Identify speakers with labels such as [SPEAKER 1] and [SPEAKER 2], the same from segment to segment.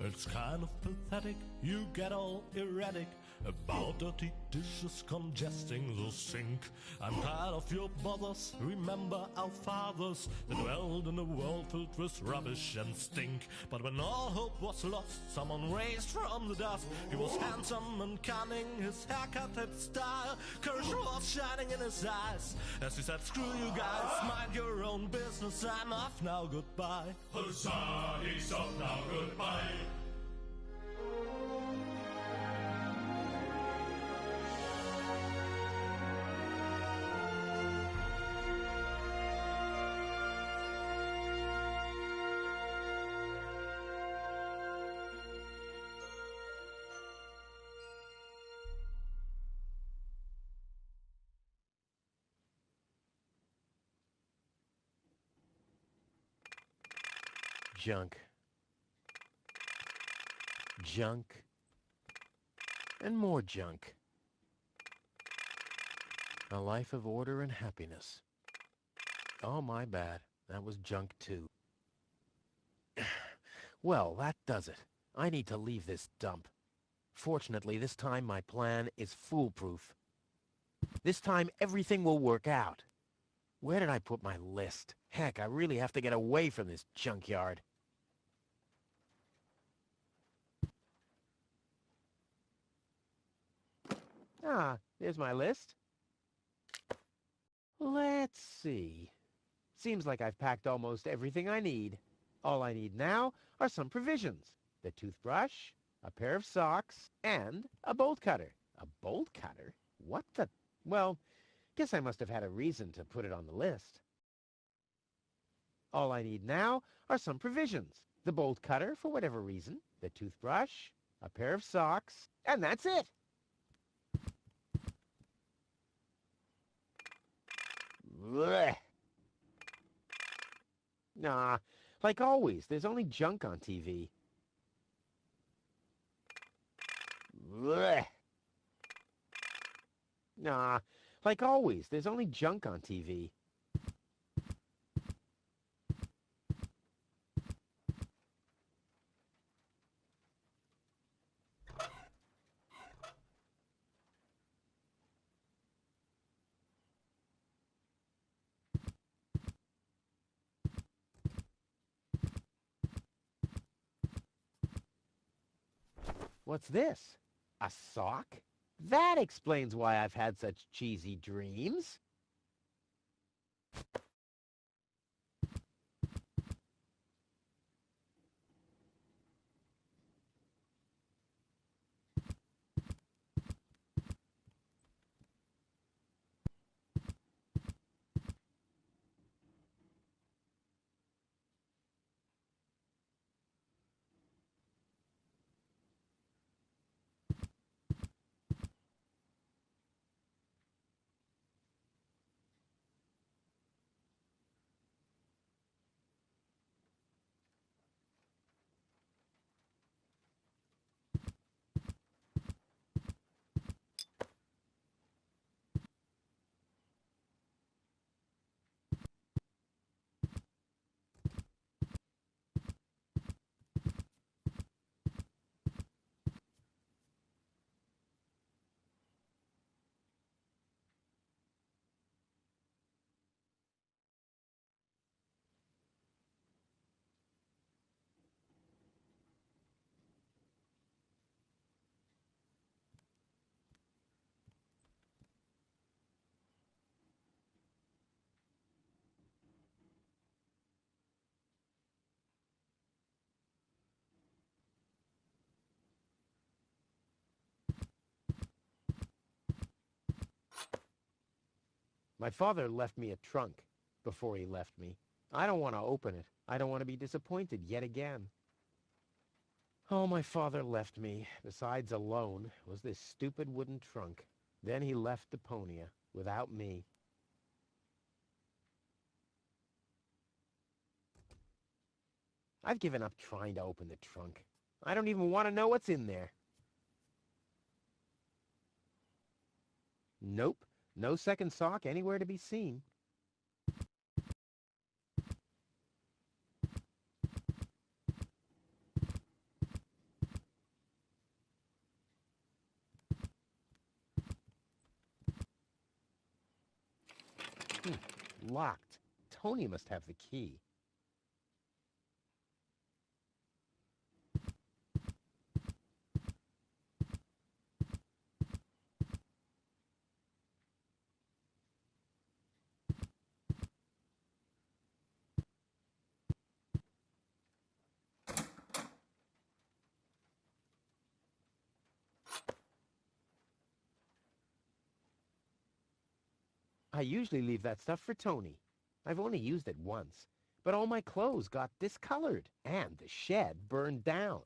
[SPEAKER 1] It's kind of pathetic, you get all erratic about dirty dishes congesting the sink. I'm tired of your bothers, remember our fathers that dwelled in a world filled with rubbish and stink. But when all hope was lost, someone raised from the dust. He was handsome and cunning, his haircut had style. Courage was shining in his eyes as he said, screw you guys, mind your own business, I'm off now, goodbye.
[SPEAKER 2] Huzzah, he's off now, goodbye.
[SPEAKER 3] Junk. Junk. And more junk. A life of order and happiness. Oh, my bad. That was junk too. Well, that does it. I need to leave this dump. Fortunately, this time my plan is foolproof. This time everything will work out. Where did I put my list? Heck, I really have to get away from this junkyard. Ah, there's my list. Let's see. Seems like I've packed almost everything I need. All I need now are some provisions. The toothbrush, a pair of socks, and a bolt cutter. A bolt cutter? What the... Well, guess I must have had a reason to put it on the list. All I need now are some provisions. The bolt cutter, for whatever reason, the toothbrush, a pair of socks, and that's it. Blech. Nah, like always, there's only junk on TV. Blech. Nah, like always, there's only junk on TV. What's this? A sock? That explains why I've had such cheesy dreams. My father left me a trunk before he left me. I don't want to open it. I don't want to be disappointed yet again. All my father left me, besides alone, was this stupid wooden trunk. Then he left Deponia without me. I've given up trying to open the trunk. I don't even want to know what's in there. Nope. No second sock anywhere to be seen. Locked. Tony must have the key. I usually leave that stuff for Tony. I've only used it once, but all my clothes got discolored, and the shed burned down.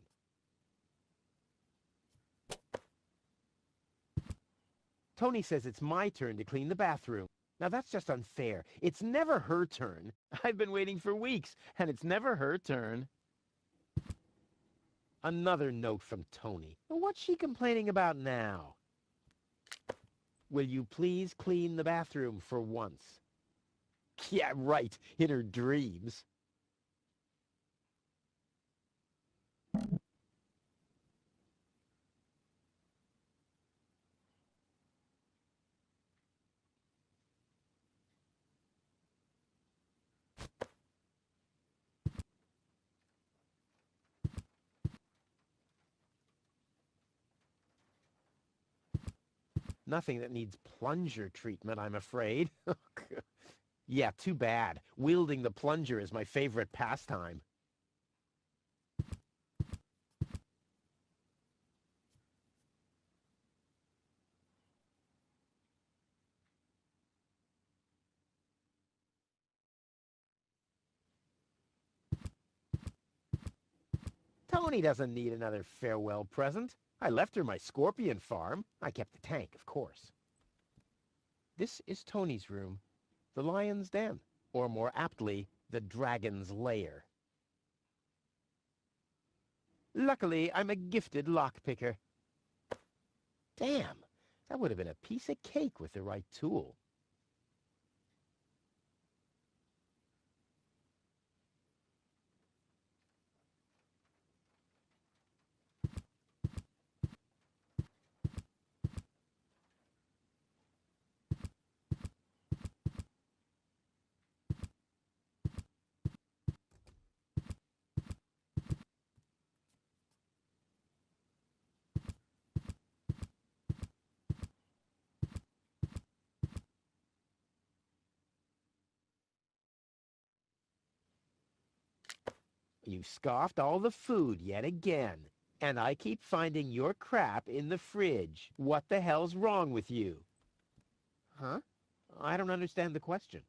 [SPEAKER 3] Tony says it's my turn to clean the bathroom. Now that's just unfair. It's never her turn. I've been waiting for weeks, and it's never her turn. Another note from Tony. What's she complaining about now? Will you please clean the bathroom for once? Yeah, right, in her dreams. Nothing that needs plunger treatment, I'm afraid. Yeah, too bad. Wielding the plunger is my favorite pastime. Tony doesn't need another farewell present. I left her my scorpion farm. I kept the tank, of course. This is Tony's room, the lion's den, or more aptly, the dragon's lair. Luckily, I'm a gifted lockpicker. Damn, that would have been a piece of cake with the right tool. You scoffed all the food yet again. And I keep finding your crap in the fridge. What the hell's wrong with you? Huh? I don't understand the question.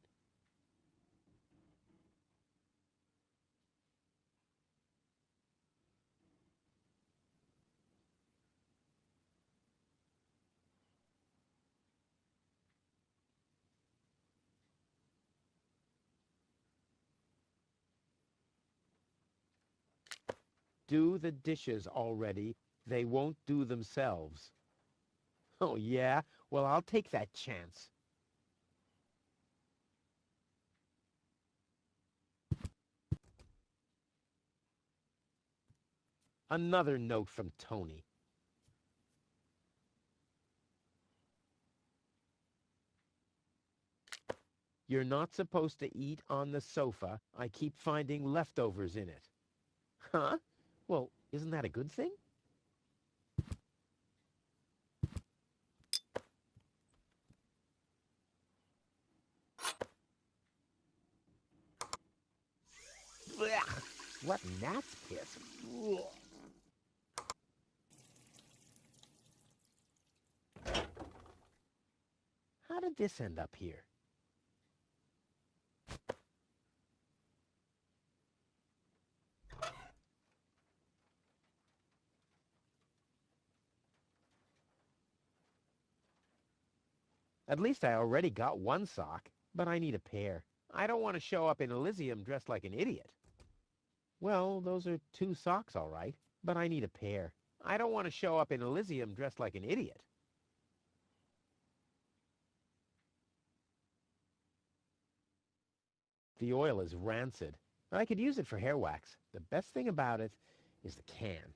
[SPEAKER 3] Do the dishes already. They won't do themselves. Oh, yeah? Well, I'll take that chance. Another note from Tony. You're not supposed to eat on the sofa. I keep finding leftovers in it. Huh? Well, isn't that a good thing? Blech, what gnat's piss. Ugh. How did this end up here? At least I already got one sock, but I need a pair. I don't want to show up in Elysium dressed like an idiot. Well, those are 2 socks, all right, but I need a pair. I don't want to show up in Elysium dressed like an idiot. The oil is rancid. I could use it for hair wax. The best thing about it is the can.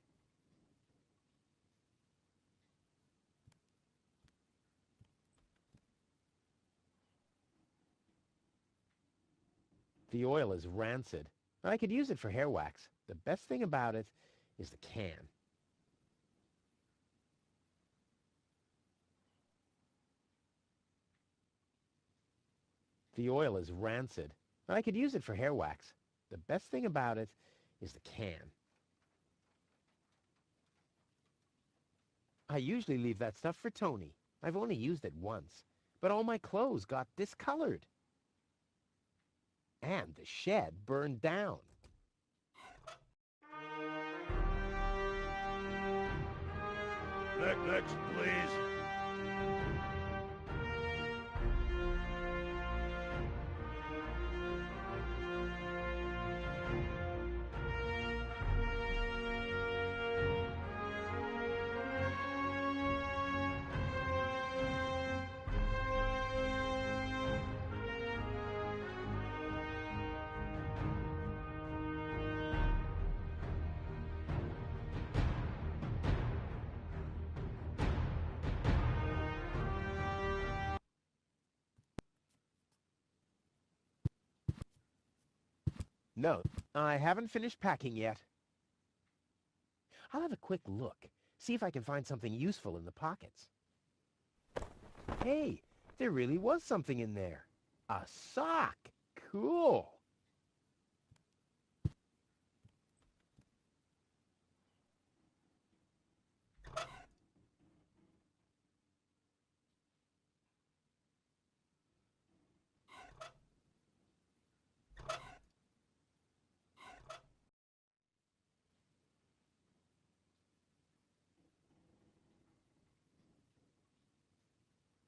[SPEAKER 3] The oil is rancid. I could use it for hair wax. The best thing about it is the can. The oil is rancid. I could use it for hair wax. The best thing about it is the can. I usually leave that stuff for Tony. I've only used it once, but all my clothes got discolored. And the shed burned down.
[SPEAKER 4] Next, please.
[SPEAKER 3] No, I haven't finished packing yet. I'll have a quick look, see if I can find something useful in the pockets. Hey, there really was something in there. A sock. Cool.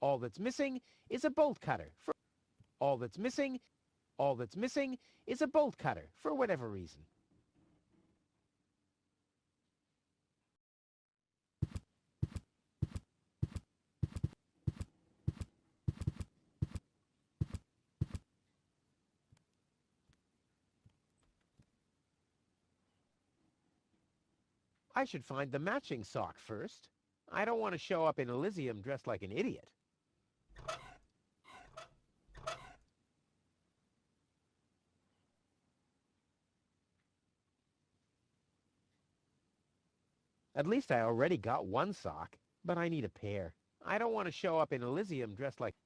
[SPEAKER 3] All that's missing is a bolt cutter. All that's missing is a bolt cutter for whatever reason. I should find the matching sock first. I don't want to show up in Elysium dressed like an idiot. At least I already got one sock, but I need a pair. I don't want to show up in Elysium dressed like...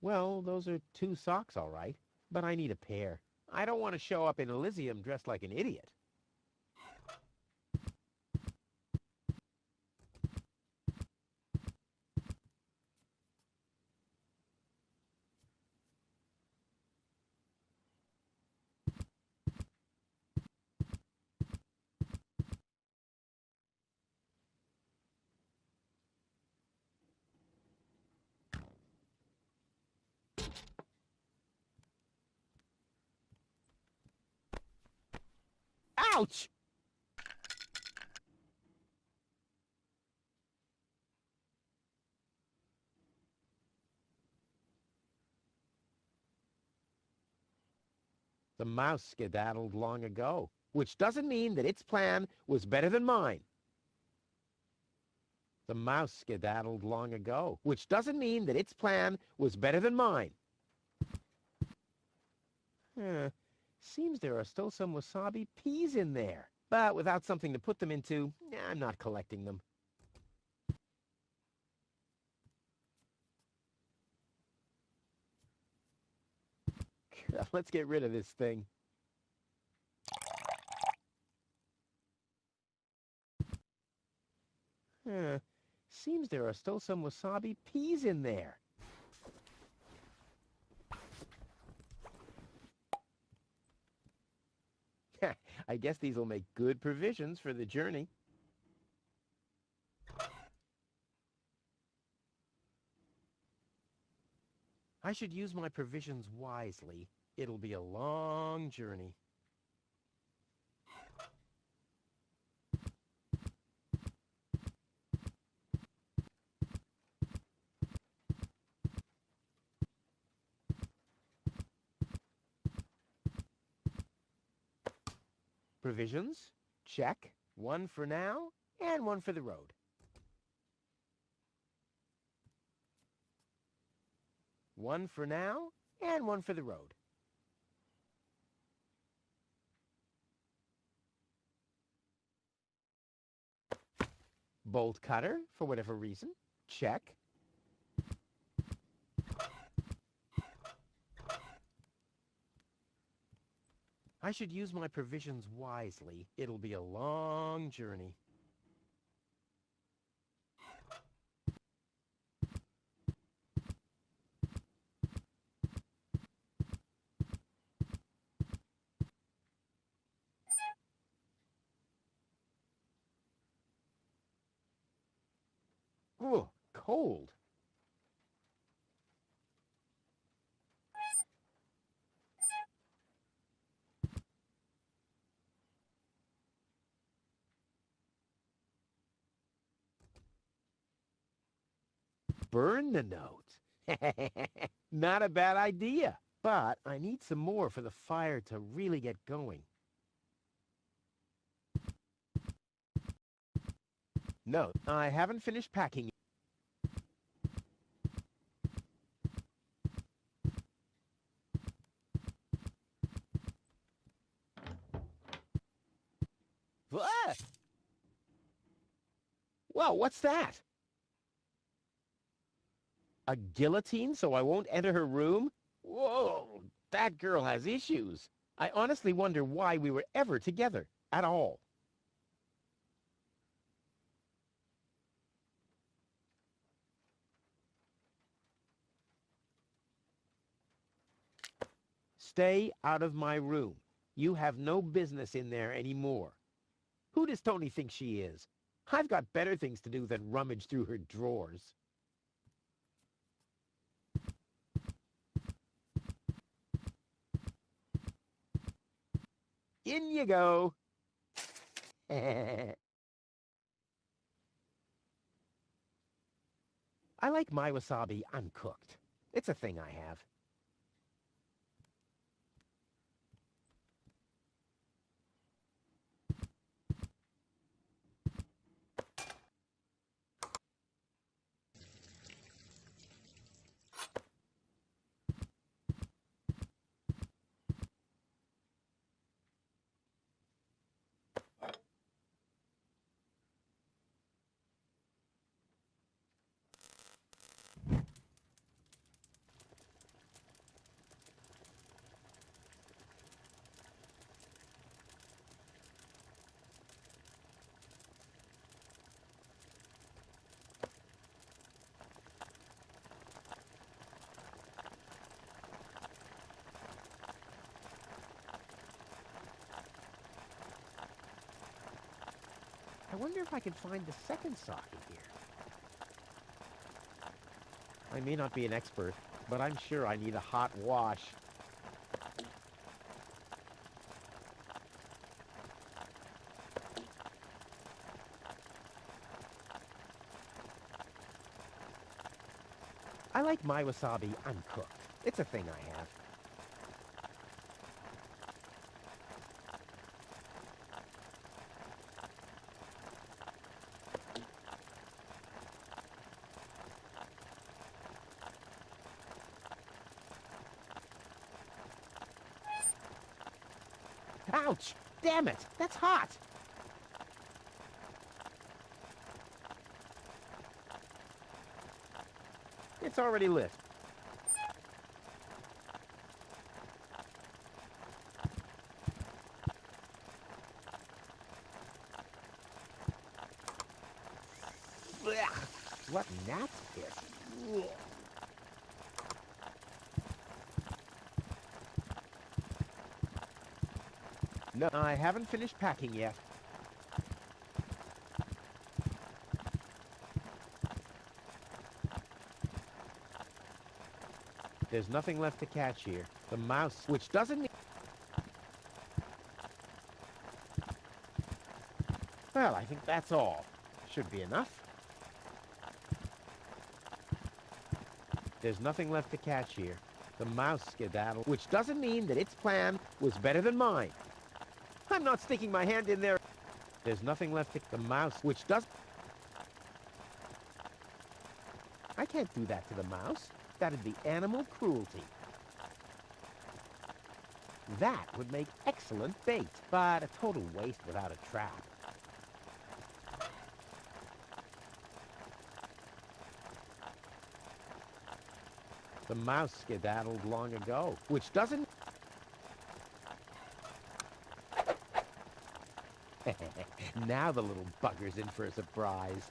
[SPEAKER 3] Well, those are two socks, all right, but I need a pair. I don't want to show up in Elysium dressed like an idiot. Ouch! The mouse skedaddled long ago, which doesn't mean that its plan was better than mine. The mouse skedaddled long ago, which doesn't mean that its plan was better than mine. Seems there are still some wasabi peas in there, but without something to put them into, I'm not collecting them. Let's get rid of this thing. Seems there are still some wasabi peas in there. I guess these will make good provisions for the journey. I should use my provisions wisely. It'll be a long journey. Provisions? Check. One for now, and one for the road. One for now, and one for the road. Bolt cutter, for whatever reason. Check. I should use my provisions wisely. It'll be a long journey. Ooh, cold. Burn the note. Not a bad idea. But I need some more for the fire to really get going. No, I haven't finished packing. Ah! Whoa, what's that? A guillotine so I won't enter her room? Whoa, that girl has issues. I honestly wonder why we were ever together at all. Stay out of my room. You have no business in there anymore. Who does Tony think she is? I've got better things to do than rummage through her drawers. In you go. I like my wasabi uncooked. It's a thing I have. I wonder if I can find the second socket here. I may not be an expert, but I'm sure I need a hot wash. I like my wasabi uncooked. It's a thing I have. Ouch! Damn it! That's hot! It's already lit. Blech. What gnat's piss? Ugh. No, I haven't finished packing yet. There's nothing left to catch here. The mouse, which doesn't need... Well, I think that's all. Should be enough. There's nothing left to catch here. The mouse skedaddle, which doesn't mean that its plan was better than mine. I'm not sticking my hand in there. There's nothing left to... The mouse, which does... I can't do that to the mouse. That'd be animal cruelty. That would make excellent bait, but a total waste without a trap. The mouse skedaddled long ago, which doesn't... Now the little bugger's in for a surprise.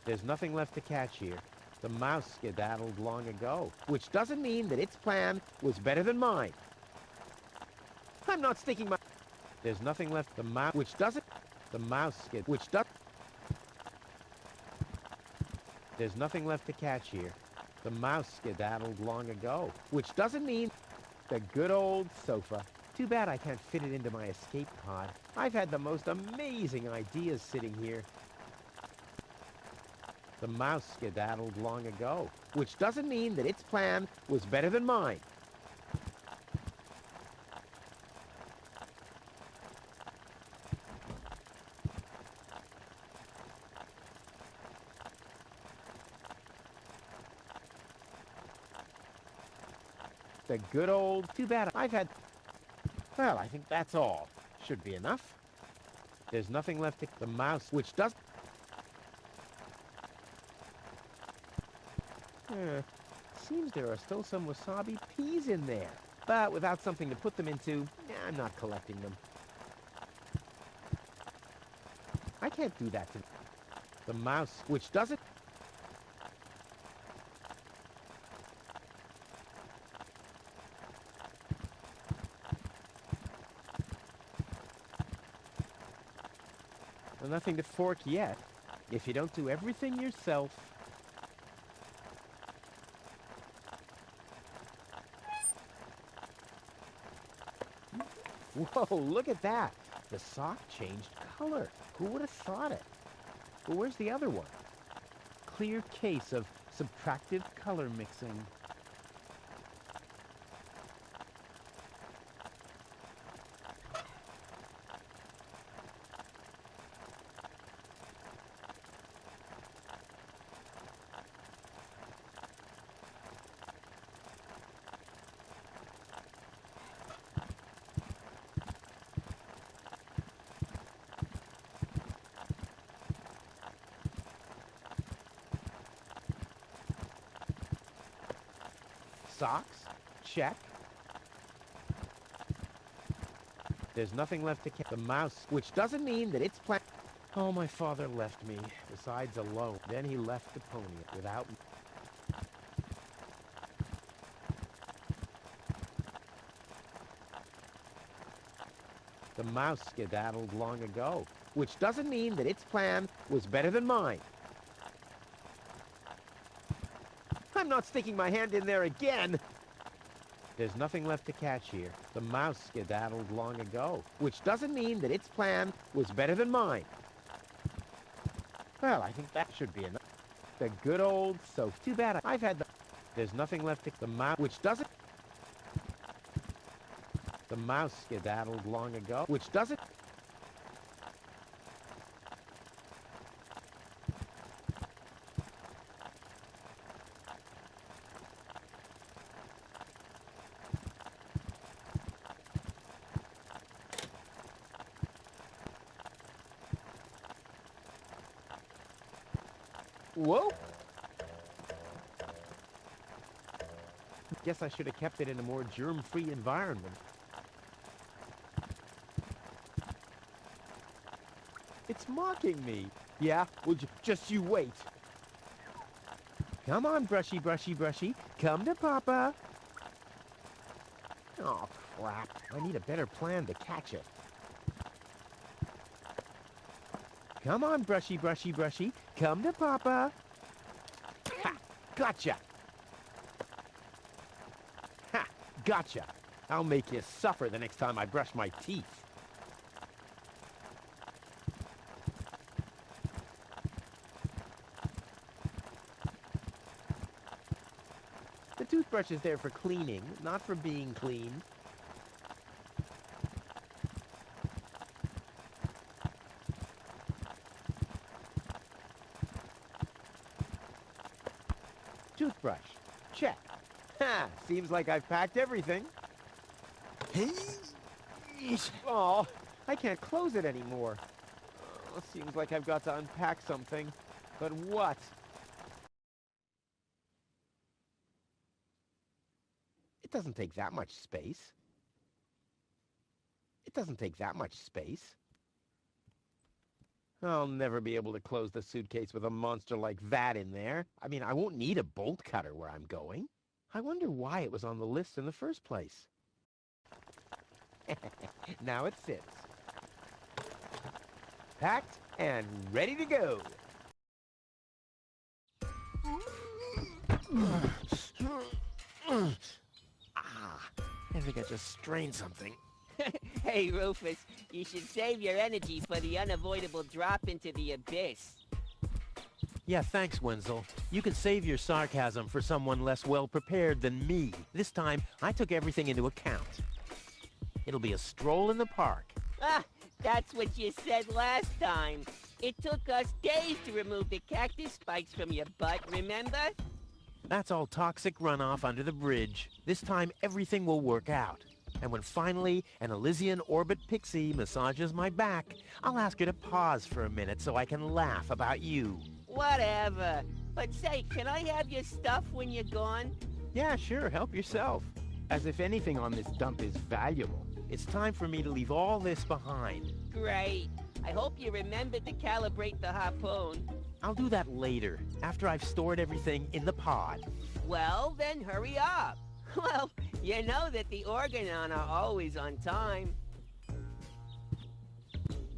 [SPEAKER 3] There's nothing left to catch here. The mouse skedaddled long ago, which doesn't mean that its plan was better than mine. I'm not sticking my... There's nothing left. The mouse, which doesn't... The mouse skid, which does... There's nothing left to catch here. The mouse skedaddled long ago, which doesn't mean... The good old sofa. Too bad I can't fit it into my escape pod. I've had the most amazing ideas sitting here. The mouse skedaddled long ago, which doesn't mean that its plan was better than mine. The good old... Too bad I've had... Well, I think that's all. Should be enough. There's nothing left to... The mouse, which does... Seems there are still some wasabi peas in there. But without something to put them into, I'm not collecting them. I can't do that to... The mouse, which doesn't... Well, nothing to fork yet. If you don't do everything yourself... Whoa, look at that. The sock changed color. Who would have thought it? But where's the other one? Clear case of subtractive color mixing. Socks? Check. There's nothing left to catch. The mouse, which doesn't mean that it's plan... Oh, my father left me, besides alone. Then he left Deponia without me. The mouse skedaddled long ago, which doesn't mean that its plan was better than mine. I'm not sticking my hand in there again! There's nothing left to catch here. The mouse skedaddled long ago, which doesn't mean that its plan was better than mine. Well, I think that should be enough. The good old sofa. Too bad I've had the... There's nothing left to... The mouse, which doesn't... The mouse skedaddled long ago, which doesn't... Whoa! Guess I should have kept it in a more germ-free environment. It's mocking me. Yeah? Well, just you wait. Come on, brushy, brushy, brushy. Come to Papa. Oh, crap. I need a better plan to catch it. Come on, brushy, brushy, brushy. Come to Papa. Ha! Gotcha! Ha! Gotcha! I'll make you suffer the next time I brush my teeth. The toothbrush is there for cleaning, not for being cleaned. Toothbrush. Check. Ha! Seems like I've packed everything. Oh, I can't close it anymore. Seems like I've got to unpack something. But what? It doesn't take that much space. It doesn't take that much space. I'll never be able to close the suitcase with a monster like that in there. I mean, I won't need a bolt cutter where I'm going. I wonder why it was on the list in the first place. Now it fits. Packed and ready to go. I think I just strained something.
[SPEAKER 4] Hey, Rufus, you should save your energy for the unavoidable drop into the abyss.
[SPEAKER 3] Yeah, thanks, Wenzel. You can save your sarcasm for someone less well-prepared than me. This time, I took everything into account. It'll be a stroll in the park.
[SPEAKER 4] Ah, that's what you said last time. It took us days to remove the cactus spikes from your butt, remember?
[SPEAKER 3] That's all toxic runoff under the bridge. This time, everything will work out. And when finally an Elysian orbit pixie massages my back, I'll ask her to pause for a minute so I can laugh about you.
[SPEAKER 4] Whatever. But say, can I have your stuff when you're gone?
[SPEAKER 3] Yeah, sure, help yourself. As if anything on this dump is valuable. It's time for me to leave all this behind.
[SPEAKER 4] Great. I hope you remembered to calibrate the harpoon.
[SPEAKER 3] I'll do that later, after I've stored everything in the pod.
[SPEAKER 4] Well, then hurry up. Well, you know that the Organon are always on time.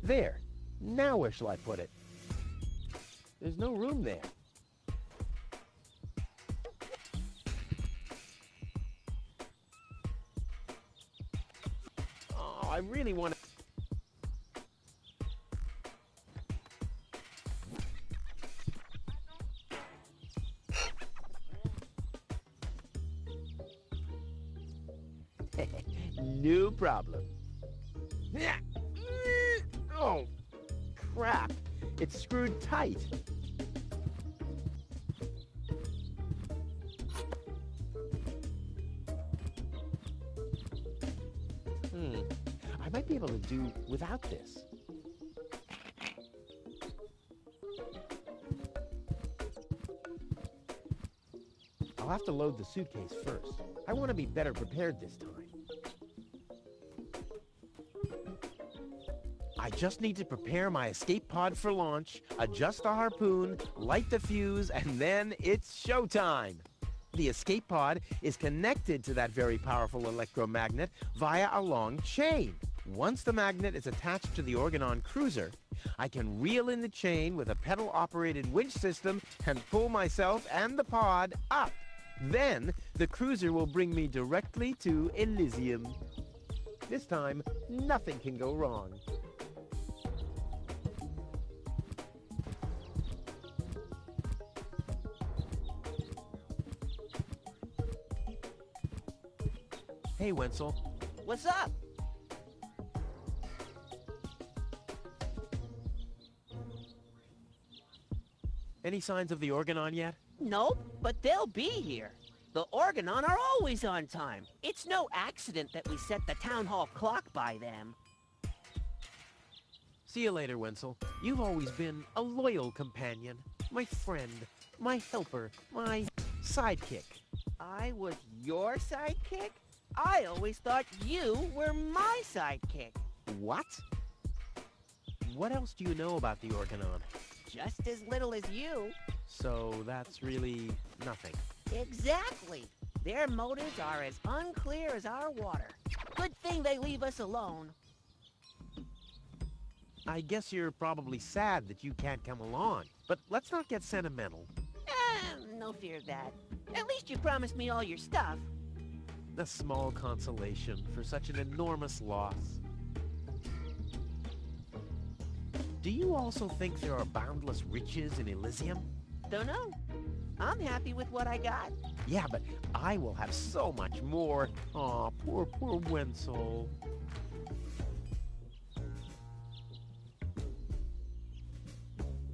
[SPEAKER 3] There. Now where shall I put it? There's no room there. Oh, I really want to... No problem. Oh, crap. It's screwed tight. I might be able to do without this. I'll have to load the suitcase first. I want to be better prepared this time. I just need to prepare my escape pod for launch, adjust the harpoon, light the fuse, and then it's showtime. The escape pod is connected to that very powerful electromagnet via a long chain. Once the magnet is attached to the Organon cruiser, I can reel in the chain with a pedal-operated winch system and pull myself and the pod up. Then, the cruiser will bring me directly to Elysium. This time, nothing can go wrong. Hey, Wenzel.
[SPEAKER 4] What's up?
[SPEAKER 3] Any signs of the Organon yet?
[SPEAKER 4] Nope, but they'll be here. The Organon are always on time. It's no accident that we set the town hall clock by them.
[SPEAKER 3] See you later, Wenzel. You've always been a loyal companion, my friend, my helper, my sidekick.
[SPEAKER 4] I was your sidekick? I always thought you were my sidekick.
[SPEAKER 3] What? What else do you know about the Organon?
[SPEAKER 4] Just as little as you.
[SPEAKER 3] So that's really nothing.
[SPEAKER 4] Exactly. Their motives are as unclear as our water. Good thing they leave us alone.
[SPEAKER 3] I guess you're probably sad that you can't come along, but let's not get sentimental.
[SPEAKER 4] No fear of that. At least you promised me all your stuff.
[SPEAKER 3] A small consolation for such an enormous loss. Do you also think there are boundless riches in Elysium?
[SPEAKER 4] Don't know. I'm happy with what I got.
[SPEAKER 3] Yeah, but I will have so much more. Aw, poor Wenzel.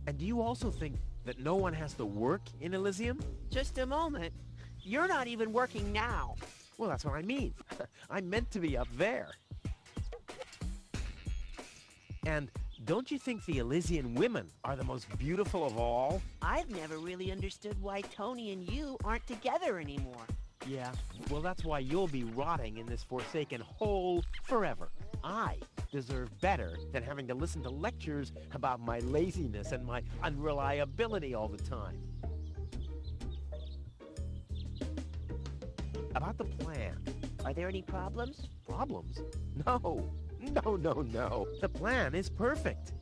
[SPEAKER 3] And do you also think that no one has to work in Elysium?
[SPEAKER 4] Just a moment. You're not even working now.
[SPEAKER 3] Well, that's what I mean. I'm meant to be up there. And don't you think the Elysian women are the most beautiful of all?
[SPEAKER 4] I've never really understood why Tony and you aren't together anymore.
[SPEAKER 3] Yeah, well, that's why you'll be rotting in this forsaken hole forever. I deserve better than having to listen to lectures about my laziness and my unreliability all the time. About the plan.
[SPEAKER 4] Are there any problems?
[SPEAKER 3] Problems? No. No. The plan is perfect.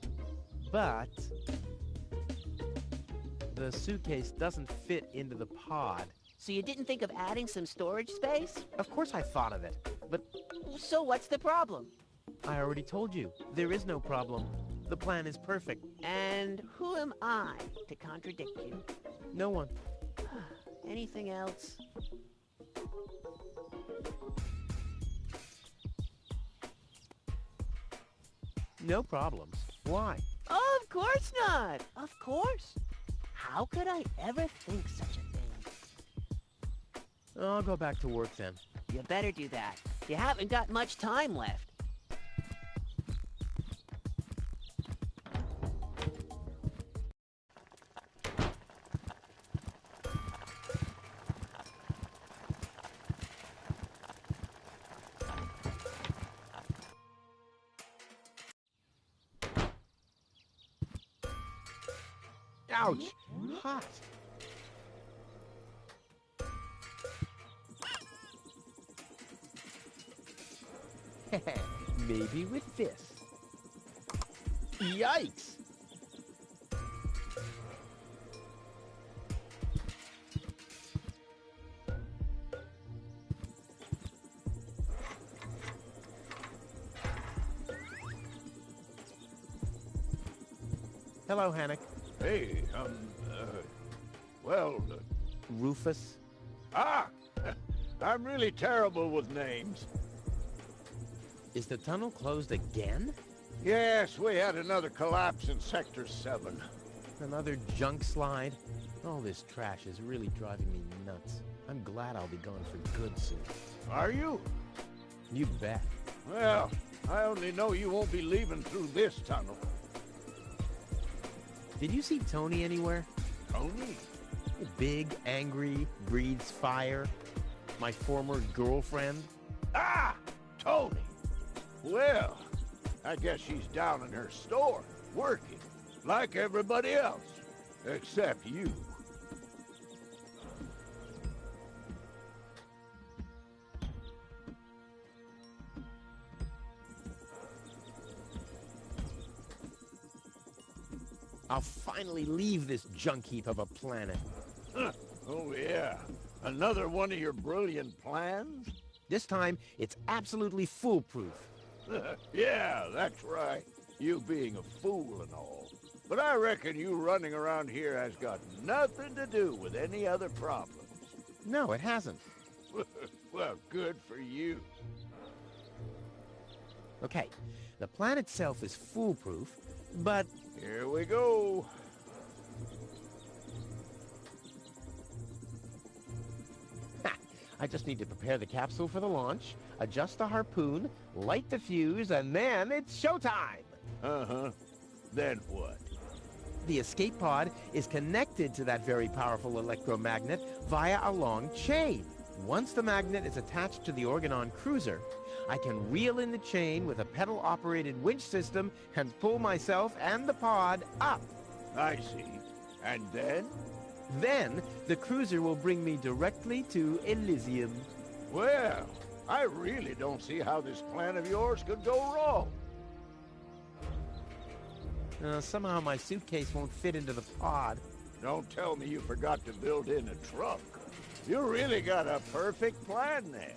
[SPEAKER 3] But the suitcase doesn't fit into the pod.
[SPEAKER 4] So you didn't think of adding some storage space?
[SPEAKER 3] Of course I thought of it, but
[SPEAKER 4] So what's the problem?
[SPEAKER 3] I already told you, there is no problem. The plan is perfect.
[SPEAKER 4] And who am I to contradict you?
[SPEAKER 3] No one.
[SPEAKER 4] Anything else?
[SPEAKER 3] No problems. Why?
[SPEAKER 4] Of course not! Of course! How could I ever think such a thing?
[SPEAKER 3] I'll go back to work then.
[SPEAKER 4] You better do that. You haven't got much time left.
[SPEAKER 3] Ouch! Hot. Maybe with this. Yikes! Hello, Hannock.
[SPEAKER 5] Hey, well,
[SPEAKER 3] Rufus.
[SPEAKER 5] I'm really terrible with names.
[SPEAKER 3] Is the tunnel closed again?
[SPEAKER 5] Yes, we had another collapse in Sector 7.
[SPEAKER 3] Another junk slide? All this trash is really driving me nuts. I'm glad I'll be gone for good soon.
[SPEAKER 5] Are you?
[SPEAKER 3] You bet.
[SPEAKER 5] Well, I only know you won't be leaving through this tunnel.
[SPEAKER 3] Did you see Tony anywhere?
[SPEAKER 5] Tony?
[SPEAKER 3] Big, angry, breathes fire. My former girlfriend.
[SPEAKER 5] Ah! Tony! Well, I guess she's down in her store, working, like everybody else, except you.
[SPEAKER 3] I'll finally leave this junk heap of a planet.
[SPEAKER 5] Oh, yeah. Another one of your brilliant plans?
[SPEAKER 3] This time, it's absolutely foolproof.
[SPEAKER 5] Yeah, that's right. You being a fool and all. But I reckon you running around here has got nothing to do with any other problems.
[SPEAKER 3] No, it hasn't.
[SPEAKER 5] Well, good for you.
[SPEAKER 3] Okay, the plan itself is foolproof, but...
[SPEAKER 5] Here we go.
[SPEAKER 3] I just need to prepare the capsule for the launch, adjust the harpoon, light the fuse, and then it's showtime!
[SPEAKER 5] Uh-huh. Then what?
[SPEAKER 3] The escape pod is connected to that very powerful electromagnet via a long chain. Once the magnet is attached to the Organon cruiser, I can reel in the chain with a pedal-operated winch system and pull myself and the pod up.
[SPEAKER 5] I see. And then?
[SPEAKER 3] Then, the cruiser will bring me directly to Elysium.
[SPEAKER 5] Well, I really don't see how this plan of yours could go wrong.
[SPEAKER 3] Somehow my suitcase won't fit into the pod.
[SPEAKER 5] Don't tell me you forgot to build in a trunk. You really got a perfect plan there.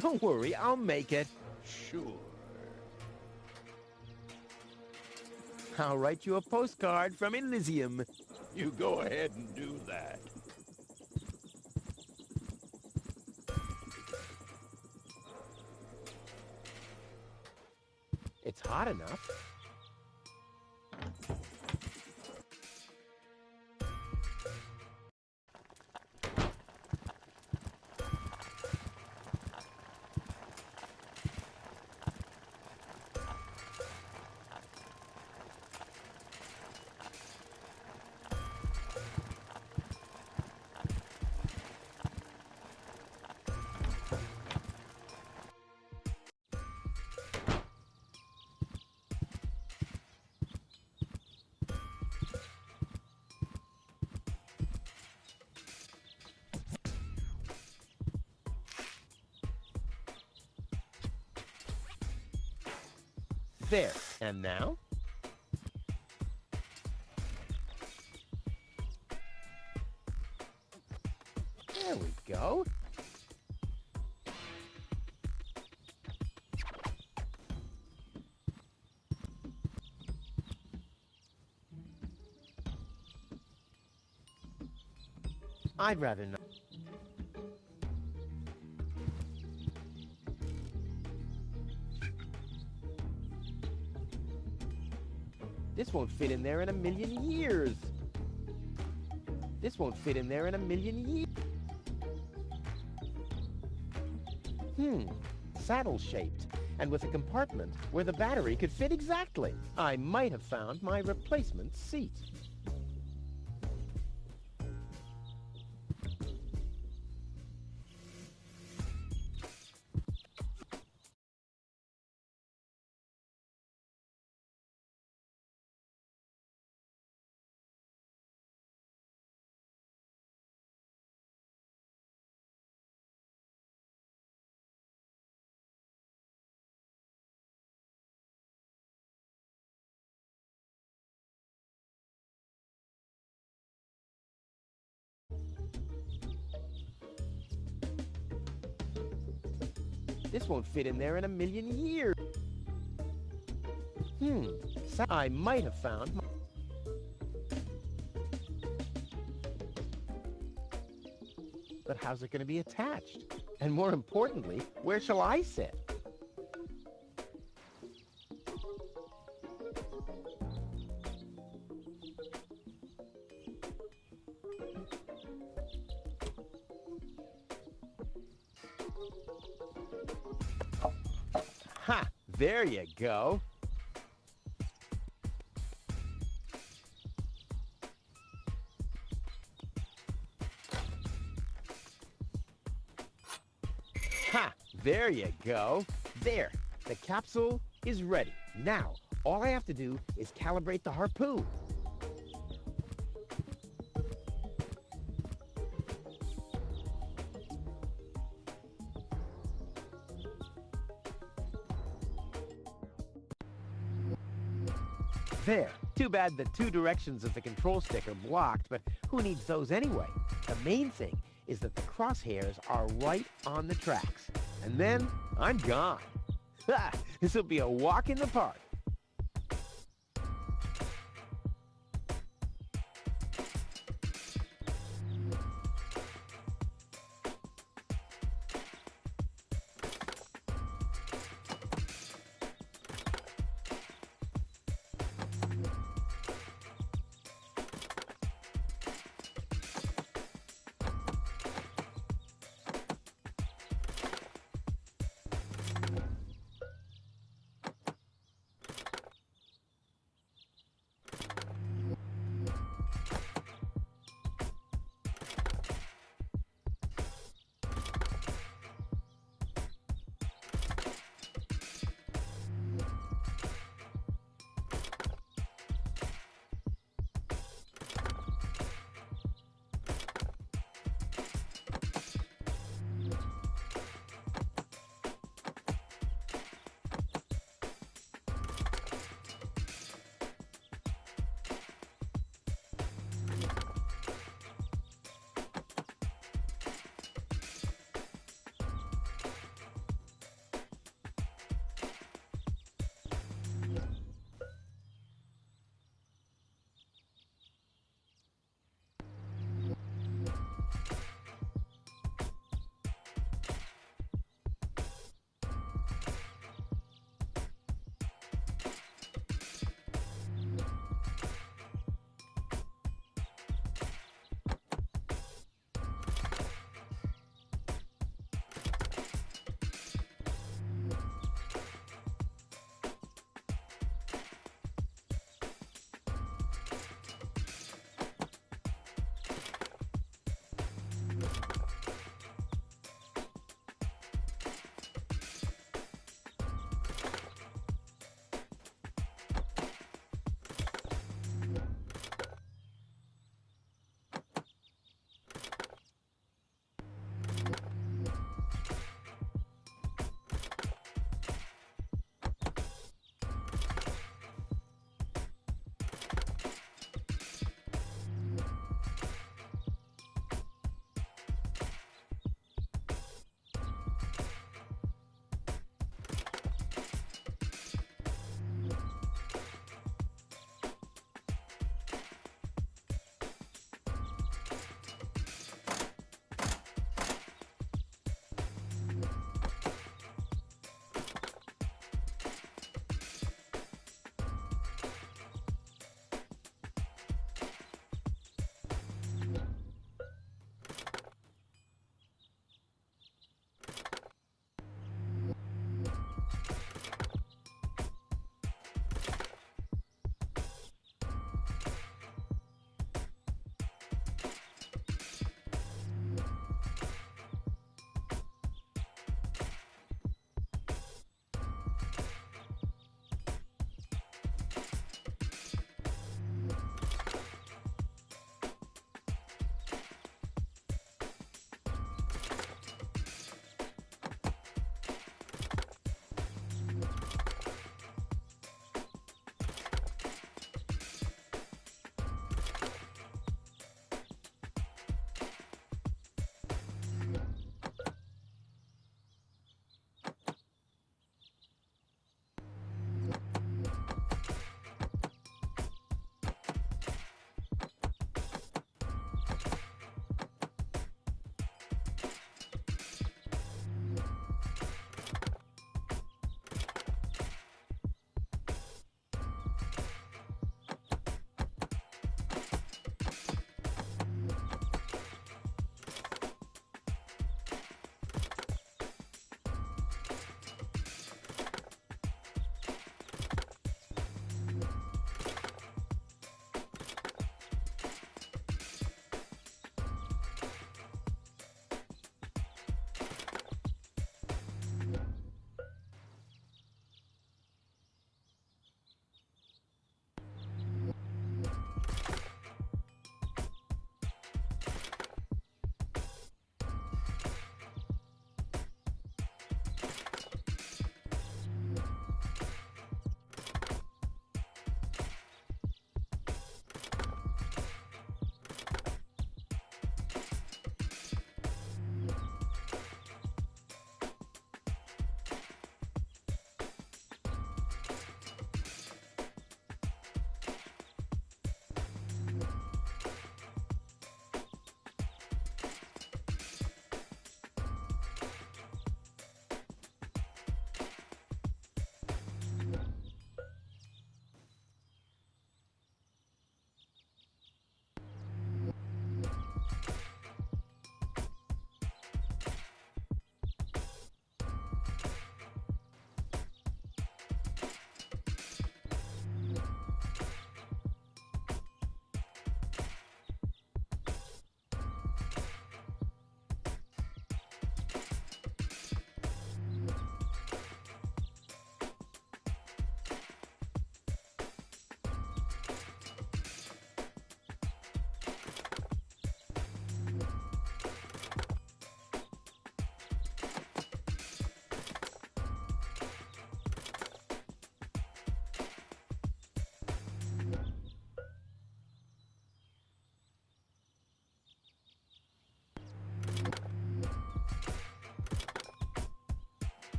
[SPEAKER 3] Don't worry, I'll make it.
[SPEAKER 5] Sure.
[SPEAKER 3] I'll write you a postcard from Elysium.
[SPEAKER 5] You go ahead and do that.
[SPEAKER 3] It's hot enough. There. And now? There we go. I'd rather not. This won't fit in there in a million years. This won't fit in there in a million years. Saddle-shaped, and with a compartment where the battery could fit exactly. I might have found my replacement seat. This won't fit in there in a million years. I might have found my... But how's it going to be attached? And more importantly, where shall I sit? Ha! There you go. Ha! There you go. There. The capsule is ready. Now, all I have to do is calibrate the harpoon. There. Too bad the two directions of the control stick are blocked, but who needs those anyway? The main thing is that the crosshairs are right on the tracks. And then I'm gone. Ha! This will be a walk in the park.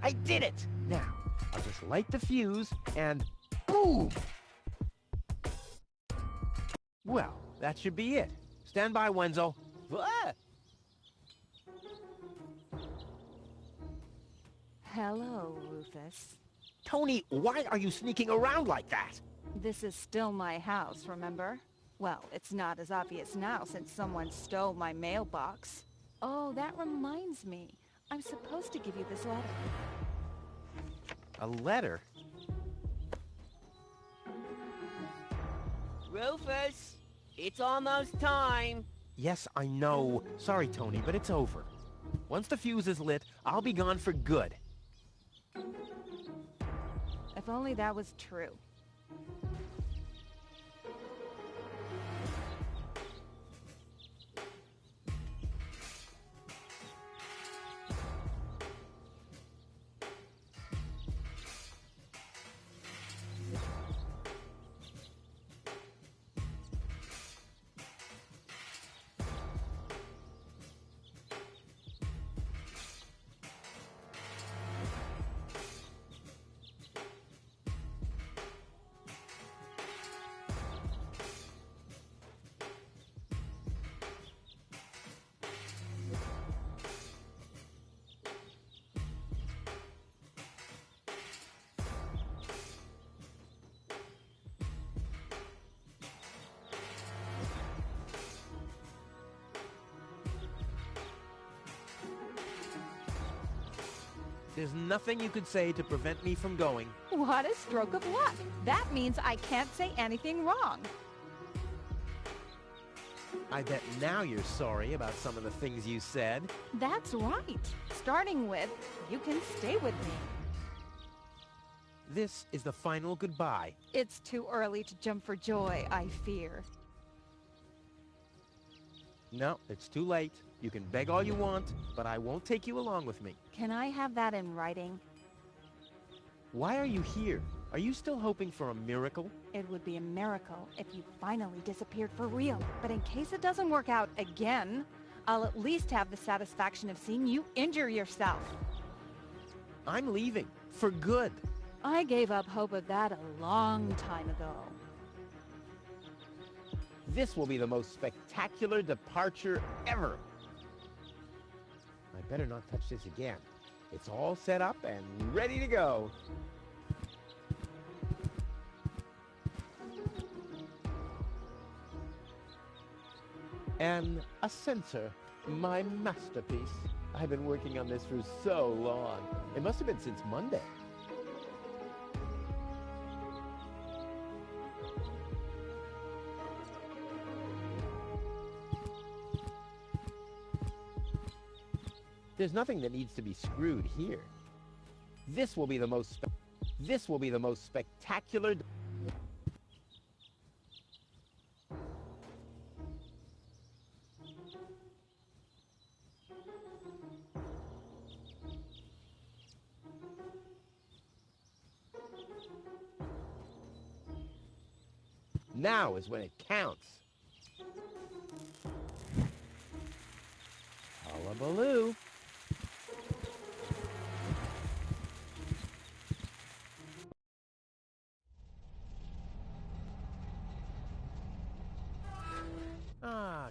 [SPEAKER 3] I did it! Now, I'll just light the fuse and boom! Well, that should be it. Stand by, Wenzel.
[SPEAKER 4] Ah!
[SPEAKER 6] Hello, Rufus.
[SPEAKER 3] Tony, why are you sneaking around like that?
[SPEAKER 6] This is still my house, remember? Well, it's not as obvious now since someone stole my mailbox. Oh, that reminds me. I'm supposed to give you this letter.
[SPEAKER 3] A letter?
[SPEAKER 4] Rufus, it's almost time.
[SPEAKER 3] Yes, I know. Sorry, Tony, but it's over. Once the fuse is lit, I'll be gone for good.
[SPEAKER 6] If only that was true.
[SPEAKER 3] There's nothing you could say to prevent me from going.
[SPEAKER 6] What a stroke of luck! That means I can't say anything wrong.
[SPEAKER 3] I bet now you're sorry about some of the things you said.
[SPEAKER 6] That's right. Starting with, you can stay with me.
[SPEAKER 3] This is the final goodbye.
[SPEAKER 6] It's too early to jump for joy, I fear.
[SPEAKER 3] No, it's too late. You can beg all you want, but I won't take you along with me.
[SPEAKER 6] Can I have that in writing?
[SPEAKER 3] Why are you here? Are you still hoping for a miracle?
[SPEAKER 6] It would be a miracle if you finally disappeared for real. But in case it doesn't work out again, I'll at least have the satisfaction of seeing you injure yourself.
[SPEAKER 3] I'm leaving. For good.
[SPEAKER 6] I gave up hope of that a long time ago.
[SPEAKER 3] This will be the most spectacular departure ever. I better not touch this again. It's all set up and ready to go. And a sensor, my masterpiece. I've been working on this for so long. It must have been since Monday. There's nothing that needs to be screwed here. This will be the most spectacular. Now is when it counts. Hullabaloo.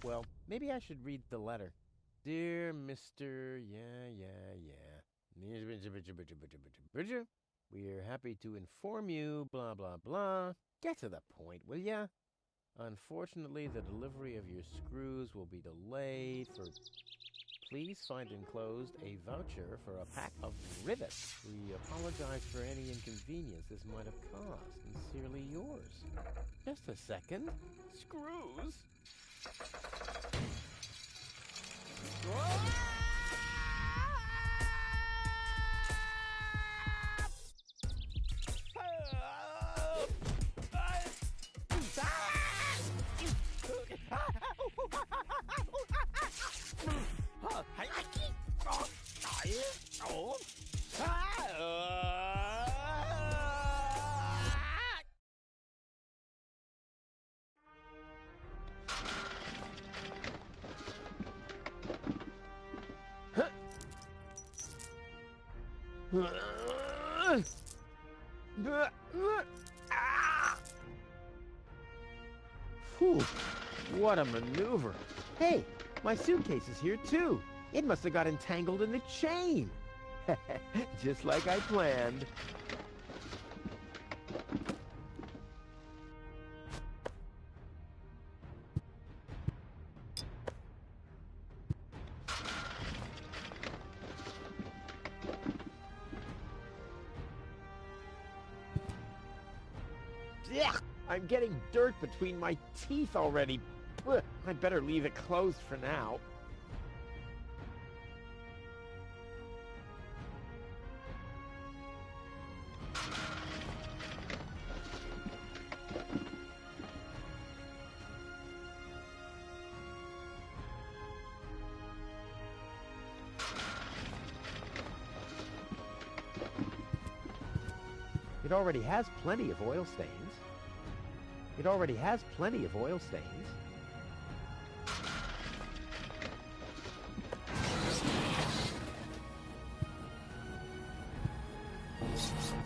[SPEAKER 3] Well, maybe I should read the letter. Dear Mr. Bridger, we are happy to inform you, blah, blah, blah. Get to the point, will ya? Unfortunately, the delivery of your screws will be delayed for... Please find enclosed a voucher for a pack of rivets. We apologize for any inconvenience this might have caused. Sincerely yours. Just a second. Screws? Whew, what a maneuver. Hey, my suitcase is here too. It must have got entangled in the chain. Just like I planned. Ugh, I'm getting dirt between my teeth already. Ugh, I'd better leave it closed for now. It already has plenty of oil stains. It already has plenty of oil stains.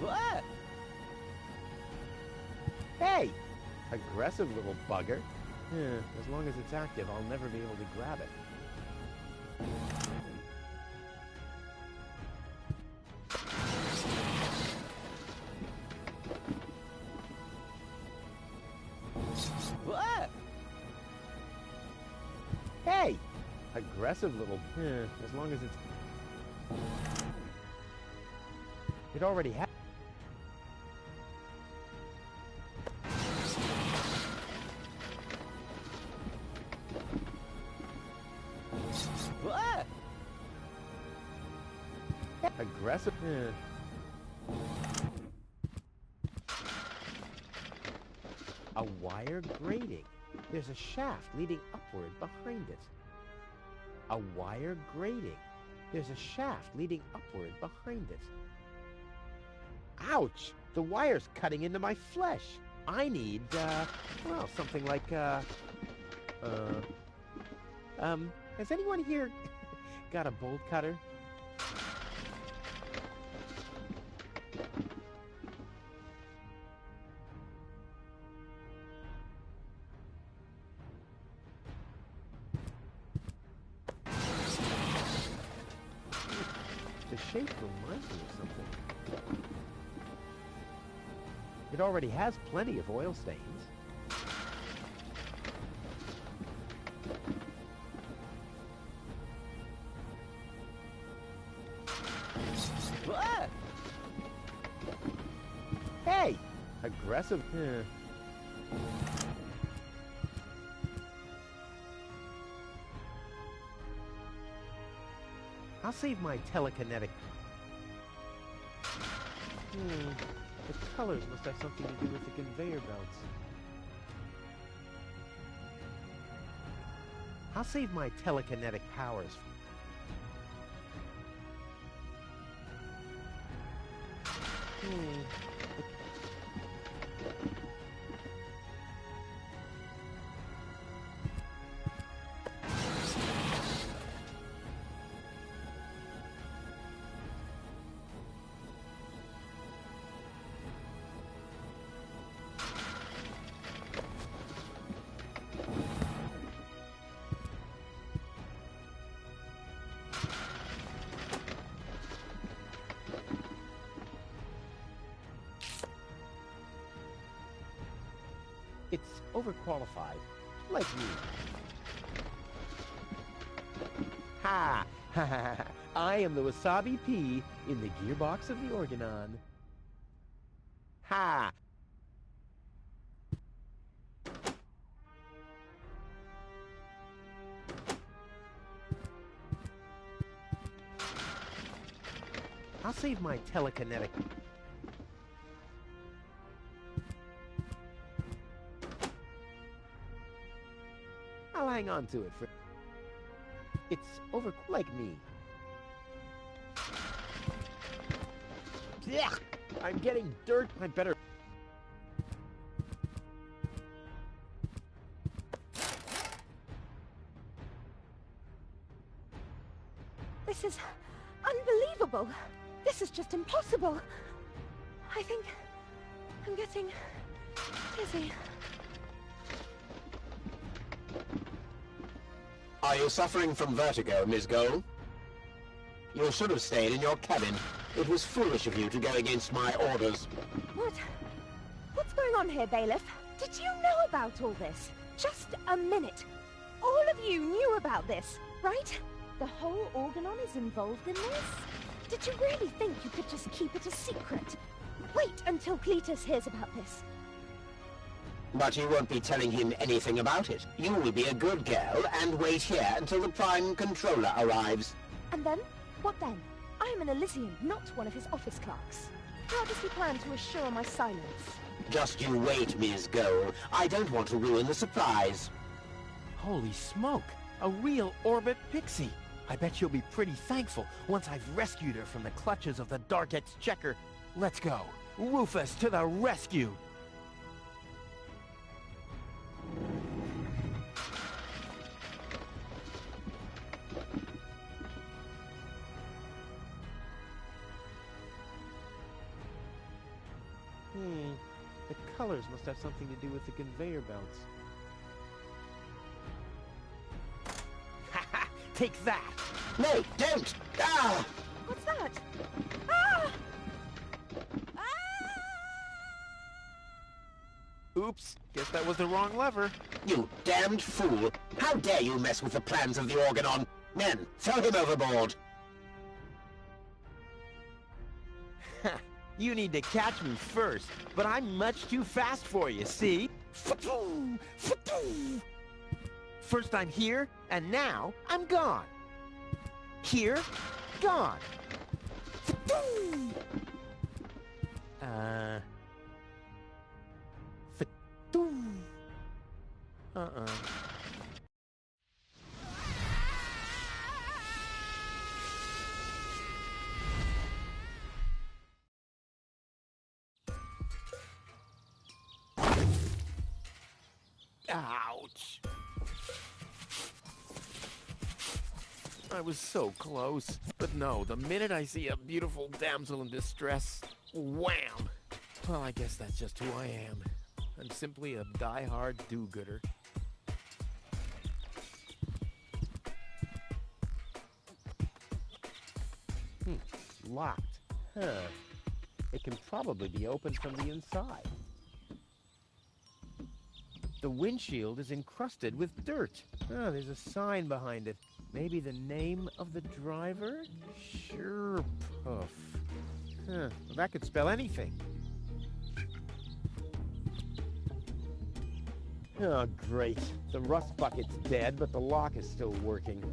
[SPEAKER 3] What? Hey! Aggressive little bugger. As long as it's active, I'll never be able to grab it. What? Hey! Aggressive little... as long as it's... It already has... What? Aggressive... A wire grating. There's a shaft leading upward behind it. A wire grating. There's a shaft leading upward behind it. Ouch! The wire's cutting into my flesh. I need, well, something like, has anyone here got a bolt cutter? The shape reminds me of something. It already has plenty of oil stains. What? Hey! Aggressive... I'll save my telekinetic... The colors must have something to do with the conveyor belts. I'll save my telekinetic powers. It's overqualified, like me. Ha! Ha ha ha! I am the wasabi pea in the gearbox of the Organon. Ha! I'll save my telekinetic... I'll hang on to it for... It's over like me. Yeah, I'm getting dirt. I better...
[SPEAKER 6] This is unbelievable. This is just impossible. possible? I think I'm getting dizzy.
[SPEAKER 7] Are you suffering from vertigo, Miss Gold? You should have stayed in your cabin. It was foolish of you to go against my orders.
[SPEAKER 6] What's going on here, Bailiff? Did you know about all this? Just a minute. All of you knew about this, right? The whole Organon is involved in this? Did you really think you could just keep it a secret? Wait until Cletus hears about this.
[SPEAKER 7] But you won't be telling him anything about it. You will be a good girl and wait here until the Prime Controller arrives.
[SPEAKER 6] And then? What then? I am an Elysian, not one of his office clerks. How does he plan to assure my silence?
[SPEAKER 7] Just you wait, Ms. Gold. I don't want to ruin the surprise.
[SPEAKER 3] Holy smoke! A real orbit pixie! I bet she'll be pretty thankful once I've rescued her from the clutches of the Dark Exchequer. Let's go! Rufus to the rescue! The colors must have something to do with the conveyor belts. Ha! Take that!
[SPEAKER 7] No, don't! Ah!
[SPEAKER 6] What's that? Ah!
[SPEAKER 3] Oops, guess that was the wrong lever.
[SPEAKER 7] You damned fool! How dare you mess with the plans of the Organon? Men, throw him overboard!
[SPEAKER 3] You need to catch me first, but I'm much too fast for you, see? First I'm here, and now I'm gone. Here, gone. Ouch. I was so close. But no, the minute I see a beautiful damsel in distress, wham! Well, I guess that's just who I am. I'm simply a die-hard do-gooder. Locked. Huh. It can probably be opened from the inside. The windshield is encrusted with dirt. Oh, there's a sign behind it. Maybe the name of the driver? Sure, Puff. Huh, well, that could spell anything. Oh, great. The rust bucket's dead, but the lock is still working.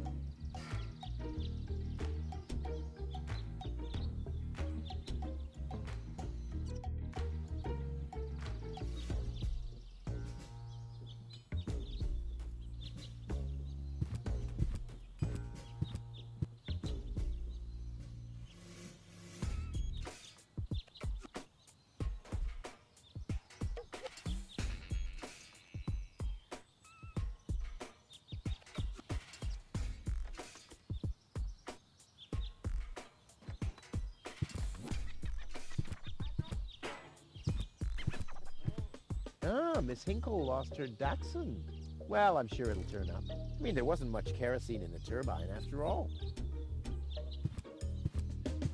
[SPEAKER 3] Ah, Miss Hinkle lost her Dachshund. Well, I'm sure it'll turn up. I mean, there wasn't much kerosene in the turbine after all.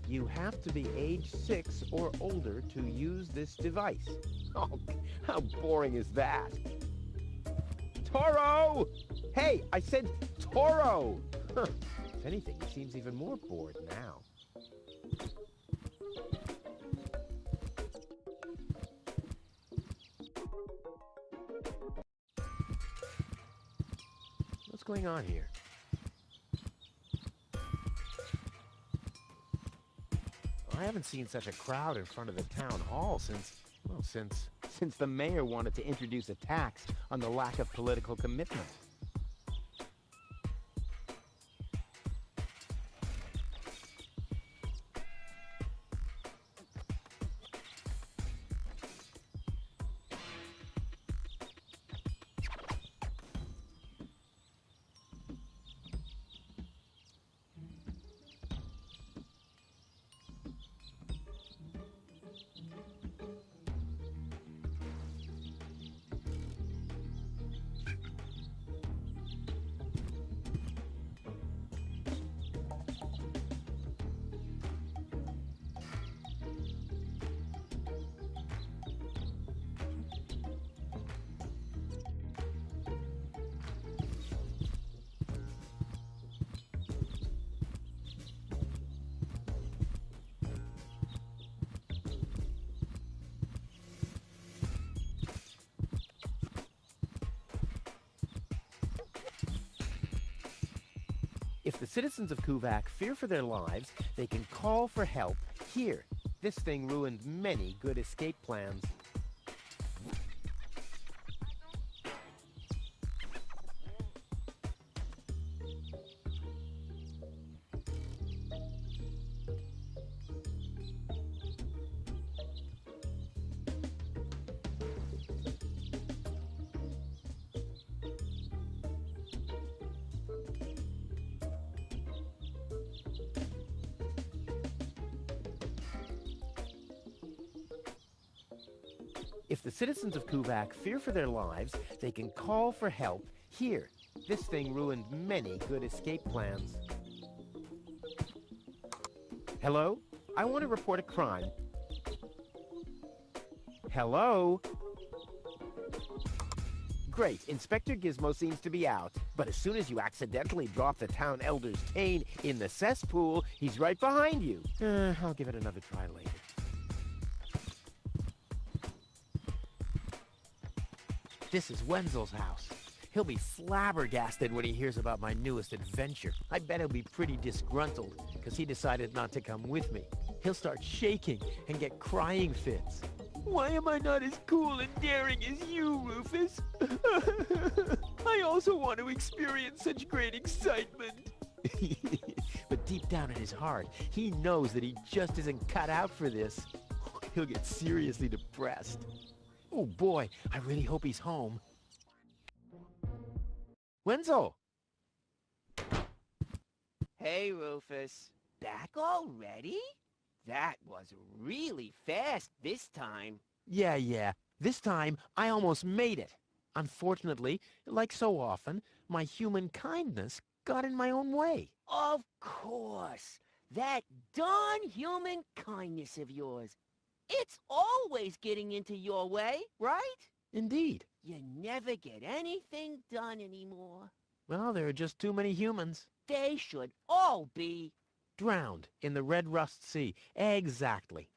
[SPEAKER 3] You have to be age 6 or older to use this device. Oh, how boring is that? Toro! Hey, I said Toro! Huh. If anything, he seems even more bored now. What's going on here? I haven't seen such a crowd in front of the town hall since the mayor wanted to introduce a tax on the lack of political commitment. If the citizens of Kuvak fear for their lives, they can call for help here. This thing ruined many good escape plans. If the citizens of Kuvak fear for their lives, they can call for help here. This thing ruined many good escape plans. Hello? I want to report a crime. Hello? Great, Inspector Gizmo seems to be out. But as soon as you accidentally drop the town elder's cane in the cesspool, he's right behind you. I'll give it another try later. This is Wenzel's house. He'll be flabbergasted when he hears about my newest adventure. I bet he'll be pretty disgruntled, because he decided not to come with me. He'll start shaking and get crying fits. Why am I not as cool and daring as you, Rufus? I also want to experience such great excitement. But deep down in his heart, he knows that he just isn't cut out for this. He'll get seriously depressed. Oh boy, I really hope he's home. Wenzel!
[SPEAKER 4] Hey, Rufus. Back already? That was really fast this time.
[SPEAKER 3] Yeah. This time, I almost made it. Unfortunately, like so often, my human kindness got in my own way.
[SPEAKER 4] Of course. That darn human kindness of yours. It's always getting into your way, right?
[SPEAKER 3] Indeed.
[SPEAKER 4] You never get anything done anymore.
[SPEAKER 3] Well, there are just too many humans.
[SPEAKER 4] They should all be
[SPEAKER 3] Drowned in the Red Rust Sea. Exactly.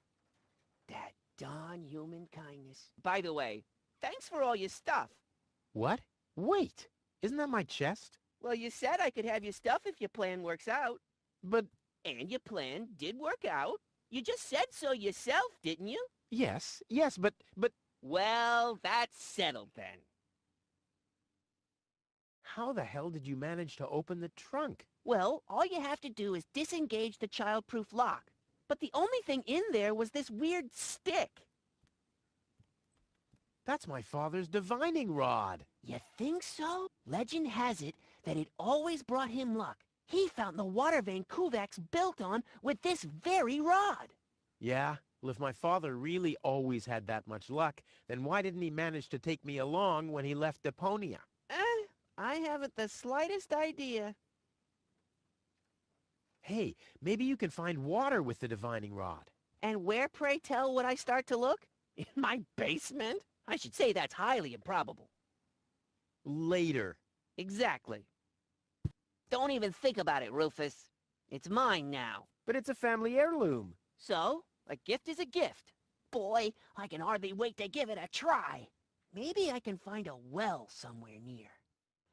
[SPEAKER 4] that darn human kindness. By the way, thanks for all your stuff.
[SPEAKER 3] What? Wait! Isn't that my chest?
[SPEAKER 4] Well, you said I could have your stuff if your plan works out.
[SPEAKER 3] But,
[SPEAKER 4] And your plan did work out. You just said so yourself, didn't you?
[SPEAKER 3] yes, but...
[SPEAKER 4] Well, that's settled then.
[SPEAKER 3] How the hell did you manage to open the trunk?
[SPEAKER 4] Well, all you have to do is disengage the child-proof lock. But the only thing in there was this weird stick.
[SPEAKER 3] That's my father's divining rod.
[SPEAKER 4] You think so? Legend has it that it always brought him luck. He found the water vein Kuvak's built on with this very rod.
[SPEAKER 3] Yeah? Well, if my father really always had that much luck, then why didn't he manage to take me along when he left Deponia?
[SPEAKER 4] I haven't the slightest idea.
[SPEAKER 3] Hey, maybe you can find water with the divining rod.
[SPEAKER 4] And where, pray tell, would I start to look? In my basement? I should say that's highly improbable.
[SPEAKER 3] Later.
[SPEAKER 4] Exactly. Don't even think about it, Rufus. It's mine now.
[SPEAKER 3] But it's a family heirloom.
[SPEAKER 4] So, a gift is a gift. Boy, I can hardly wait to give it a try. Maybe I can find a well somewhere near.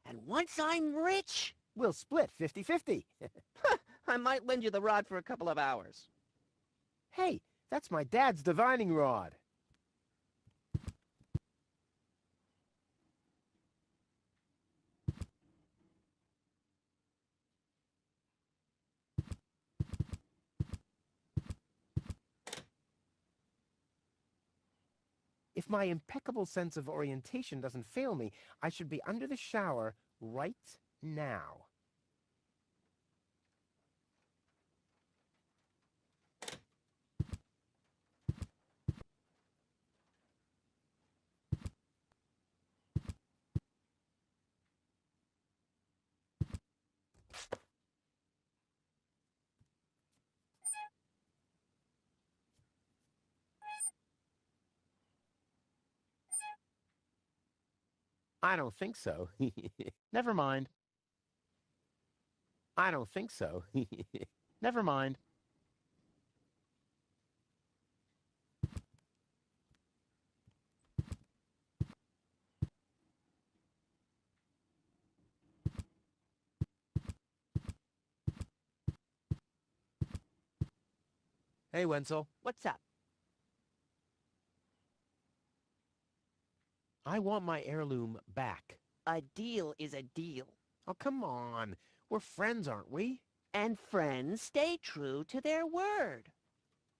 [SPEAKER 4] And once I'm rich,
[SPEAKER 3] We'll split 50-50.
[SPEAKER 4] I might lend you the rod for a couple of hours.
[SPEAKER 3] Hey, that's my dad's divining rod. If my impeccable sense of orientation doesn't fail me, I should be under the shower right now. I don't think so. Never mind. I don't think so. Never mind. Hey, Wenzel.
[SPEAKER 4] What's up?
[SPEAKER 3] I want my heirloom back.
[SPEAKER 4] A deal is a deal.
[SPEAKER 3] Oh, come on. We're friends, aren't we?
[SPEAKER 4] And friends stay true to their word.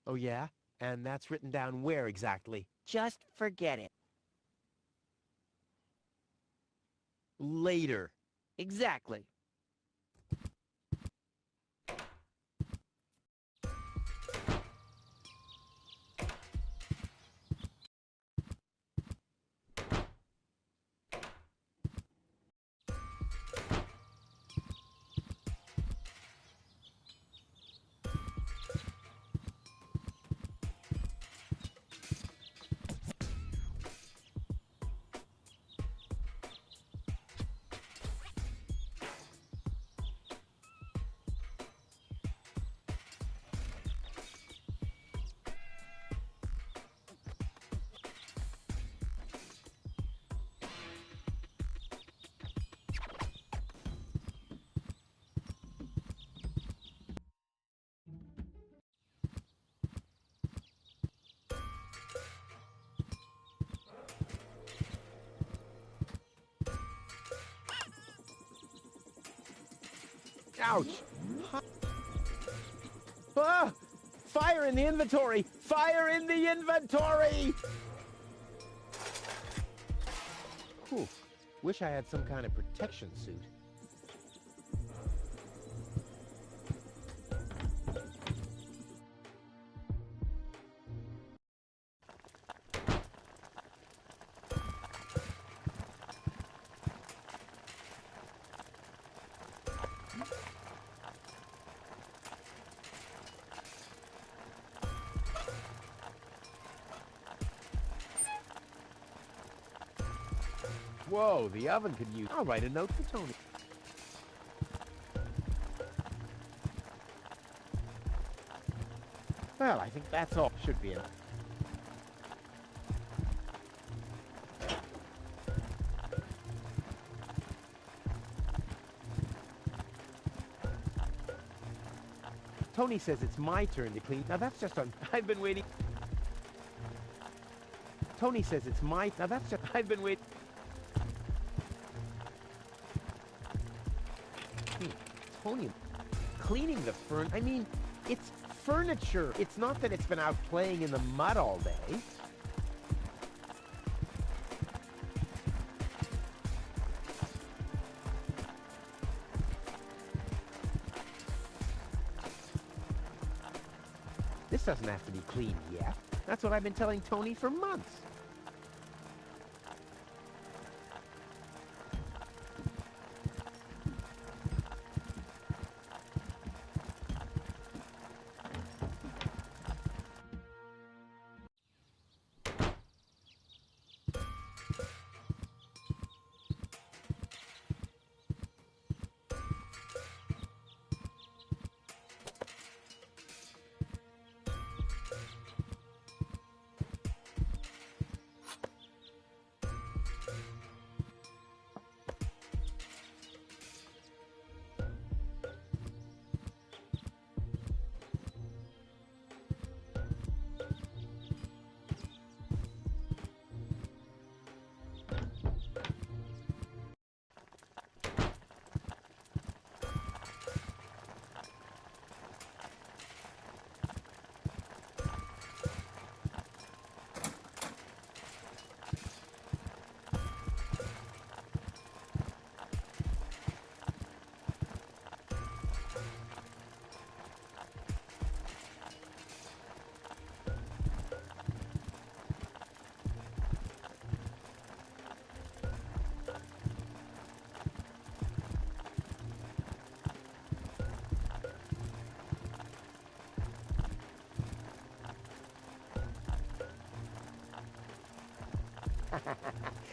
[SPEAKER 3] Oh, yeah? And that's written down where exactly?
[SPEAKER 4] Just forget it.
[SPEAKER 3] Later.
[SPEAKER 4] Exactly.
[SPEAKER 3] Ouch! Ah! Fire in the inventory! Fire in the inventory! Whew. Wish I had some kind of protection suit. Whoa, the oven could use... I'll write a note for Tony. Well, I think that's all. Should be enough. Tony says it's my turn to clean. Now that's just on... I've been waiting... Tony says it's my... Now that's just... I've been waiting... Tony, cleaning the I mean, it's furniture. It's not that it's been out playing in the mud all day. This doesn't have to be cleaned yet. That's what I've been telling Tony for months.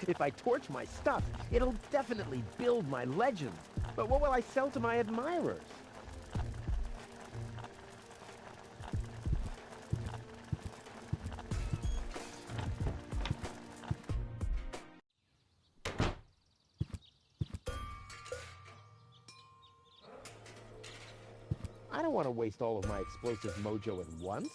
[SPEAKER 3] If I torch my stuff, it'll definitely build my legend. But what will I sell to my admirers? I don't want to waste all of my explosive mojo at once.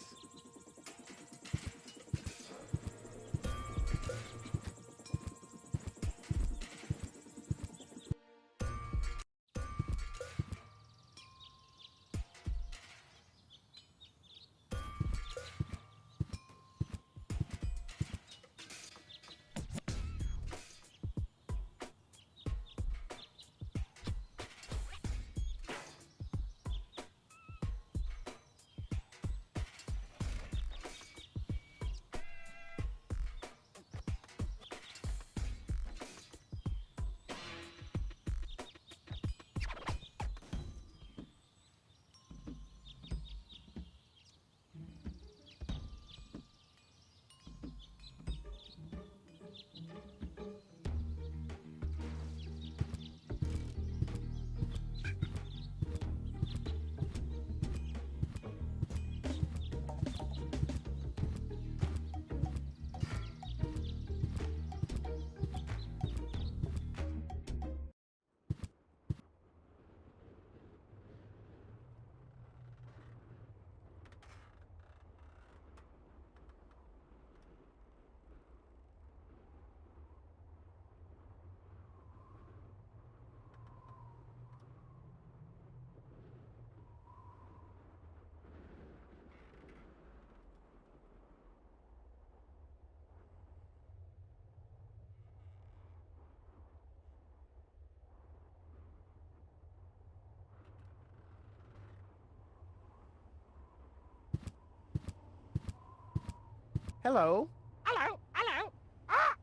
[SPEAKER 3] Hello?
[SPEAKER 8] Hello, hello.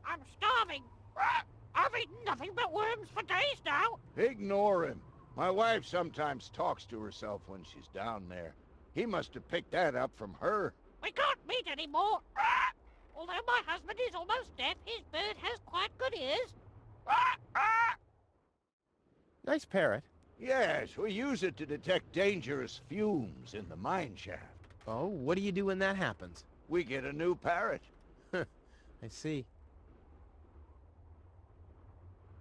[SPEAKER 8] I'm starving. I've eaten nothing but worms for days now.
[SPEAKER 5] Ignore him. My wife sometimes talks to herself when she's down there. He must have picked that up from her.
[SPEAKER 8] We can't meet anymore. Although my husband is almost deaf, his bird has quite good ears.
[SPEAKER 3] Nice parrot.
[SPEAKER 5] Yes, we use it to detect dangerous fumes in the mine shaft.
[SPEAKER 3] Oh, what do you do when that happens?
[SPEAKER 5] We get a new parrot.
[SPEAKER 3] I see.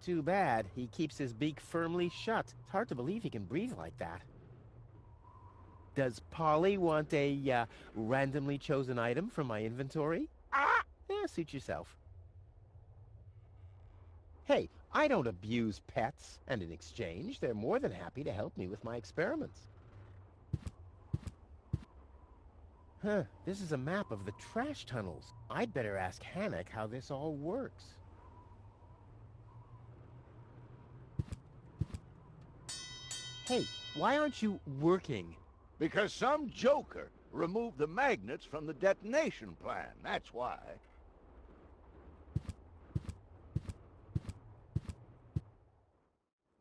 [SPEAKER 3] Too bad. He keeps his beak firmly shut. It's hard to believe he can breathe like that. Does Polly want a randomly chosen item from my inventory? Suit yourself. Hey, I don't abuse pets, and in exchange, they're more than happy to help me with my experiments. Huh, this is a map of the trash tunnels. I'd better ask Hannock how this all works. Hey, why aren't you working?
[SPEAKER 5] Because some joker removed the magnets from the detonation plan, that's why.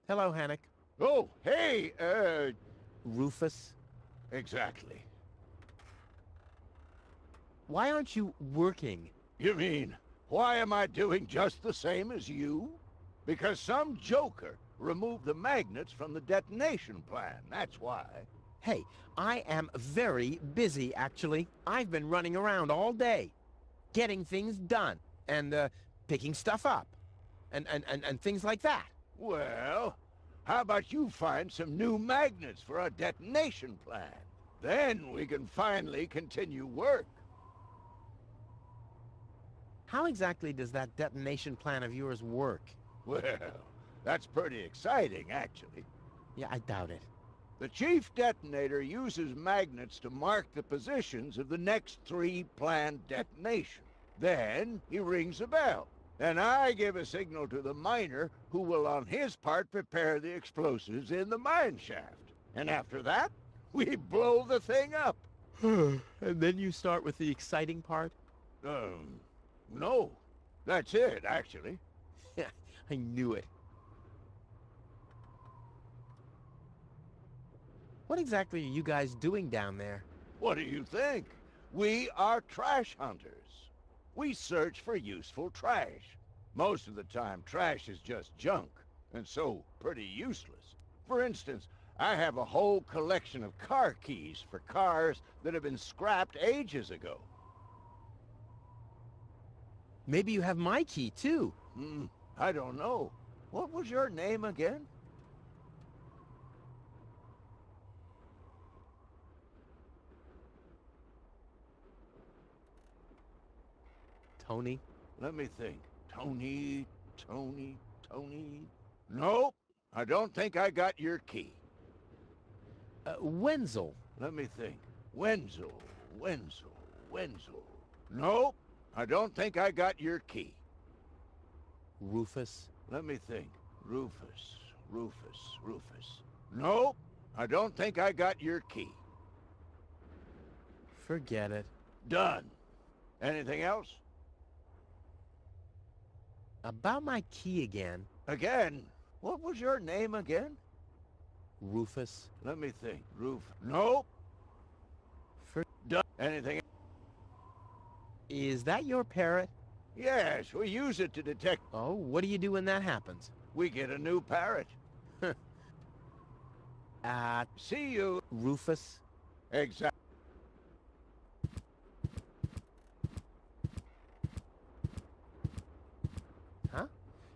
[SPEAKER 3] Hello, Hannock.
[SPEAKER 5] Oh, hey,
[SPEAKER 3] Rufus?
[SPEAKER 5] exactly.
[SPEAKER 3] Why aren't you working?
[SPEAKER 5] You mean, why am I doing just the same as you? Because some joker removed the magnets from the detonation plan, that's why.
[SPEAKER 3] Hey, I am very busy, actually. I've been running around all day, getting things done, and, picking stuff up, and things like that.
[SPEAKER 5] Well, how about you find some new magnets for our detonation plan? Then we can finally continue work.
[SPEAKER 3] How exactly does that detonation plan of yours work?
[SPEAKER 5] Well, that's pretty exciting, actually.
[SPEAKER 3] Yeah, I doubt it.
[SPEAKER 5] The chief detonator uses magnets to mark the positions of the next 3 planned detonations. Then he rings a bell, and I give a signal to the miner who will on his part prepare the explosives in the mine shaft. And after that, we blow the thing up.
[SPEAKER 3] And then you start with the exciting part?
[SPEAKER 5] No. That's it, actually.
[SPEAKER 3] I knew it. What exactly are you guys doing down there?
[SPEAKER 5] What do you think? We are trash hunters. We search for useful trash. Most of the time, trash is just junk, and so pretty useless. For instance, I have a whole collection of car keys for cars that have been scrapped ages ago.
[SPEAKER 3] Maybe you have my key, too.
[SPEAKER 5] I don't know. What was your name again?
[SPEAKER 3] Tony?
[SPEAKER 5] Let me think. Tony. Nope. I don't think I got your key.
[SPEAKER 3] Wenzel.
[SPEAKER 5] Let me think. Wenzel. Nope. I don't think I got your key.
[SPEAKER 3] Rufus.
[SPEAKER 5] Let me think. Rufus. Nope. I don't think I got your key.
[SPEAKER 3] Forget it.
[SPEAKER 5] Done. Anything else?
[SPEAKER 3] About my key again.
[SPEAKER 5] Again? What was your name again?
[SPEAKER 3] Rufus.
[SPEAKER 5] Let me think. Nope. Done. Anything?
[SPEAKER 3] Is that your parrot?
[SPEAKER 5] Yes, we use it to detect.
[SPEAKER 3] Oh, what do you do when that happens?
[SPEAKER 5] We get a new parrot. See you.
[SPEAKER 3] Rufus?
[SPEAKER 5] Exactly.
[SPEAKER 3] Huh?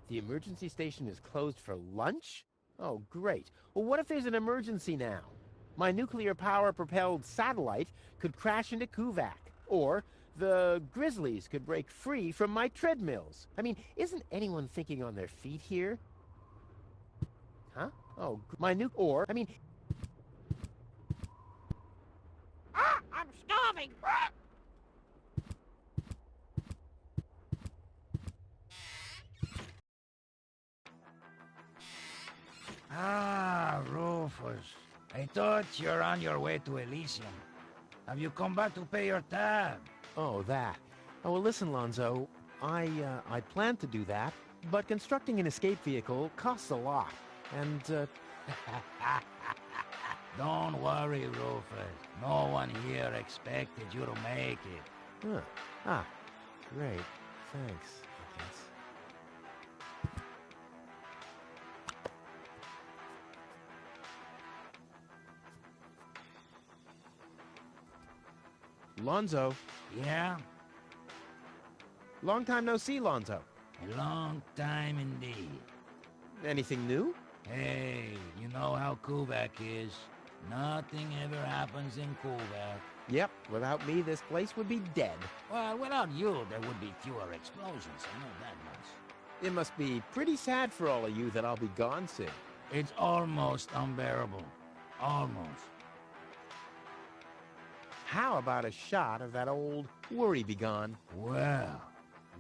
[SPEAKER 3] The emergency station is closed for lunch? Oh, great. Well, what if there's an emergency now? My nuclear power-propelled satellite could crash into Kuvak. Or the Grizzlies could break free from my treadmills. I mean, isn't anyone thinking on their feet here? Huh? Oh, I mean...
[SPEAKER 8] I'm starving.
[SPEAKER 9] Rufus. I thought you're on your way to Elysium. Have you come back to pay your tab?
[SPEAKER 3] Oh, that. Oh, well, listen, Lonzo. I planned to do that, but constructing an escape vehicle costs a lot. And,
[SPEAKER 9] Don't worry, Rufus. No one here expected you to make it.
[SPEAKER 3] Huh. Ah, great. Thanks, I guess. Lonzo.
[SPEAKER 9] Yeah?
[SPEAKER 3] Long time no see, Lonzo.
[SPEAKER 9] A long time indeed.
[SPEAKER 3] Anything new?
[SPEAKER 9] Hey, you know how Kubak is. Nothing ever happens in Kubak.
[SPEAKER 3] Yep, without me, this place would be dead.
[SPEAKER 9] Well, without you, there would be fewer explosions, I know that much.
[SPEAKER 3] It must be pretty sad for all of you that I'll be gone soon.
[SPEAKER 9] It's almost unbearable. Almost.
[SPEAKER 3] How about a shot of that old worry begone?
[SPEAKER 9] Well,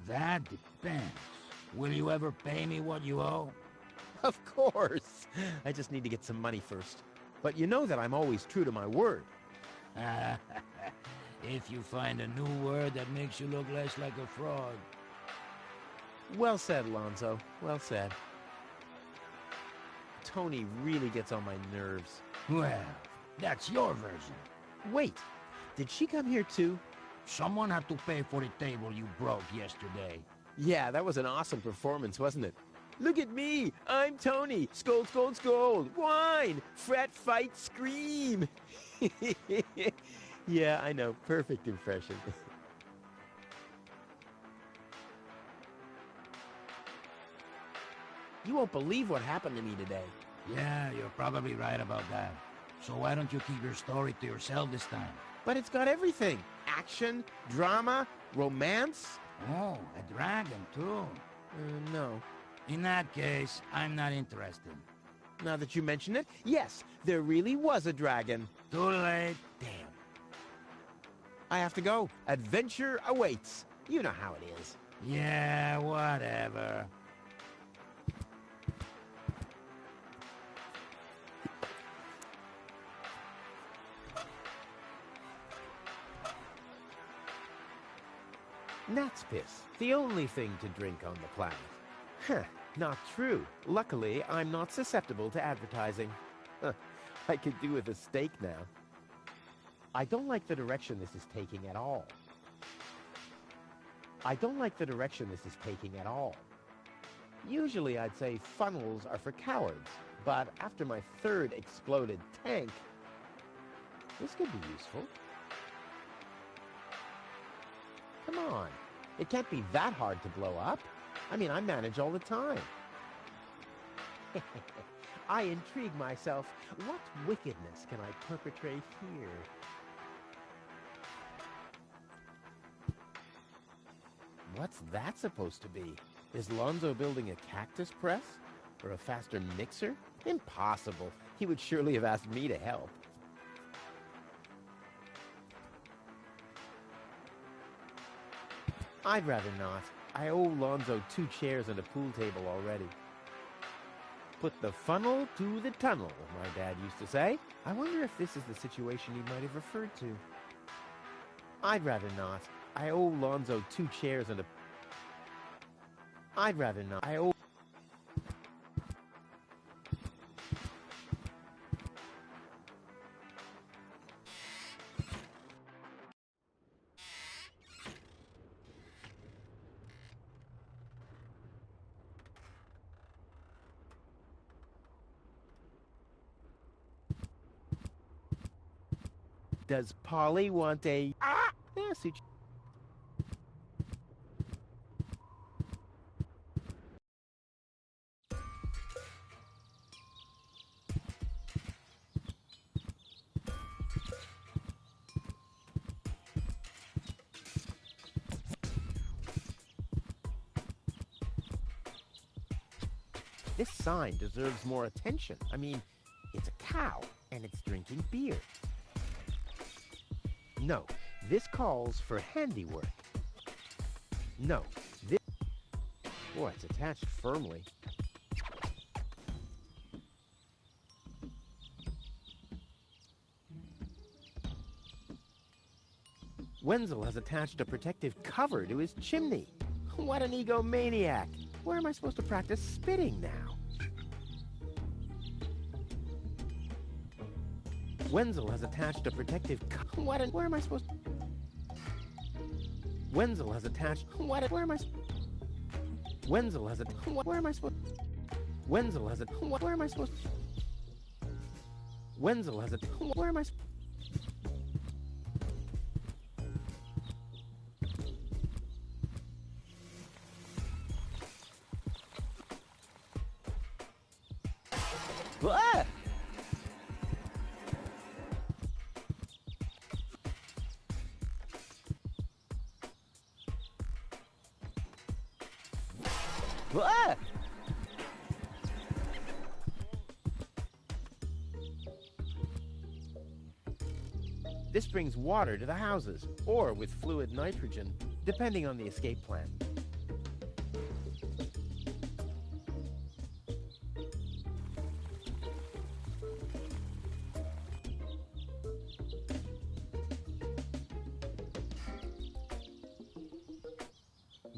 [SPEAKER 9] that depends. Will you ever pay me what you owe?
[SPEAKER 3] Of course. I just need to get some money first. But you know that I'm always true to my word.
[SPEAKER 9] If you find a new word that makes you look less like a fraud.
[SPEAKER 3] Well said, Lonzo. Well said. Tony really gets on my nerves.
[SPEAKER 9] Well, that's your version.
[SPEAKER 3] Wait, did she come here too?
[SPEAKER 9] Someone had to pay for the table you broke yesterday.
[SPEAKER 3] Yeah, that was an awesome performance, wasn't it? Look at me! I'm Tony! Scold, scold, scold! Whine! Fret, fight, scream! Yeah, I know. Perfect impression. You won't believe what happened to me today.
[SPEAKER 9] Yeah, you're probably right about that. So why don't you keep your story to yourself this time?
[SPEAKER 3] But it's got everything. Action, drama, romance.
[SPEAKER 9] Oh, a dragon, too.
[SPEAKER 3] No.
[SPEAKER 9] In that case, I'm not interested.
[SPEAKER 3] Now that you mention it, yes, there really was a dragon.
[SPEAKER 9] Too late.
[SPEAKER 3] Damn. I have to go. Adventure awaits. You know how it is.
[SPEAKER 9] Yeah, whatever.
[SPEAKER 3] Gnat's piss. The only thing to drink on the planet. Huh, not true. Luckily, I'm not susceptible to advertising. I could do with a steak now. I don't like the direction this is taking at all. Usually I'd say funnels are for cowards, but after my third exploded tank, this could be useful. Come on. It can't be that hard to blow up. I mean, I manage all the time. I intrigue myself. What wickedness can I perpetrate here? What's that supposed to be? Is Lonzo building a cactus press? Or a faster mixer? Impossible. He would surely have asked me to help. I'd rather not. I owe Lonzo 2 chairs and a pool table already. Put the funnel to the tunnel, my dad used to say. I wonder if this is the situation he might have referred to. I'd rather not. I owe Lonzo 2 chairs and a... I'd rather not. I owe... Does Polly want a... Yeah, suit you. This sign deserves more attention. I mean, it's a cow, and it's drinking beer. No, this calls for handiwork. No, this... Boy, it's attached firmly. Wenzel has attached a protective cover to his chimney. What an egomaniac! Where am I supposed to practice spitting now? Wenzel has attached a protective cover. Where am I supposed to... Wenzel has attached... Where am I... Wenzel has a... Where am I supposed... Wenzel has a... Where am I supposed... Wenzel has a... Where am I... Ah! Ah! This brings water to the houses, or with fluid nitrogen, depending on the escape plan.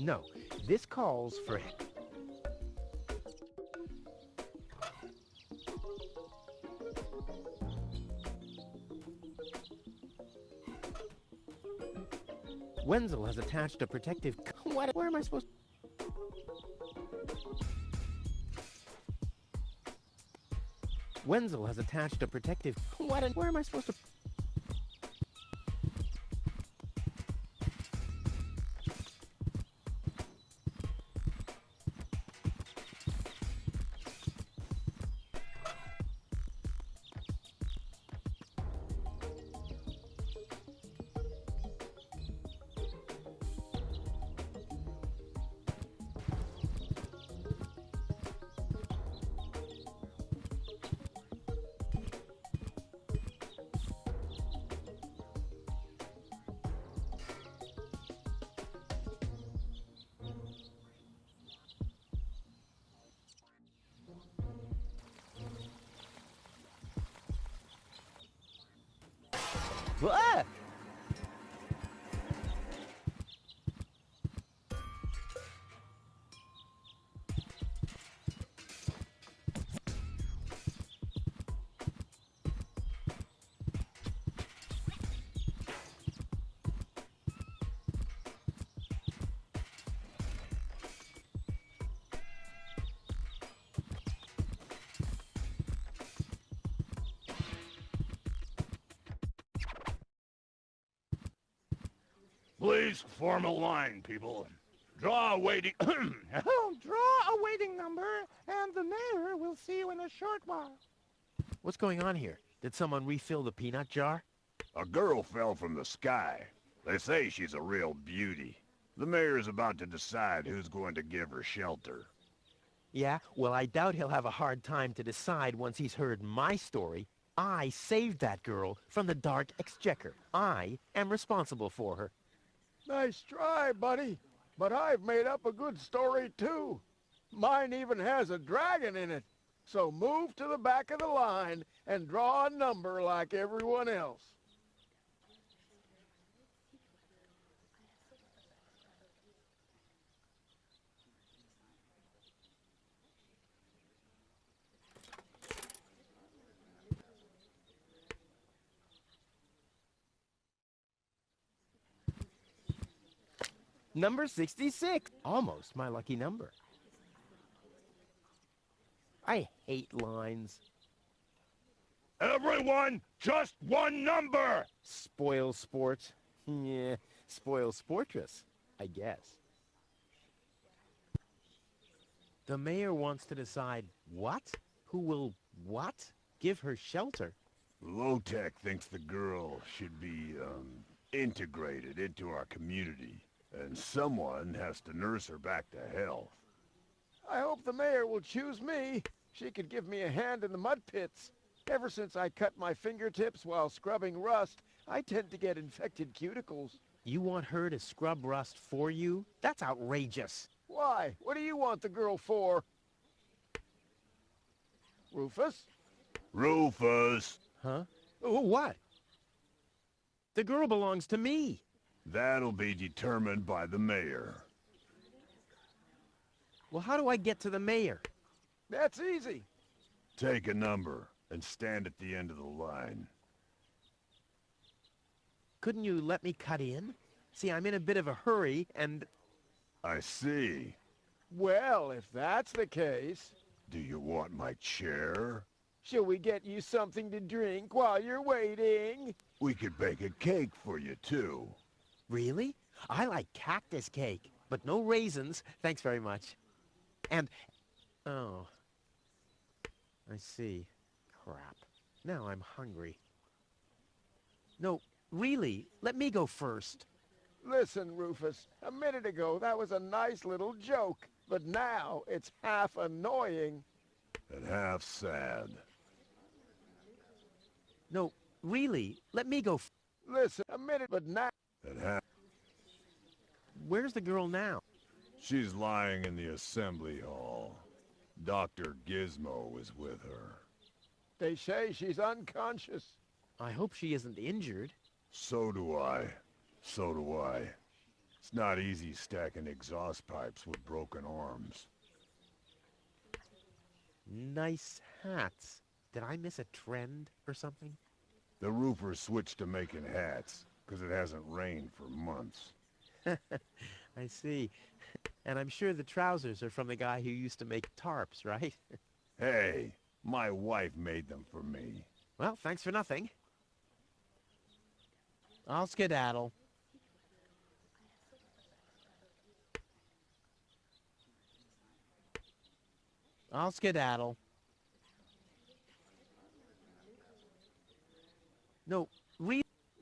[SPEAKER 3] No, this calls for... Wenzel has attached a protective... Where am I supposed... Wenzel has attached a protective... Where am I supposed to... Ah!
[SPEAKER 5] Please form a line, people. Draw a waiting...
[SPEAKER 10] Draw a waiting number, and the mayor will see you in a short while.
[SPEAKER 3] What's going on here? Did someone refill the peanut jar?
[SPEAKER 5] A girl fell from the sky. They say she's a real beauty. The mayor is about to decide who's going to give her shelter.
[SPEAKER 3] Yeah? Well, I doubt he'll have a hard time to decide once he's heard my story. I saved that girl from the Dark Exchequer. I am responsible for her.
[SPEAKER 5] Nice try, buddy. But I've made up a good story, too. Mine even has a dragon in it. So move to the back of the line and draw a number like everyone else.
[SPEAKER 3] Number 66. Almost my lucky number. I hate lines.
[SPEAKER 5] Everyone, just one number!
[SPEAKER 3] Spoil sport. Yeah, spoil sportress, I guess. The mayor wants to decide what? Who will what? Give her shelter?
[SPEAKER 5] Low-Tech thinks the girl should be, integrated into our community. And someone has to nurse her back to health. I hope the mayor will choose me. She could give me a hand in the mud pits. Ever since I cut my fingertips while scrubbing rust, I tend to get infected cuticles.
[SPEAKER 3] You want her to scrub rust for you? That's outrageous.
[SPEAKER 5] Why? What do you want the girl for? Rufus? Rufus!
[SPEAKER 3] Huh? Oh, what? The girl belongs to me.
[SPEAKER 11] That'll be determined by the mayor.
[SPEAKER 3] Well, how do I get to the mayor?
[SPEAKER 5] That's easy.
[SPEAKER 11] Take a number and stand at the end of the line.
[SPEAKER 3] Couldn't you let me cut in? See, I'm in a bit of a hurry, and...
[SPEAKER 11] I see.
[SPEAKER 5] Well, if that's the case...
[SPEAKER 11] Do you want my chair?
[SPEAKER 5] Shall we get you something to drink while you're waiting?
[SPEAKER 11] We could bake a cake for you, too.
[SPEAKER 3] Really? I like cactus cake, but no raisins. Thanks very much. And... Oh. I see. Crap. Now I'm hungry. No, really, let me go first.
[SPEAKER 5] Listen, Rufus, a minute ago that was a nice little joke, but now it's half annoying.
[SPEAKER 11] And half sad.
[SPEAKER 3] No, really, let me go
[SPEAKER 5] Listen, a minute, but now...
[SPEAKER 11] And half...
[SPEAKER 3] Where's the girl now?
[SPEAKER 11] She's lying in the assembly hall. Dr. Gizmo is with her.
[SPEAKER 5] They say she's unconscious.
[SPEAKER 3] I hope she isn't injured.
[SPEAKER 11] So do I. So do I. It's not easy stacking exhaust pipes with broken arms.
[SPEAKER 3] Nice hats. Did I miss a trend or something?
[SPEAKER 11] The roofers switched to making hats, because it hasn't rained for months.
[SPEAKER 3] I see. And I'm sure the trousers are from the guy who used to make tarps, right?
[SPEAKER 11] Hey, my wife made them for me.
[SPEAKER 3] Well, thanks for nothing. I'll skedaddle. I'll skedaddle. No,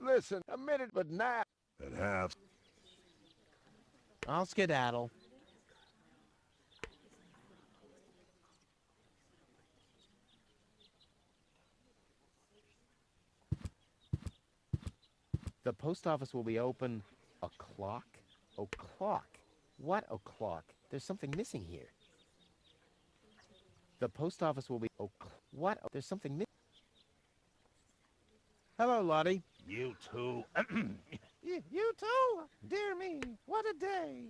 [SPEAKER 5] Listen, a minute, but now...
[SPEAKER 11] And half...
[SPEAKER 3] I'll skedaddle. The post office will be open o'clock? O'clock? What o'clock? There's something missing here. The post office will be what? There's something missing. Hello, Lottie.
[SPEAKER 10] You too. You too? Dear me, what a day.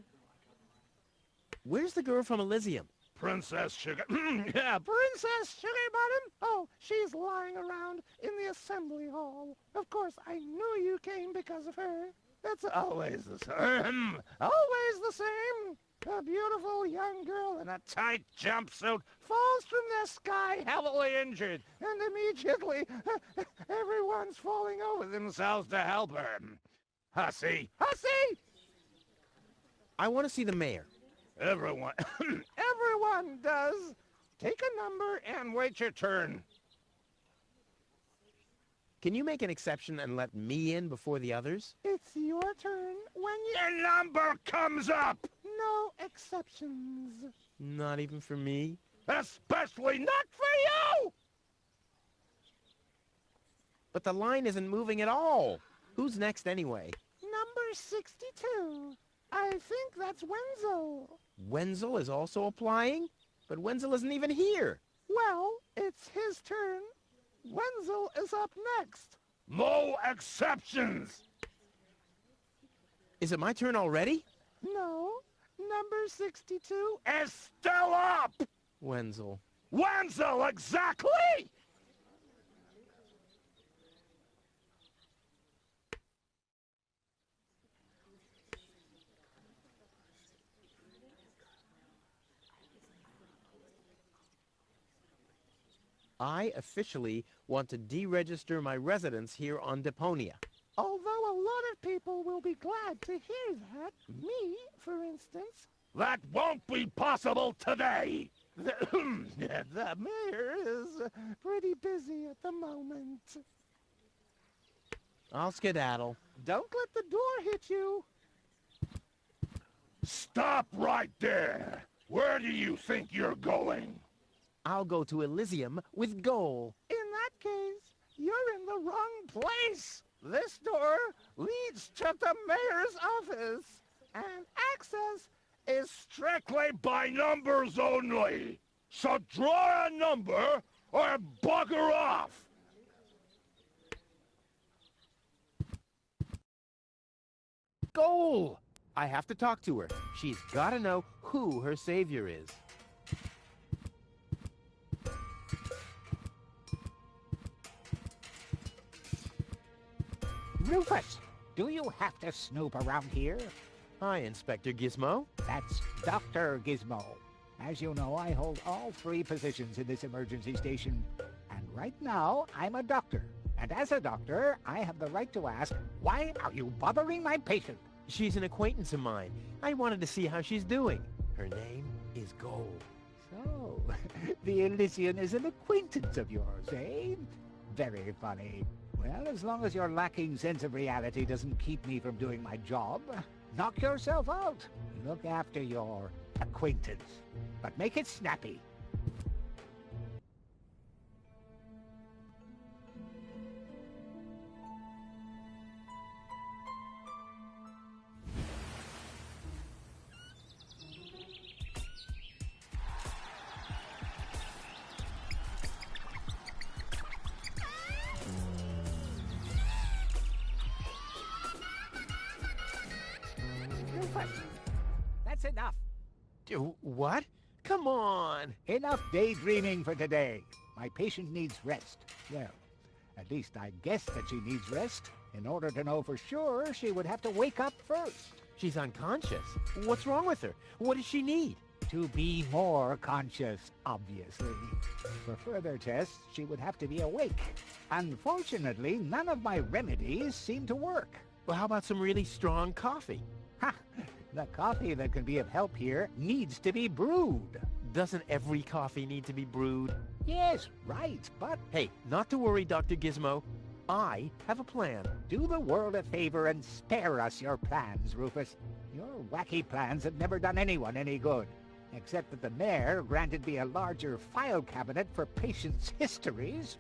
[SPEAKER 3] Where's the girl from Elysium?
[SPEAKER 10] Princess Sugar... yeah, Princess Sugar Bottom? Oh, she's lying around in the assembly hall. Of course, I knew you came because of her. That's always the same. Always the same. A beautiful young girl in a tight jumpsuit falls from the sky heavily injured, and immediately everyone's falling over themselves to help her. Hussy! Hussy!
[SPEAKER 3] I want to see the mayor.
[SPEAKER 10] Everyone, everyone does. Take a number and wait your turn.
[SPEAKER 3] Can you make an exception and let me in before the others?
[SPEAKER 10] It's your turn when your number comes up. No exceptions.
[SPEAKER 3] Not even for me?
[SPEAKER 10] Especially not for you!
[SPEAKER 3] But the line isn't moving at all. Who's next anyway?
[SPEAKER 10] Number 62. I think that's Wenzel.
[SPEAKER 3] Wenzel is also applying? But Wenzel isn't even here.
[SPEAKER 10] Well, it's his turn. Wenzel is up next. No exceptions!
[SPEAKER 3] Is it my turn already?
[SPEAKER 10] No. Number 62 is still up!
[SPEAKER 3] Wenzel.
[SPEAKER 10] Wenzel, exactly!
[SPEAKER 3] I officially want to deregister my residence here on Deponia.
[SPEAKER 10] Although a lot of people will be glad to hear that. Me, for instance. That won't be possible today! The mayor is pretty busy at the moment.
[SPEAKER 3] I'll skedaddle.
[SPEAKER 10] Don't let the door hit you. Stop right there! Where do you think you're going?
[SPEAKER 3] I'll go to Elysium with Goal.
[SPEAKER 10] In that case, you're in the wrong place. This door leads to the mayor's office, and access is strictly by numbers only. So draw a number or bugger off.
[SPEAKER 3] Goal! I have to talk to her. She's got to know who her savior is.
[SPEAKER 12] Rufus, do you have to snoop around here?
[SPEAKER 3] Hi, Inspector Gizmo.
[SPEAKER 12] That's Dr. Gizmo. As you know, I hold all 3 positions in this emergency station. And right now, I'm a doctor. And as a doctor, I have the right to ask, why are you bothering my patient?
[SPEAKER 3] She's an acquaintance of mine. I wanted to see how she's doing. Her name is Gold.
[SPEAKER 12] So, the Elysian is an acquaintance of yours, eh? Very funny. Well, as long as your lacking sense of reality doesn't keep me from doing my job, knock yourself out. Look after your acquaintance. But make it snappy. That's enough.
[SPEAKER 3] What? Come on!
[SPEAKER 12] Enough daydreaming for today. My patient needs rest. Well, at least I guess that she needs rest. In order to know for sure, she would have to wake up first.
[SPEAKER 3] She's unconscious. What's wrong with her? What does she need?
[SPEAKER 12] To be more conscious, obviously. For further tests, she would have to be awake. Unfortunately, none of my remedies seem to work.
[SPEAKER 3] Well, how about some really strong coffee?
[SPEAKER 12] Ha! The coffee that can be of help here needs to be brewed.
[SPEAKER 3] Doesn't every coffee need to be brewed?
[SPEAKER 12] Yes, right, but...
[SPEAKER 3] Hey, not to worry, Dr. Gizmo. I have a plan.
[SPEAKER 12] Do the world a favor and spare us your plans, Rufus. Your wacky plans have never done anyone any good. Except that the mayor granted me a larger file cabinet for patients' histories.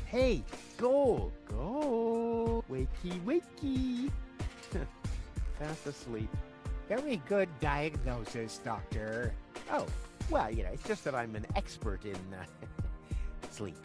[SPEAKER 3] Hey, Gold! Gold! Wakey, wakey! Fast asleep.
[SPEAKER 12] Very good diagnosis, Doctor.
[SPEAKER 3] Oh, well, it's just that I'm an expert in sleep.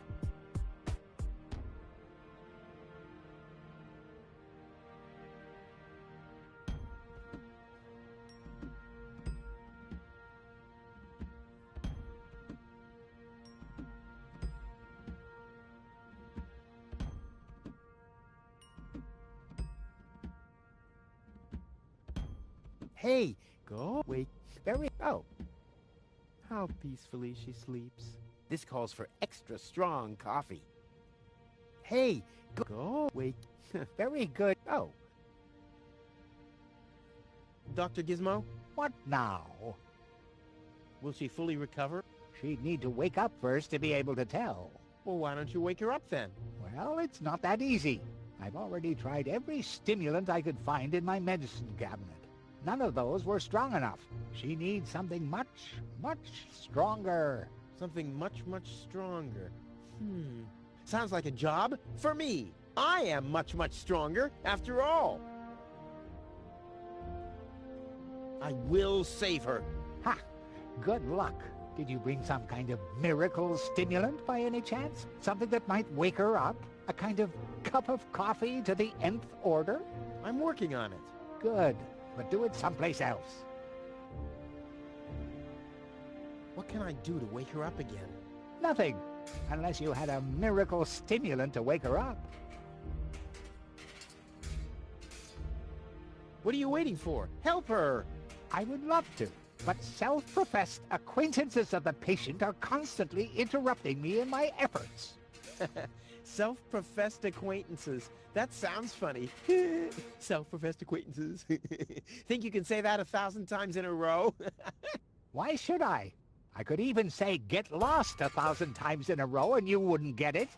[SPEAKER 3] Hey, go wait. Oh. How peacefully she sleeps. This calls for extra strong coffee. Hey, go wait.
[SPEAKER 12] Very good. Oh.
[SPEAKER 3] Dr. Gizmo?
[SPEAKER 12] What now?
[SPEAKER 3] Will she fully recover?
[SPEAKER 12] She'd need to wake up first to be able to tell.
[SPEAKER 3] Well, why don't you wake her up then?
[SPEAKER 12] Well, it's not that easy. I've already tried every stimulant I could find in my medicine cabinet. None of those were strong enough. She needs something much, much stronger.
[SPEAKER 3] Something much, much stronger. Sounds like a job for me. I am much, much stronger after all. I will save her.
[SPEAKER 12] Ha! Good luck. Did you bring some kind of miracle stimulant by any chance? Something that might wake her up? A kind of cup of coffee to the nth order?
[SPEAKER 3] I'm working on it.
[SPEAKER 12] Good. But do it someplace else.
[SPEAKER 3] What can I do to wake her up again?
[SPEAKER 12] Nothing, unless you had a miracle stimulant to wake her up.
[SPEAKER 3] What are you waiting for? Help her!
[SPEAKER 12] I would love to, but self-professed acquaintances of the patient are constantly interrupting me in my efforts.
[SPEAKER 3] Self-professed acquaintances. That sounds funny. Self-professed acquaintances. Think you can say that 1,000 times in a row?
[SPEAKER 12] Why should I? I could even say get lost 1,000 times in a row and you wouldn't get it.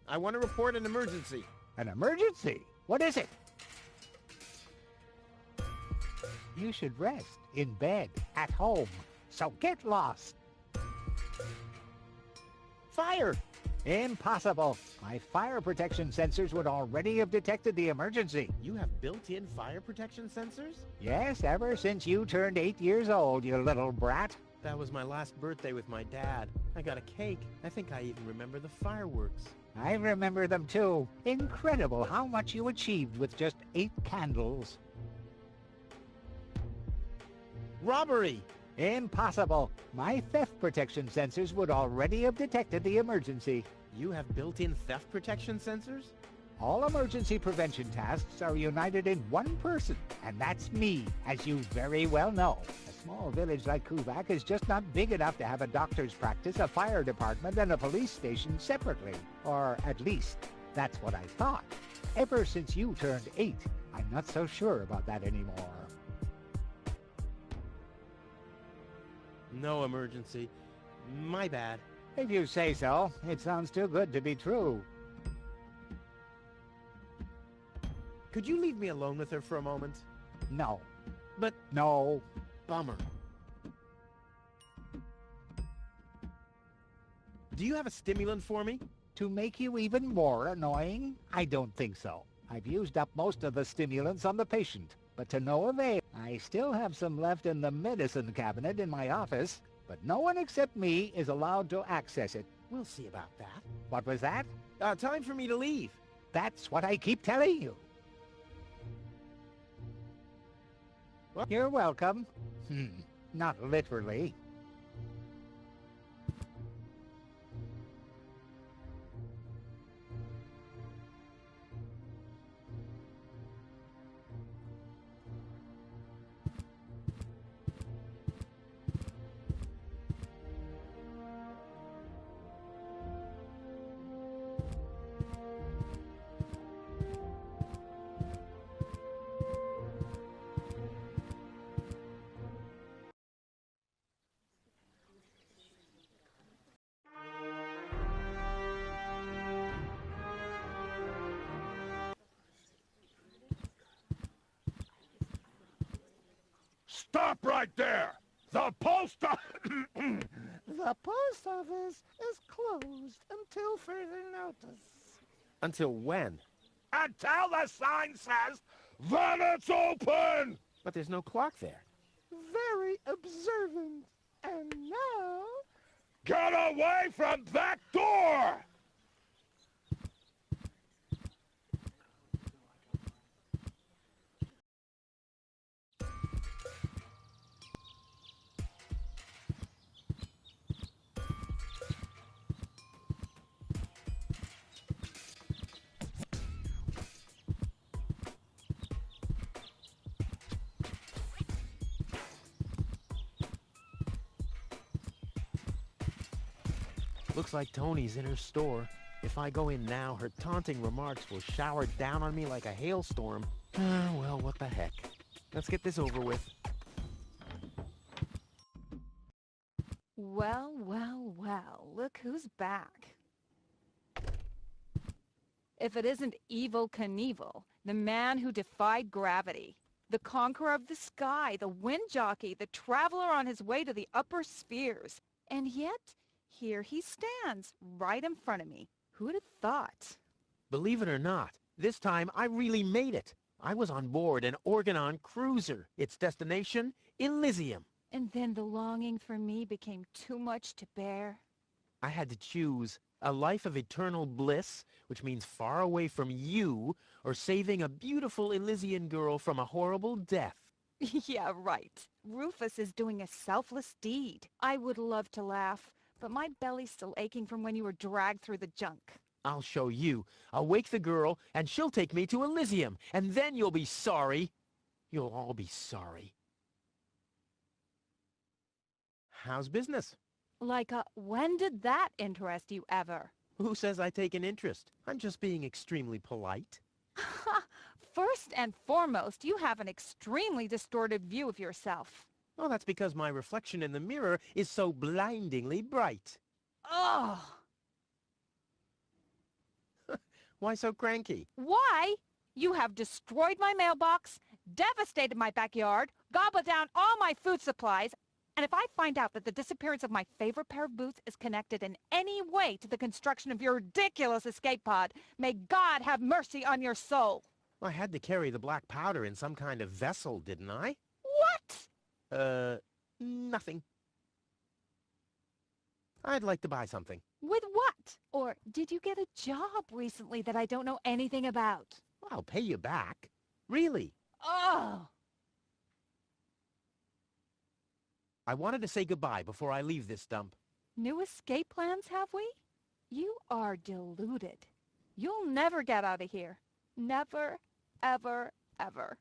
[SPEAKER 3] I want to report an emergency.
[SPEAKER 12] An emergency? What is it? You should rest in bed at home. So get lost.
[SPEAKER 3] Fire!
[SPEAKER 12] Impossible. My fire protection sensors would already have detected the emergency.
[SPEAKER 3] You have built-in fire protection sensors?
[SPEAKER 12] Yes, ever since you turned 8 years old, you little brat.
[SPEAKER 3] That was my last birthday with my dad. I got a cake. I think I even remember the fireworks.
[SPEAKER 12] I remember them too. Incredible how much you achieved with just 8 candles.
[SPEAKER 3] Robbery!
[SPEAKER 12] Impossible. My theft protection sensors would already have detected the emergency.
[SPEAKER 3] You have built-in theft protection sensors?
[SPEAKER 12] All emergency prevention tasks are united in one person, and that's me, as you very well know. A small village like Kuvak is just not big enough to have a doctor's practice, a fire department, and a police station separately. Or at least, that's what I thought. Ever since you turned 8, I'm not so sure about that anymore.
[SPEAKER 3] No emergency. My bad.
[SPEAKER 12] If you say so, it sounds too good to be true.
[SPEAKER 3] Could you leave me alone with her for a moment?
[SPEAKER 12] No.
[SPEAKER 3] But...
[SPEAKER 12] No.
[SPEAKER 3] Bummer. Do you have a stimulant for me?
[SPEAKER 12] To make you even more annoying? I don't think so. I've used up most of the stimulants on the patient, but to no avail. I still have some left in the medicine cabinet in my office, but no one except me is allowed to access it.
[SPEAKER 3] We'll see about that.
[SPEAKER 12] What was that?
[SPEAKER 3] Time for me to leave.
[SPEAKER 12] That's what I keep telling you.
[SPEAKER 3] What?
[SPEAKER 12] You're welcome. Not literally.
[SPEAKER 11] Stop right there! The post
[SPEAKER 10] The post office is closed until further notice.
[SPEAKER 3] Until when?
[SPEAKER 11] Until the sign says that it's open!
[SPEAKER 3] But there's no clock there.
[SPEAKER 10] Very observant. And now...
[SPEAKER 11] Get away from that door!
[SPEAKER 3] Looks like Tony's in her store. If I go in now, her taunting remarks will shower down on me like a hailstorm. Well, what the heck. Let's get this over with.
[SPEAKER 13] Well, well, well, look who's back. If it isn't Evel Knievel, the man who defied gravity, the conqueror of the sky, the wind jockey, the traveler on his way to the upper spheres. And yet, here he stands, right in front of me. Who'd have thought?
[SPEAKER 3] Believe it or not, this time I really made it. I was on board an Organon cruiser. Its destination, Elysium.
[SPEAKER 13] And then the longing for me became too much to bear.
[SPEAKER 3] I had to choose a life of eternal bliss, which means far away from you, or saving a beautiful Elysian girl from a horrible death.
[SPEAKER 13] Yeah, right. Rufus is doing a selfless deed. I would love to laugh, but my belly's still aching from when you were dragged through the junk.
[SPEAKER 3] I'll show you. I'll wake the girl, and she'll take me to Elysium, and then you'll be sorry. You'll all be sorry. How's business?
[SPEAKER 13] Like, when did that interest you ever?
[SPEAKER 3] Who says I take an interest? I'm just being extremely polite.
[SPEAKER 13] First and foremost, you have an extremely distorted view of yourself.
[SPEAKER 3] Well, that's because my reflection in the mirror is so blindingly bright.
[SPEAKER 13] Ugh!
[SPEAKER 3] Why so cranky?
[SPEAKER 13] Why? You have destroyed my mailbox, devastated my backyard, gobbled down all my food supplies, and if I find out that the disappearance of my favorite pair of boots is connected in any way to the construction of your ridiculous escape pod, may God have mercy on your soul.
[SPEAKER 3] I had to carry the black powder in some kind of vessel, didn't I?
[SPEAKER 13] What?
[SPEAKER 3] Nothing. I'd like to buy something.
[SPEAKER 13] With what? Or did you get a job recently that I don't know anything about?
[SPEAKER 3] I'll pay you back. Really.
[SPEAKER 13] Oh!
[SPEAKER 3] I wanted to say goodbye before I leave this dump.
[SPEAKER 13] New escape plans, have we? You are deluded. You'll never get out of here. Never, ever, ever.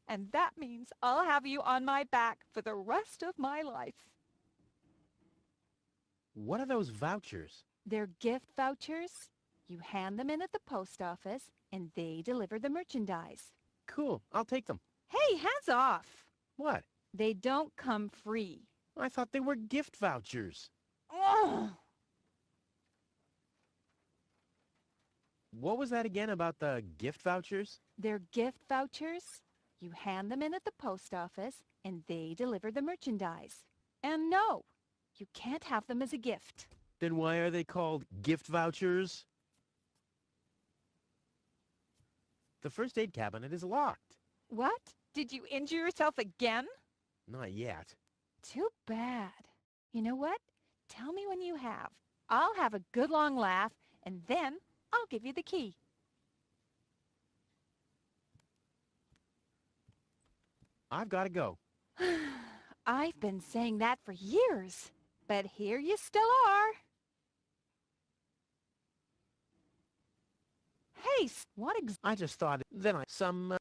[SPEAKER 13] And that means I'll have you on my back for the rest of my life.
[SPEAKER 3] What are those vouchers?
[SPEAKER 13] They're gift vouchers. You hand them in at the post office, and they deliver the merchandise.
[SPEAKER 3] Cool. I'll take them.
[SPEAKER 13] Hey, hands off.
[SPEAKER 3] What?
[SPEAKER 13] They don't come free.
[SPEAKER 3] I thought they were gift vouchers.
[SPEAKER 13] Ugh.
[SPEAKER 3] What was that again about the gift vouchers?
[SPEAKER 13] They're gift vouchers. You hand them in at the post office, and they deliver the merchandise. And no, you can't have them as a gift.
[SPEAKER 3] Then why are they called gift vouchers? The first aid cabinet is locked.
[SPEAKER 13] What? Did you injure yourself again?
[SPEAKER 3] Not yet.
[SPEAKER 13] Too bad. You know what? Tell me when you have. I'll have a good long laugh, and then I'll give you the key.
[SPEAKER 3] I've got to go.
[SPEAKER 13] I've been saying that for years, but here you still are. Hey, what
[SPEAKER 3] I just thought, then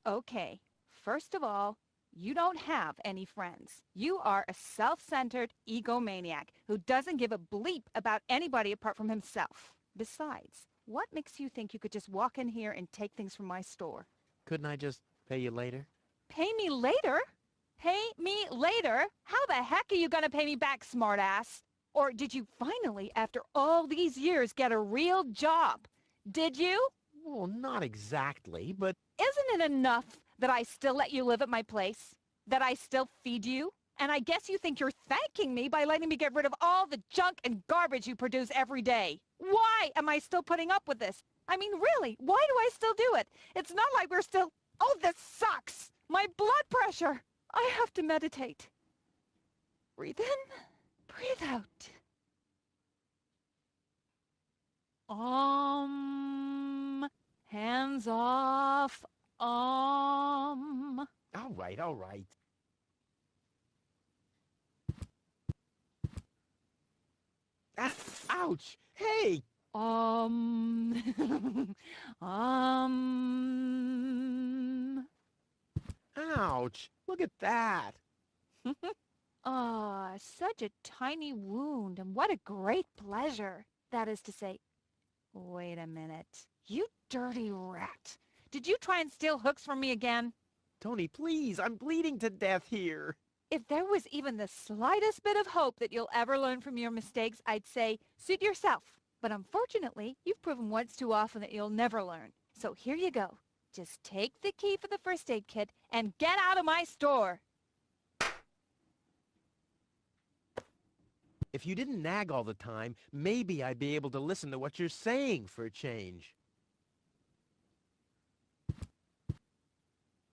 [SPEAKER 13] Okay, first of all, you don't have any friends. You are a self-centered egomaniac who doesn't give a bleep about anybody apart from himself. Besides, what makes you think you could just walk in here and take things from my store?
[SPEAKER 3] Couldn't I just pay you later?
[SPEAKER 13] Pay me later? Pay me later? How the heck are you gonna pay me back, smartass? Or did you finally, after all these years, get a real job? Did you?
[SPEAKER 3] Well, not exactly, but...
[SPEAKER 13] Isn't it enough that I still let you live at my place? That I still feed you? And I guess you think you're thanking me by letting me get rid of all the junk and garbage you produce every day. Why am I still putting up with this? I mean, really, why do I still do it? It's not like we're still... Oh, this sucks! My blood pressure! I have to meditate. Breathe in, breathe out. Hands off.
[SPEAKER 3] All right, all right. Ah, ouch! Hey! Ouch! Look at that!
[SPEAKER 13] Ah, such a tiny wound, and what a great pleasure. That is to say, wait a minute. You dirty rat. Did you try and steal hooks from me again?
[SPEAKER 3] Tony, please, I'm bleeding to death here.
[SPEAKER 13] If there was even the slightest bit of hope that you'll ever learn from your mistakes, I'd say, suit yourself. But unfortunately, you've proven once too often that you'll never learn. So here you go. Just take the key for the first aid kit and get out of my store.
[SPEAKER 3] If you didn't nag all the time, maybe I'd be able to listen to what you're saying for a change.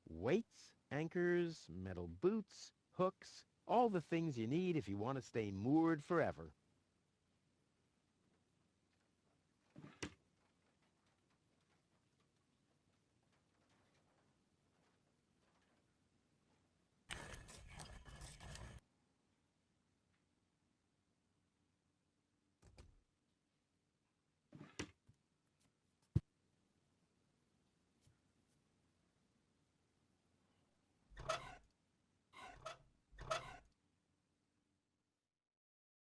[SPEAKER 3] Weights, anchors, metal boots, hooks, all the things you need if you want to stay moored forever.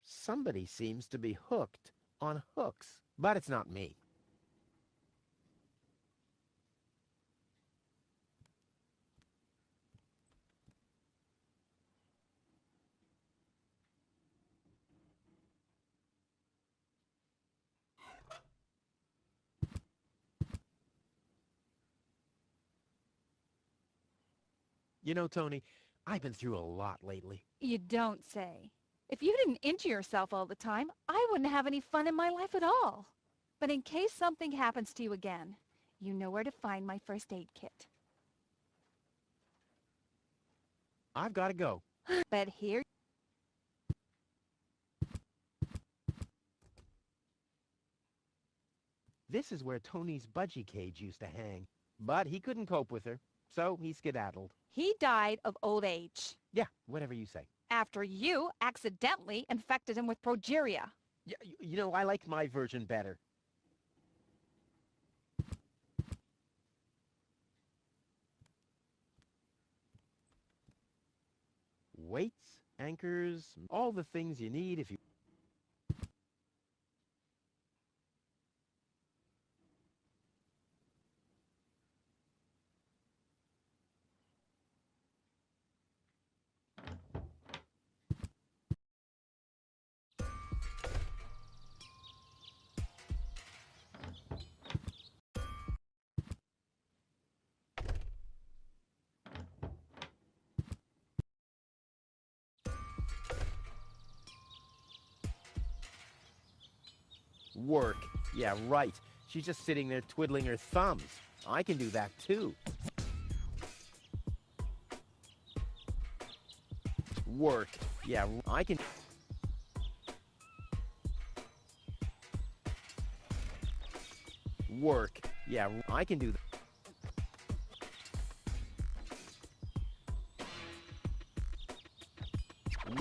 [SPEAKER 3] Somebody seems to be hooked on hooks, but it's not me. You know, Tony, I've been through a lot lately.
[SPEAKER 13] You don't say. If you didn't injure yourself all the time, I wouldn't have any fun in my life at all. But in case something happens to you again, you know where to find my first aid kit.
[SPEAKER 3] I've got to go.
[SPEAKER 13] But here...
[SPEAKER 3] This is where Tony's budgie cage used to hang. But he couldn't cope with her, so he skedaddled.
[SPEAKER 13] He died of old age.
[SPEAKER 3] Yeah, whatever you say.
[SPEAKER 13] After you accidentally infected him with progeria.
[SPEAKER 3] Yeah, you know, I like my version better. Weights, anchors, all the things you need if you... Work. Yeah, right. She's just sitting there twiddling her thumbs. I can do that too. Work. Yeah, I can... Work. Yeah, I can do that.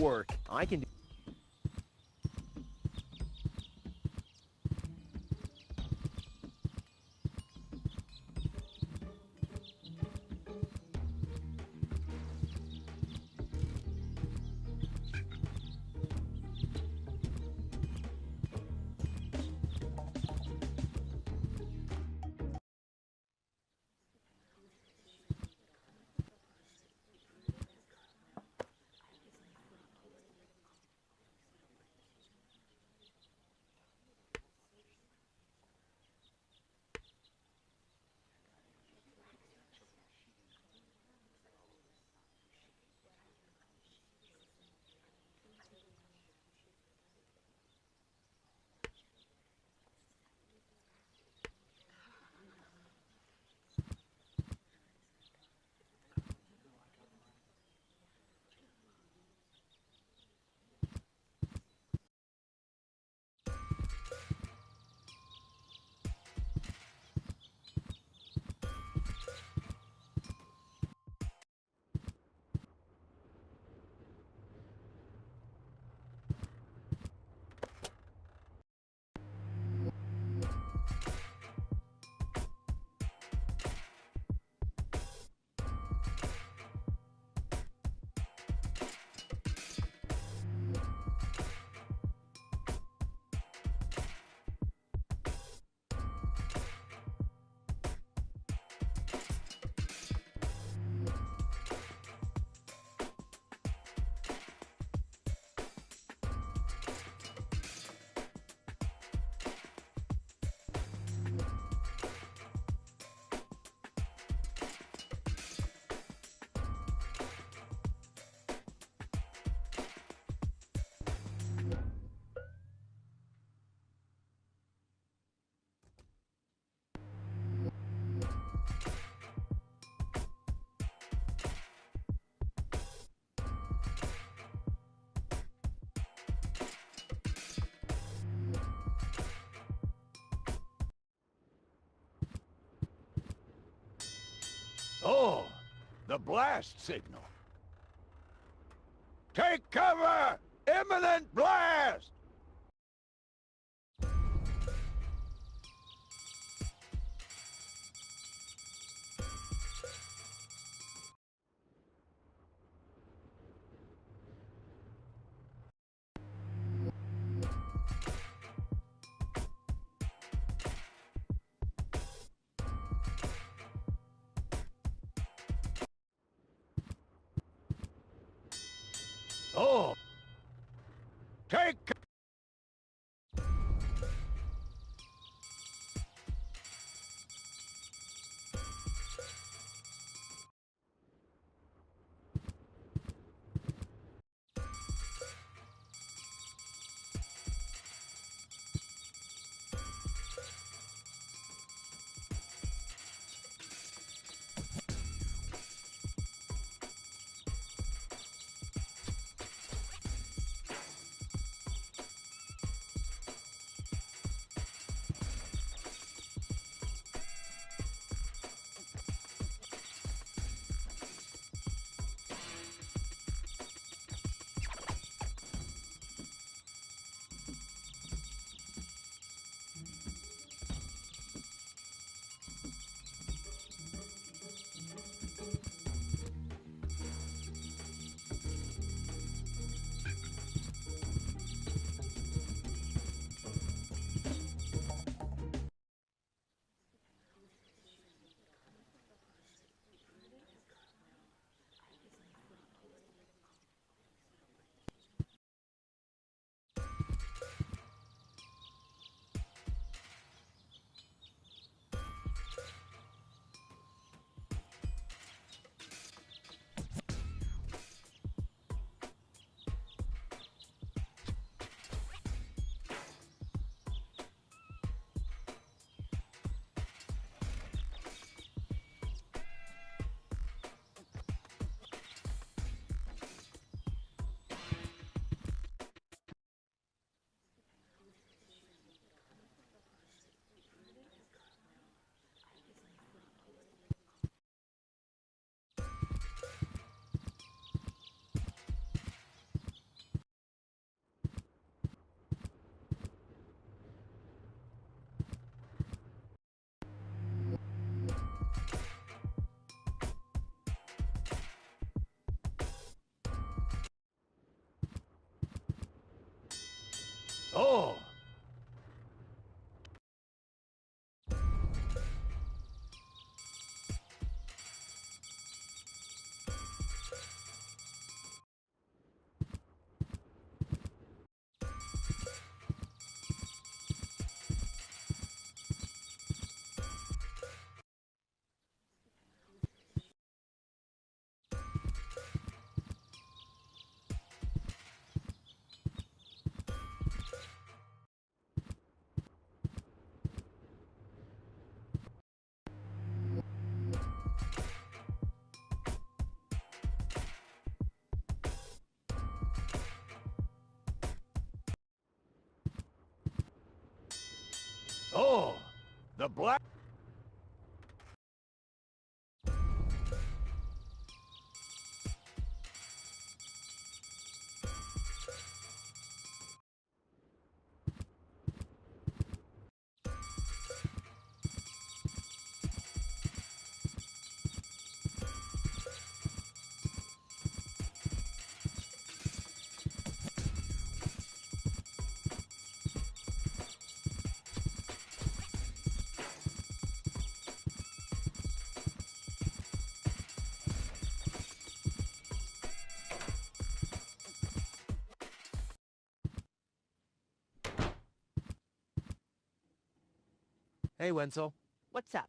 [SPEAKER 3] Work. I can do...
[SPEAKER 5] Oh, the blast signal. Take cover! Imminent blast! Oh! Take... Oh! Oh! The black...
[SPEAKER 3] Hey, Wenzel.
[SPEAKER 4] What's up?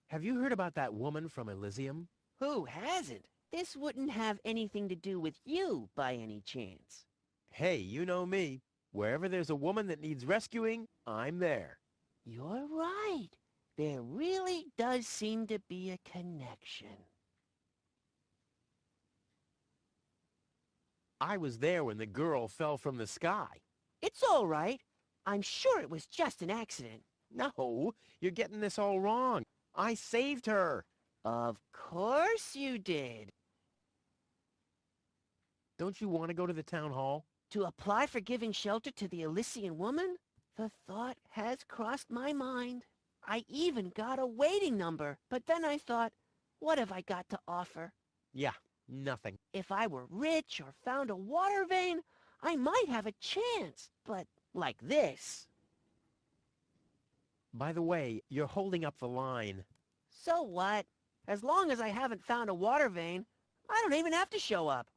[SPEAKER 3] Have you heard about that woman from Elysium?
[SPEAKER 4] Who hasn't? This wouldn't have anything to do with you, by any chance.
[SPEAKER 3] Hey, you know me. Wherever there's a woman that needs rescuing, I'm there.
[SPEAKER 4] You're right. There really does seem to be a connection.
[SPEAKER 3] I was there when the girl fell from the sky.
[SPEAKER 4] It's all right. I'm sure it was just an accident.
[SPEAKER 3] No, you're getting this all wrong. I saved her.
[SPEAKER 4] Of course you did.
[SPEAKER 3] Don't you want to go to the town hall?
[SPEAKER 4] To apply for giving shelter to the Elysian woman? The thought has crossed my mind. I even got a waiting number, but then I thought, what have I got to offer?
[SPEAKER 3] Yeah, nothing.
[SPEAKER 4] If I were rich or found a water vein, I might have a chance, but like this.
[SPEAKER 3] By the way, you're holding up the line.
[SPEAKER 4] So what? As long as I haven't found a water vein, I don't even have to show up.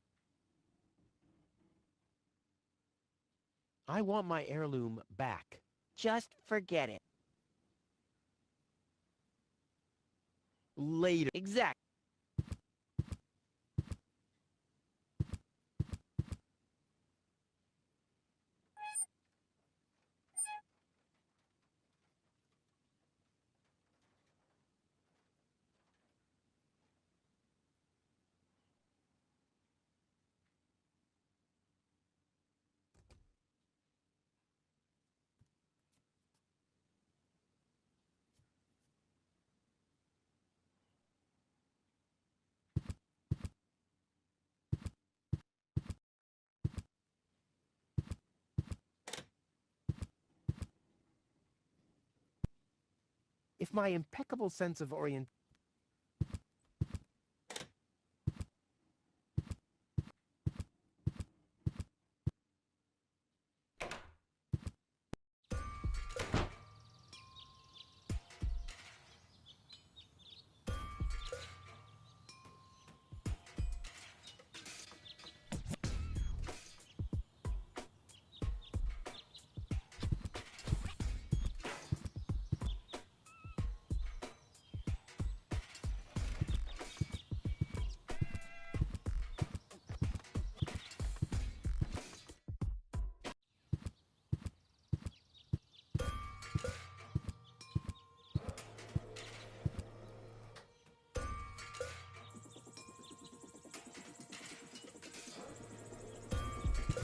[SPEAKER 3] I want my heirloom back.
[SPEAKER 4] Just forget it.
[SPEAKER 3] Later.
[SPEAKER 4] Exactly.
[SPEAKER 3] If my impeccable sense of orientation...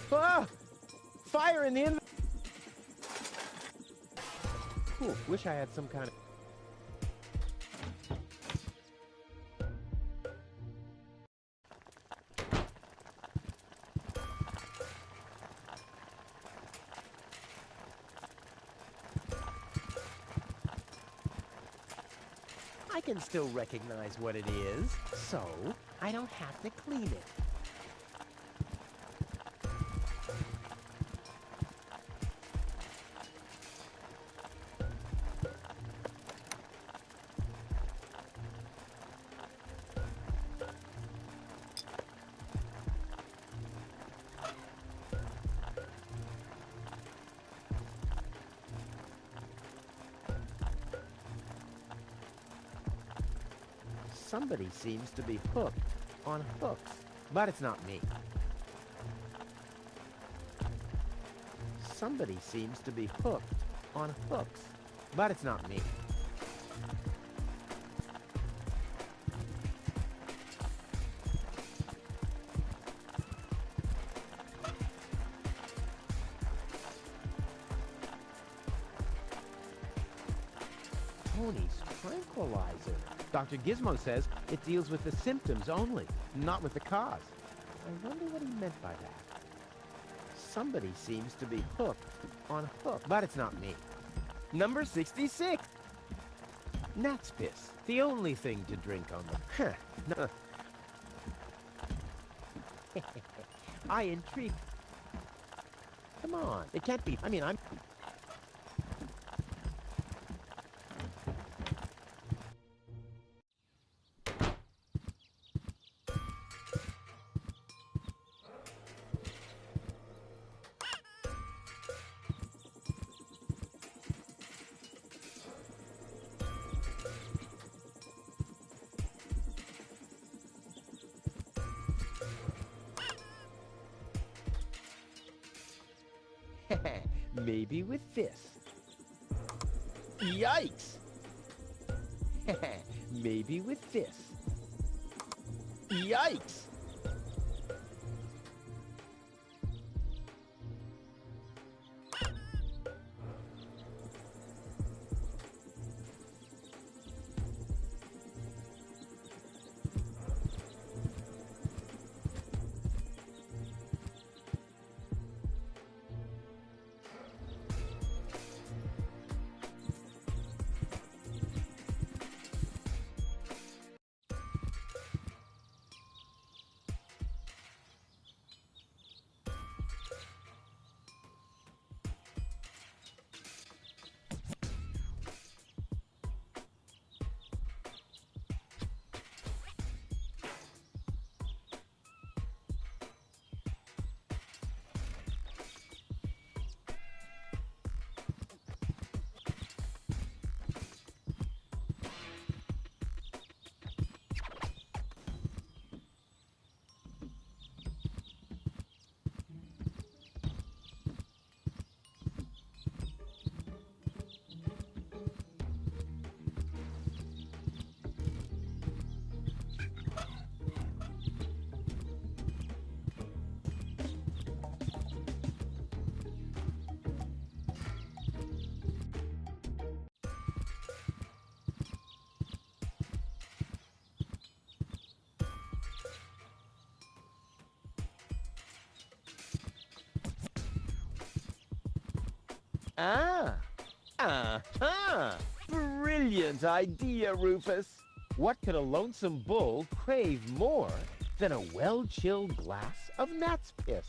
[SPEAKER 3] Ah! Fire in the inventory! Wish I had some kind of... I can still recognize what it is, so I don't have to clean it. Somebody seems to be hooked on hooks, but it's not me. Somebody seems to be hooked on hooks, but it's not me. Tony's tranquilizer. Dr. Gizmo says it deals with the symptoms only, not with the cause. I wonder what he meant by that. Somebody seems to be hooked on hook, but it's not me. Number 66. Gnat's piss. The only thing to drink on the... No. I intrigue. Come on. It can't be... I mean, I'm... Maybe with this. Yikes! Maybe with this. Yikes! Brilliant idea, Rufus. What could a lonesome bull crave more than a well-chilled glass of gnat's piss?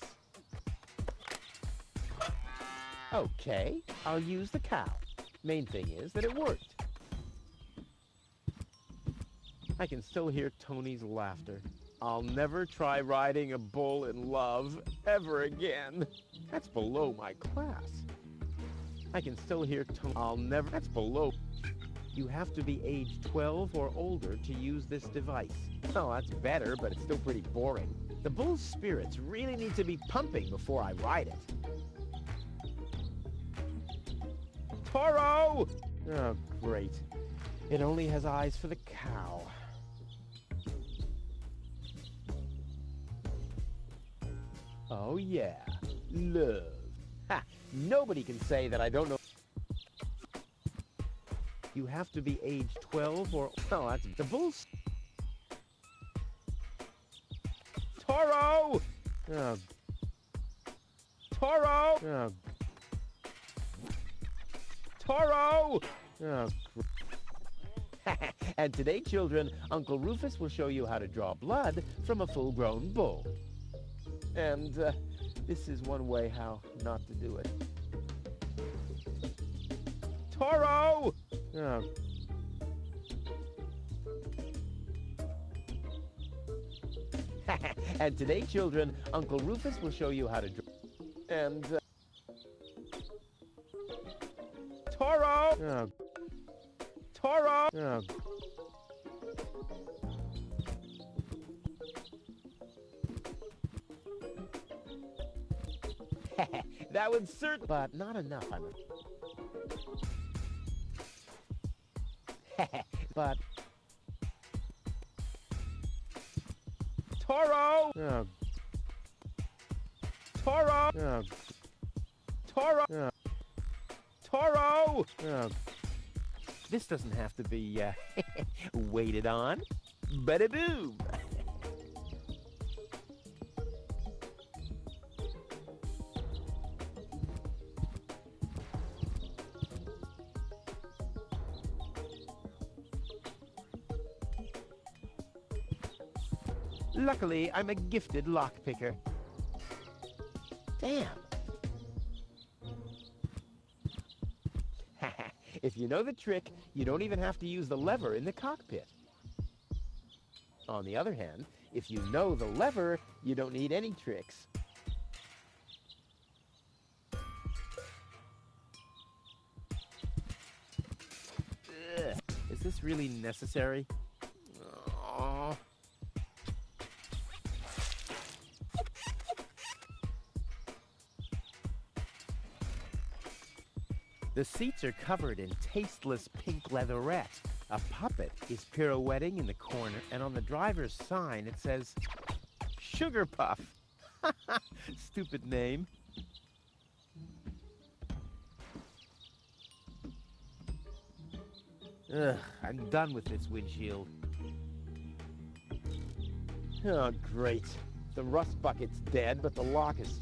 [SPEAKER 3] Okay, I'll use the cow. Main thing is that it worked. I can still hear Tony's laughter. I'll never try riding a bull in love ever again. That's below my class. I can still hear Tony. That's below. You have to be age 12 or older to use this device. Oh, that's better, but it's still pretty boring. The bull's spirits really need to be pumping before I ride it. Toro! Oh, great. It only has eyes for the cow. Oh, yeah. Love. Ha! Nobody can say that I don't know. You have to be age 12 or... Oh, that's... The bull's... Toro! Oh. Toro! Oh. Toro! Oh. And today, children, Uncle Rufus will show you how to draw blood from a full-grown bull. And this is one way how not to do it. Toro! Oh. And today, children, Uncle Rufus will show you how to draw. And Toro! Oh. Toro! Oh. That would certainly... But not enough, I'm... But... Toro! Oh. Toro! Oh. Toro! Oh. Toro! Oh. This doesn't have to be, waited on. Bada boom! Luckily, I'm a gifted lockpicker. Damn. If you know the trick, you don't even have to use the lever in the cockpit. On the other hand, if you know the lever, you don't need any tricks. Ugh. Is this really necessary? Aww. The seats are covered in tasteless pink leatherette. A puppet is pirouetting in the corner, and on the driver's sign it says, Sugar Puff. Stupid name. Ugh, I'm done with this windshield. Oh, great. The rust bucket's dead, but the lock is...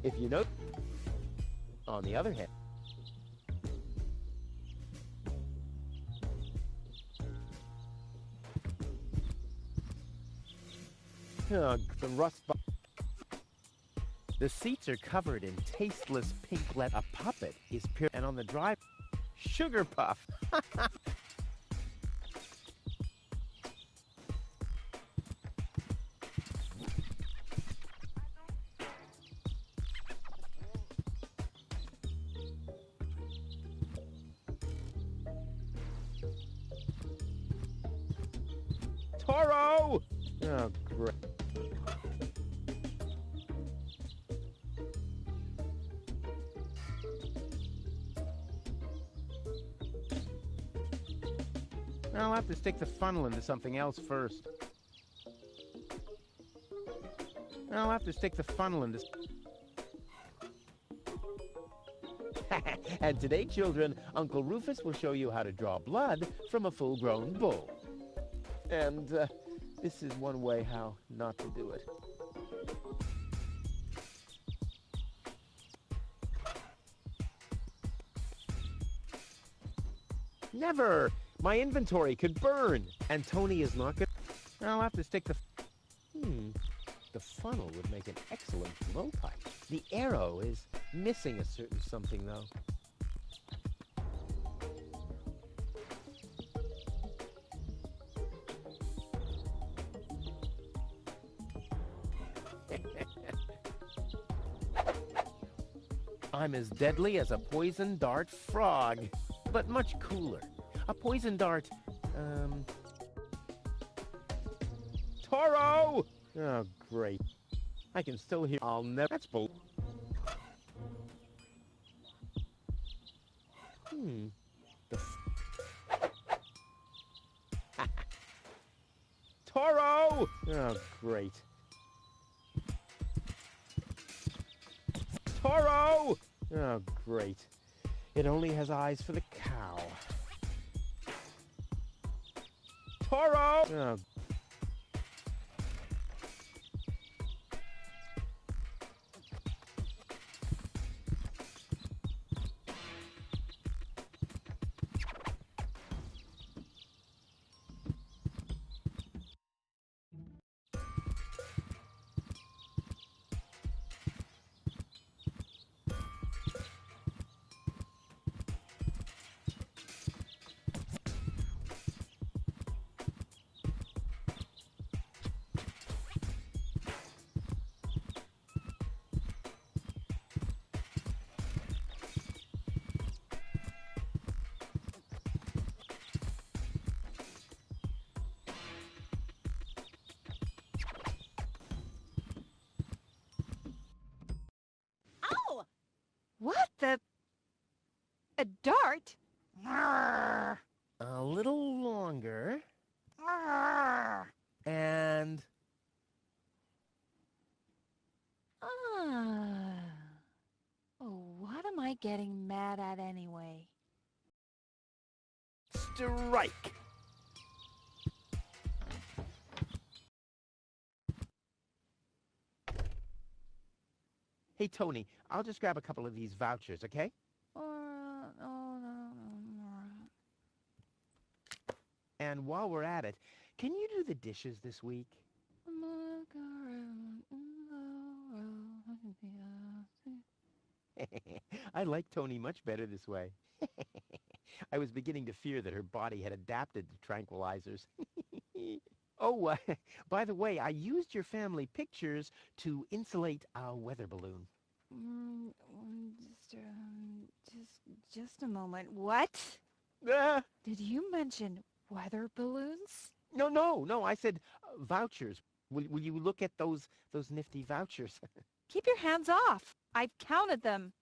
[SPEAKER 3] If you know... On the other hand... Oh, the rust... The seats are covered in tasteless pink leather. A puppet is pure... And on the drive... Sugar Puff! Toro! Oh, great. I'll have to stick the funnel into something else first. I'll have to stick the funnel into... And today, children, Uncle Rufus will show you how to draw blood from a full-grown bull. And this is one way how not to do it. Never! My inventory could burn, and Tony is not good. I'll have to stick the... The funnel would make an excellent blowpipe. The arrow is missing a certain something, though. I'm as deadly as a poison dart frog, but much cooler. A poison dart, Toro! Oh, great. I can still hear... I'll never... That's bull... The... Toro! Oh, great. Toro! Oh, great. It only has eyes for the cow. Toro! Oh.
[SPEAKER 13] getting mad at anyway?
[SPEAKER 3] Strike! Hey, Tony, I'll just grab a couple of these vouchers, okay? And while we're at it, can you do the dishes this week? I like Tony much better this way. I was beginning to fear that her body had adapted to tranquilizers. Oh, by the way, I used your family pictures to insulate a weather balloon.
[SPEAKER 13] Just a moment. What? Did you mention weather balloons?
[SPEAKER 3] No, I said vouchers. Will you look at those nifty vouchers?
[SPEAKER 13] Keep your hands off. I've counted them.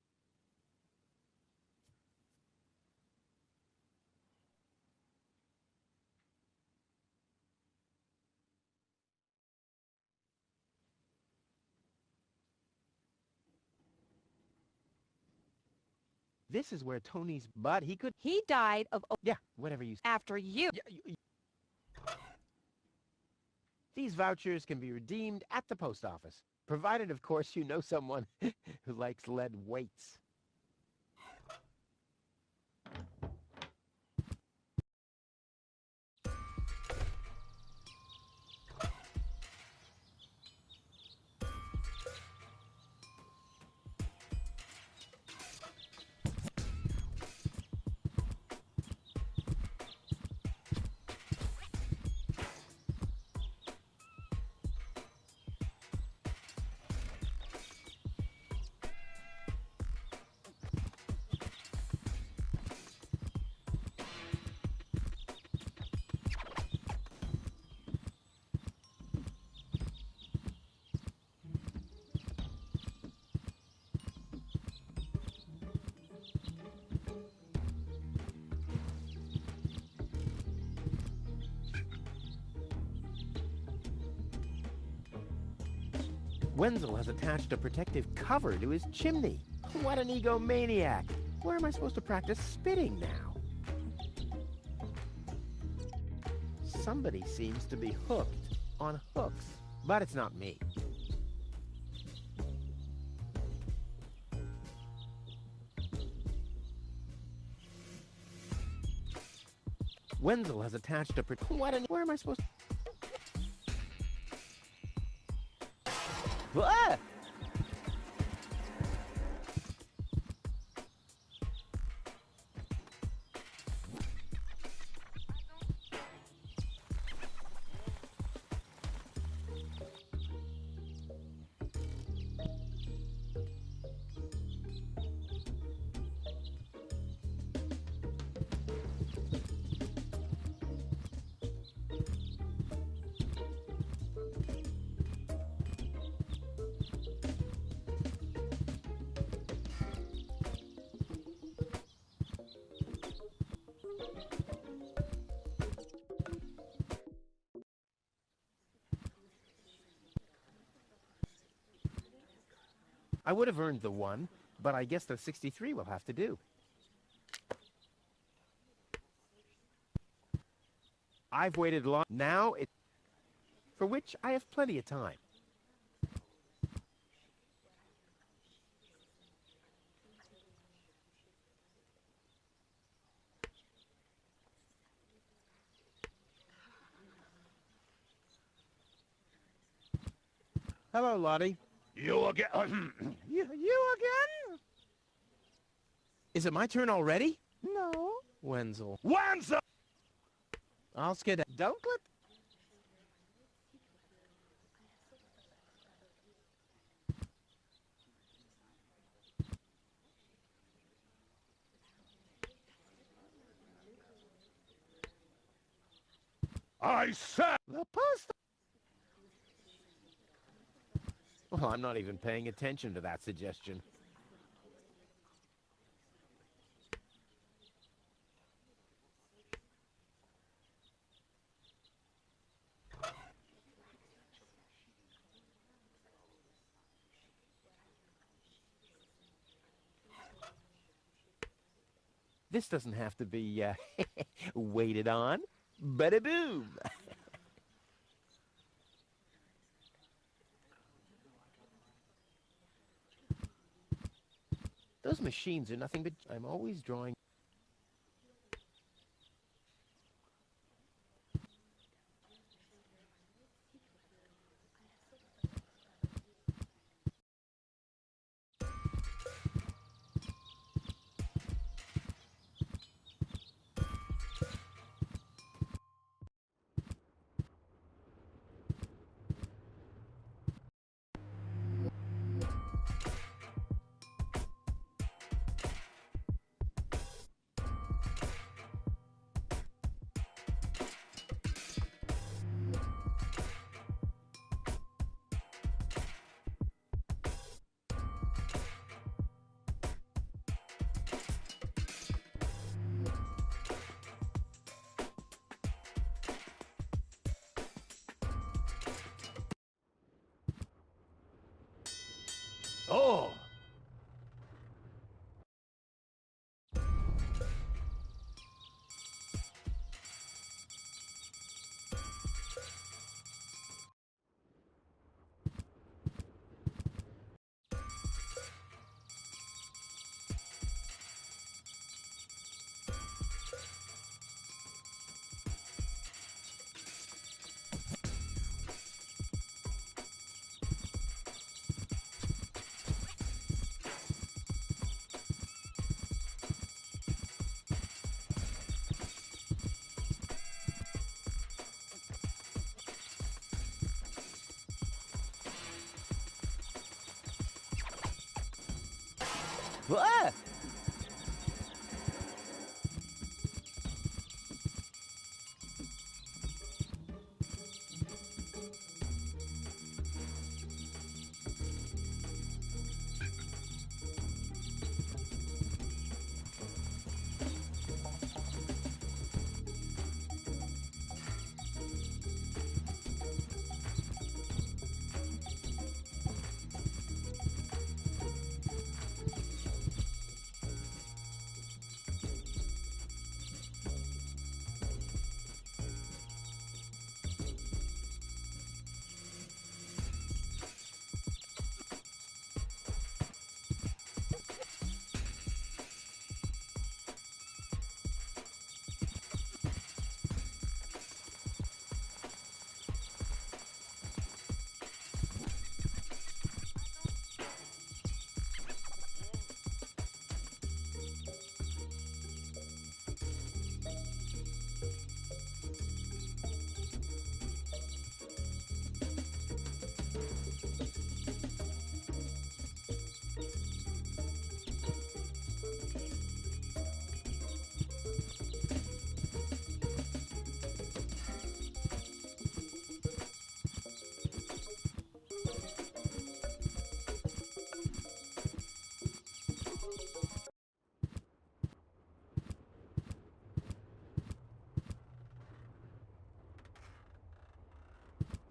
[SPEAKER 3] This is where Tony's butt,
[SPEAKER 13] He died of...
[SPEAKER 3] Yeah, whatever you...
[SPEAKER 13] After you.
[SPEAKER 3] These vouchers can be redeemed at the post office, provided, of course, you know someone who likes lead weights. Wenzel has attached a protective cover to his chimney. What an egomaniac! Where am I supposed to practice spitting now? Somebody seems to be hooked on hooks, but it's not me. Wenzel has attached a where am I supposed to... Ah! I would have earned the 1, but I guess the 63 will have to do. I've waited long. Now it... For which I have plenty of time. Hello, Lottie.
[SPEAKER 10] You again? you again?
[SPEAKER 3] Is it my turn already?
[SPEAKER 10] No.
[SPEAKER 3] Wenzel.
[SPEAKER 10] Wenzel!
[SPEAKER 3] I'll skid.
[SPEAKER 10] Don't let... I said... The post...
[SPEAKER 3] Well, I'm not even paying attention to that suggestion. This doesn't have to be waited on. Bada boom! Those machines are nothing but... I'm always drawing... Oh! Ah!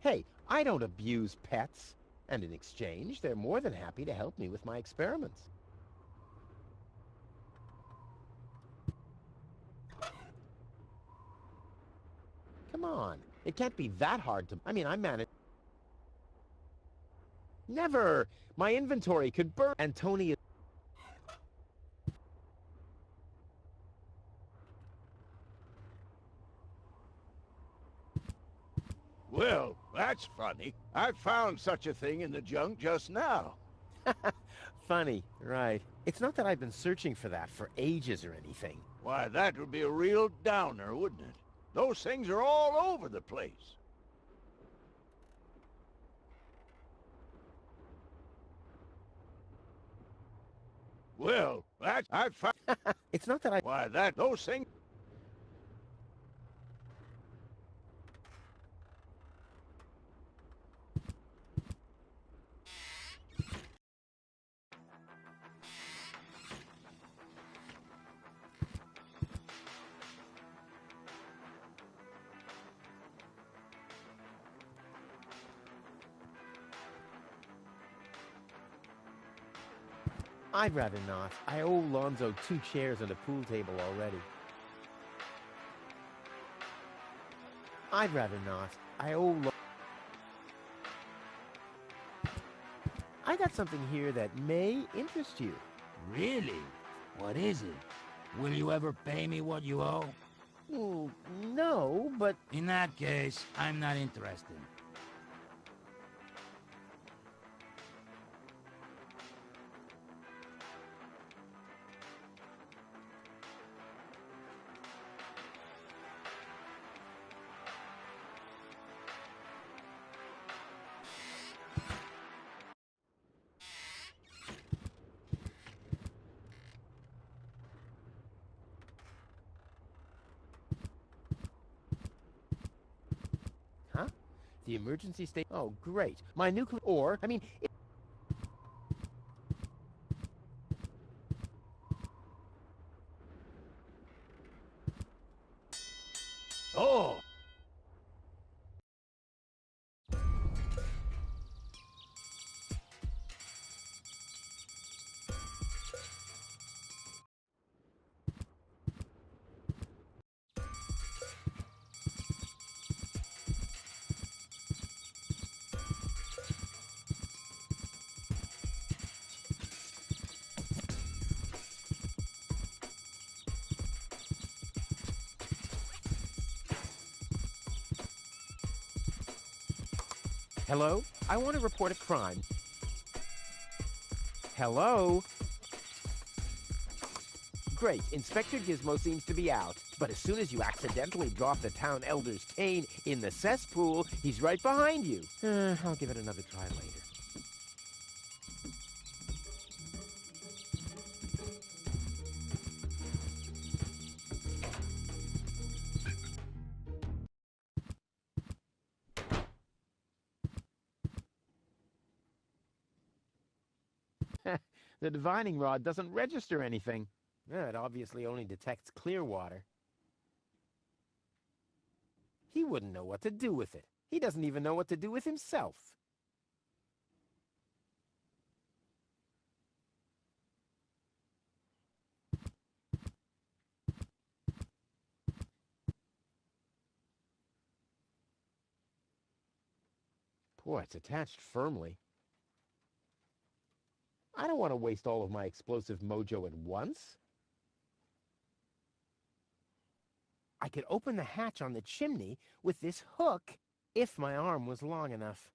[SPEAKER 3] Hey, I don't abuse pets. And in exchange, they're more than happy to help me with my experiments. Come on. It can't be that hard to... I mean, I managed... Never! My inventory could burn... Antonia...
[SPEAKER 5] Well, that's funny. I found such a thing in the junk just now.
[SPEAKER 3] Funny, right. It's not that I've been searching for that for ages or anything.
[SPEAKER 5] Why, that would be a real downer, wouldn't it? Those things are all over the place. Well, I found...
[SPEAKER 3] It's not that I...
[SPEAKER 5] Why, those things...
[SPEAKER 3] I'd rather not. I owe Lonzo 2 chairs and a pool table already. I'd rather not. I got something here that may interest you.
[SPEAKER 9] Really? What is it? Will you ever pay me what you owe?
[SPEAKER 3] Well, no, but...
[SPEAKER 9] In that case, I'm not interested.
[SPEAKER 3] Huh? The emergency state... Oh, great. My nuclear... Or, I mean...
[SPEAKER 9] Oh!
[SPEAKER 3] Hello? I want to report a crime. Hello? Great. Inspector Gizmo seems to be out. But as soon as you accidentally drop the town elder's cane in the cesspool, he's right behind you. I'll give it another try later. The divining rod doesn't register anything. It obviously only detects clear water. He wouldn't know what to do with it. He doesn't even know what to do with himself. Boy, it's attached firmly. I don't want to waste all of my explosive mojo at once. I could open the hatch on the chimney with this hook if my arm was long enough.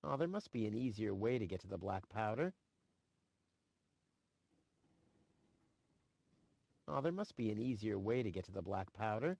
[SPEAKER 3] Oh, there must be an easier way to get to the black powder. Oh, there must be an easier way to get to the black powder.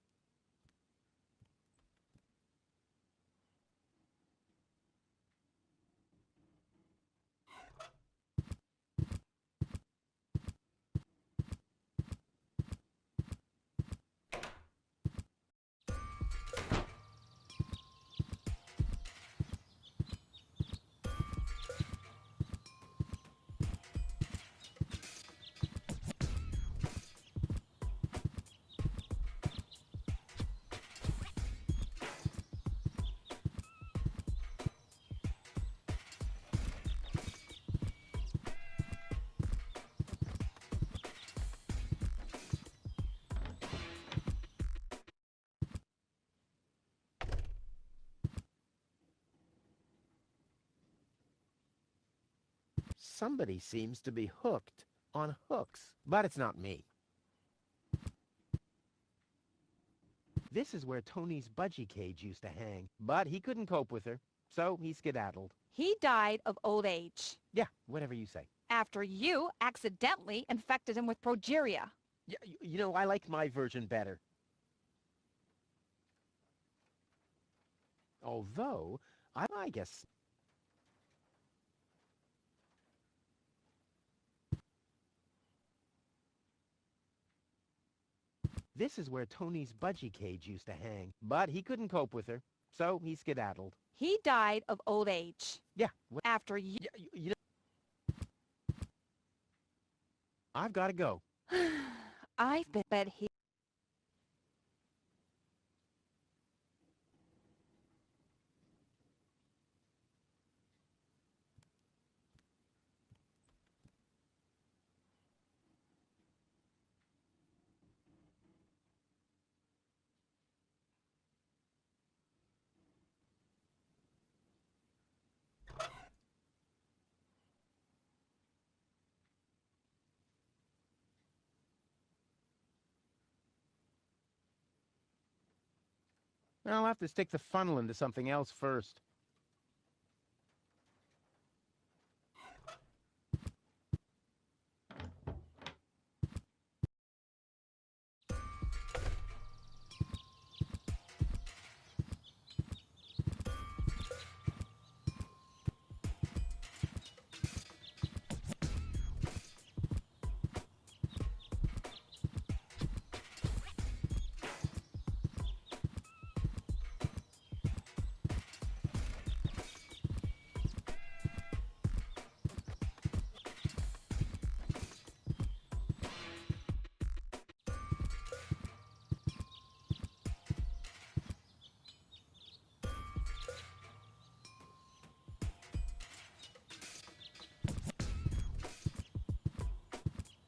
[SPEAKER 3] Somebody seems to be hooked on hooks, but it's not me. This is where Tony's budgie cage used to hang, but he couldn't cope with her, so he skedaddled.
[SPEAKER 13] He died of old age.
[SPEAKER 3] Yeah, whatever you say.
[SPEAKER 13] After you accidentally infected him with progeria.
[SPEAKER 3] Yeah, you know, I like my version better. Although, I guess... This is where Tony's budgie cage used to hang, but he couldn't cope with her, so he skedaddled.
[SPEAKER 13] He died of old age.
[SPEAKER 3] Yeah.
[SPEAKER 13] After you...
[SPEAKER 3] You know... I've got to go.
[SPEAKER 13] I bet he...
[SPEAKER 3] I'll have to stick the funnel into something else first.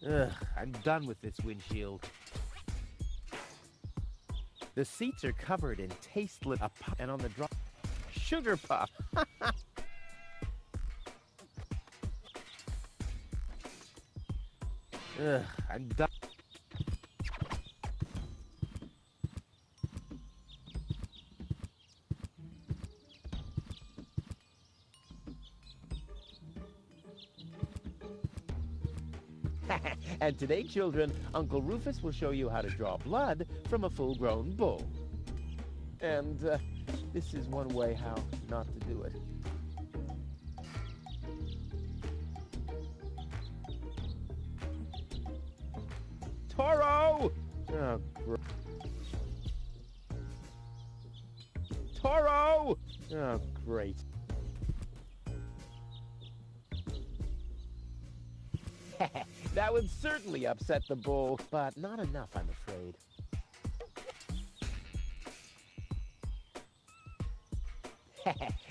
[SPEAKER 3] Ugh, I'm done with this windshield. The seats are covered in tasteless and on the drop sugar puff. Ugh, I'm done. And today, children, Uncle Rufus will show you how to draw blood from a full-grown bull. And this is one way how not to do it. Toro! Oh, Toro! Oh, great. That would certainly upset the bull, but not enough, I'm afraid.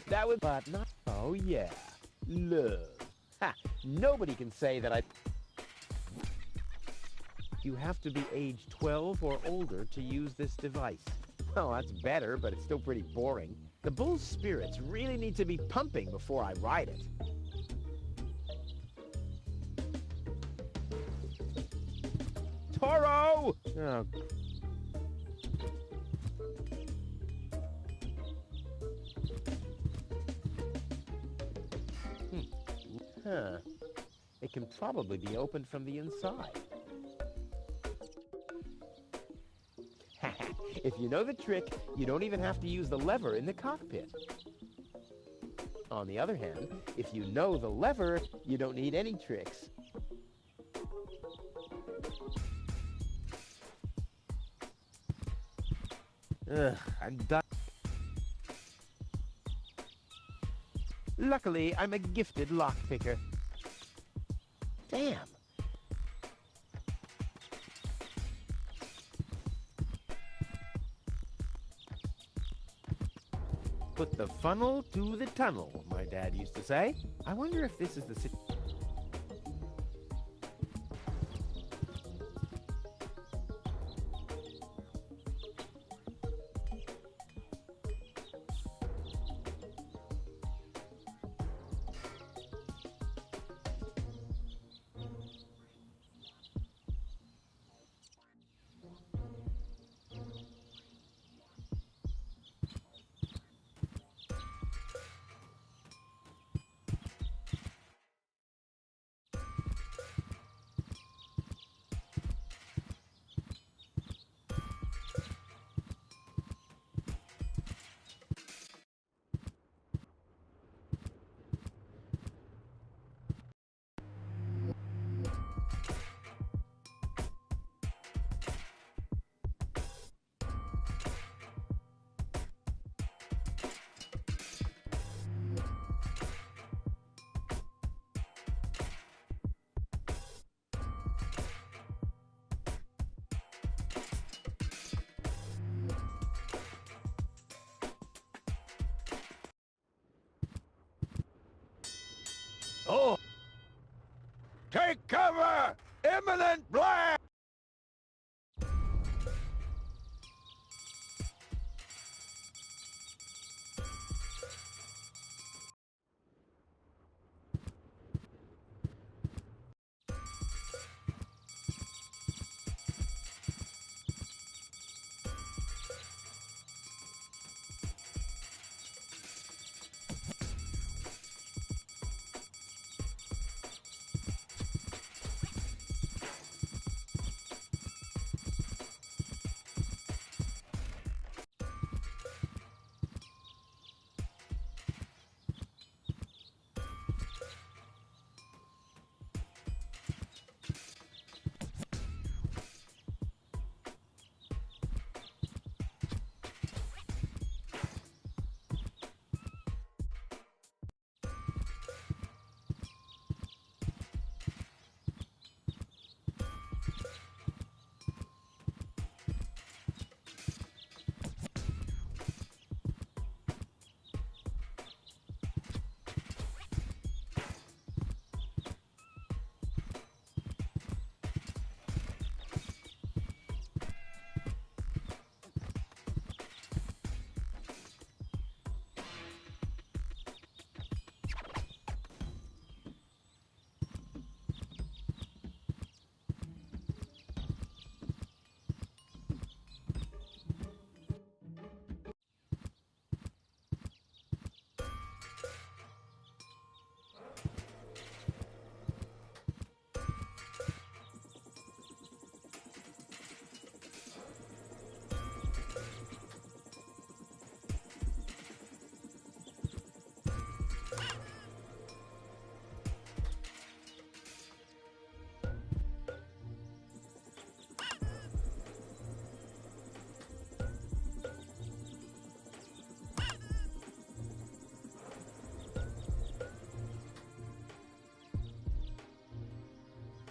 [SPEAKER 3] That would, but not, oh yeah, love. Ha, nobody can say that I... You have to be age 12 or older to use this device. Oh, that's better, but it's still pretty boring. The bull's spirits really need to be pumping before I ride it. Toro! Oh. Huh. It can probably be opened from the inside. If you know the trick, you don't even have to use the lever in the cockpit. On the other hand, if you know the lever, you don't need any tricks. Ugh, I'm done. Luckily, I'm a gifted lockpicker. Damn. Put the funnel to the tunnel, my dad used to say. I wonder if this is the...
[SPEAKER 5] Oh! Take cover! Imminent blast!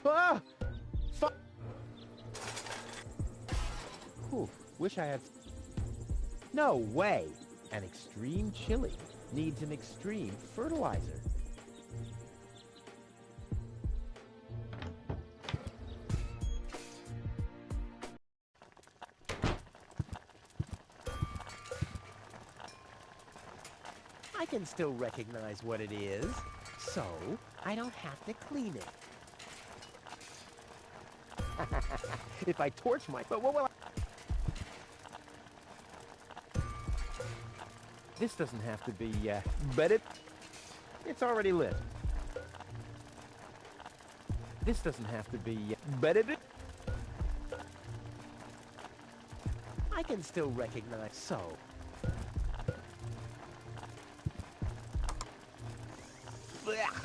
[SPEAKER 3] Ah! Whew, wish I had... No way! An extreme chili needs an extreme fertilizer. I can still recognize what it is, so I don't have to clean it. If I torch my... But what will I... This doesn't have to be, but it's already lit. This doesn't have to be, but I can still recognize, so. Blech.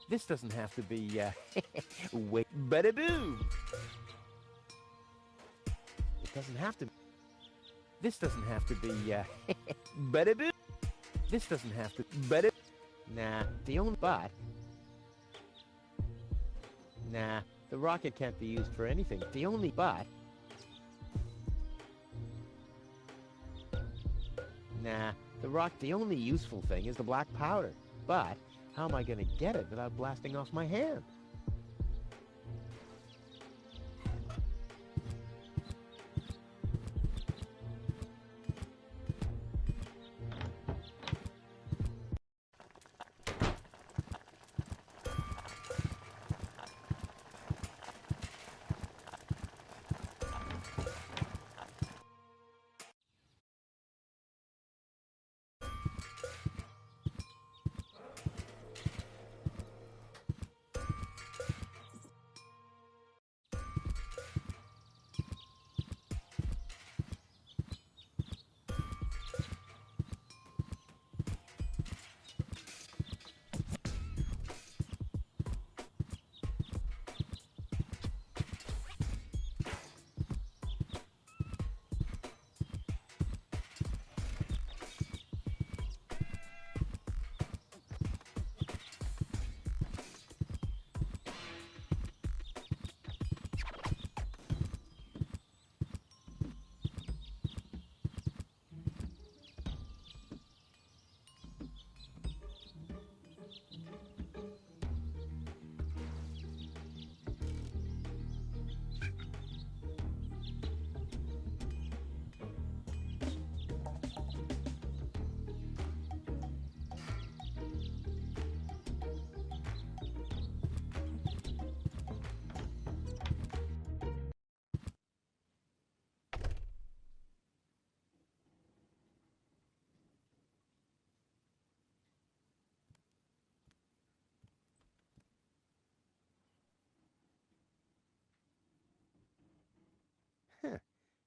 [SPEAKER 3] This doesn't have to be, wait, ba-da-boom! It doesn't have to... This doesn't have to be, ba-da-boom! This doesn't have to... Ba-da... Nah, the only... But... Nah, the rocket can't be used for anything. The only... But... Nah, the only useful thing is the black powder. But... How am I going to get it without blasting off my hand?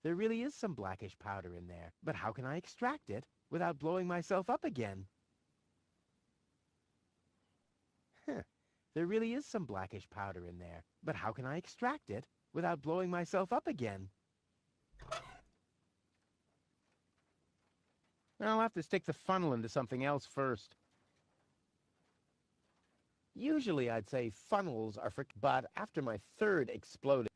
[SPEAKER 3] There really is some blackish powder in there, but how can I extract it without blowing myself up again? There really is some blackish powder in there, but how can I extract it without blowing myself up again? I'll have to stick the funnel into something else first. Usually I'd say funnels are for... But after my third exploded...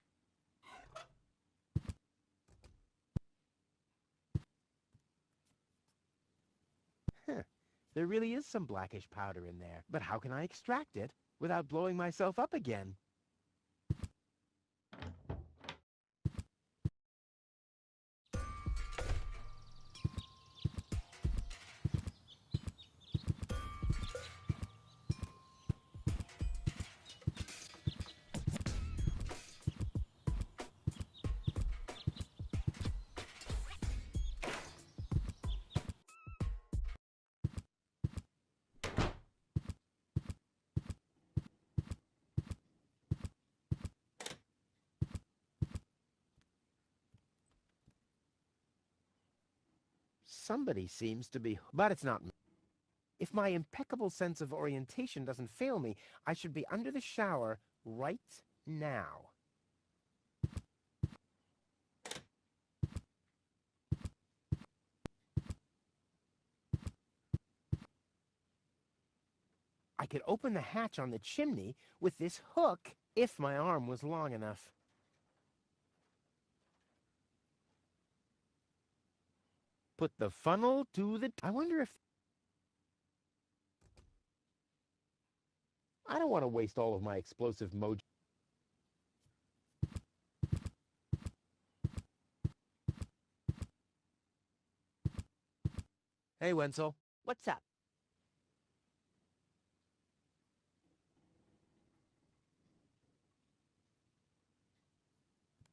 [SPEAKER 3] There really is some blackish powder in there, but how can I extract it without blowing myself up again? Somebody seems to be, but it's not me. If my impeccable sense of orientation doesn't fail me, I should be under the shower right now. I could open the hatch on the chimney with this hook if my arm was long enough. Put the funnel to the... I wonder if... I don't want to waste all of my explosive mojo. Hey, Wenzel.
[SPEAKER 4] What's up?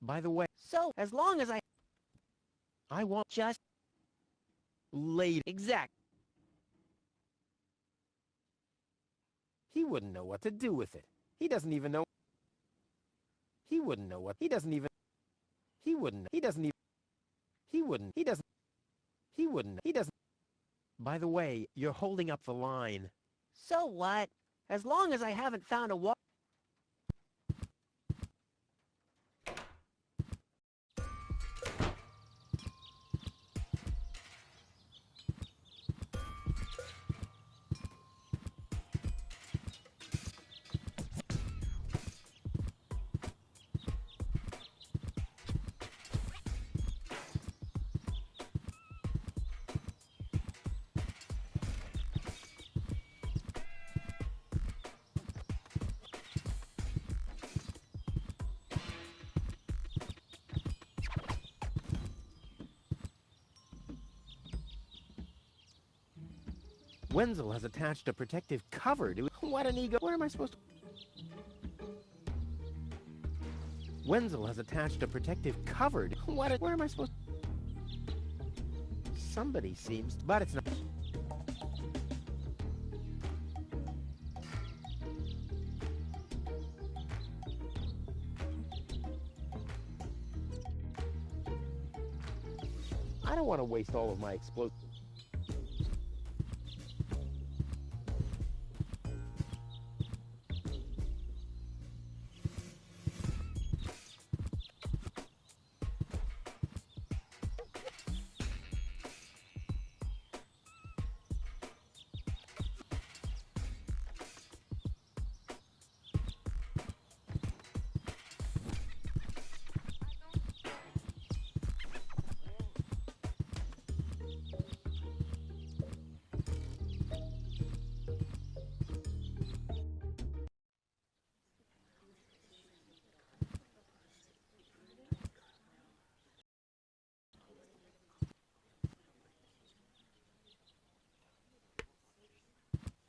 [SPEAKER 3] By the way...
[SPEAKER 4] So, as long as
[SPEAKER 3] I want...
[SPEAKER 4] just...
[SPEAKER 3] later.
[SPEAKER 4] Exact.
[SPEAKER 3] He wouldn't know what to do with it. He doesn't even know... He wouldn't know what... He doesn't even... He wouldn't... He doesn't even... He wouldn't... He doesn't... He wouldn't... He doesn't... By the way, you're holding up the line.
[SPEAKER 4] So what? As long as I haven't found a
[SPEAKER 3] Wenzel has attached a protective cover to... What an ego... Where am I supposed to... Wenzel has attached a protective cover to... Where am I supposed to... Somebody seems... But it's not... I don't want to waste all of my explosive...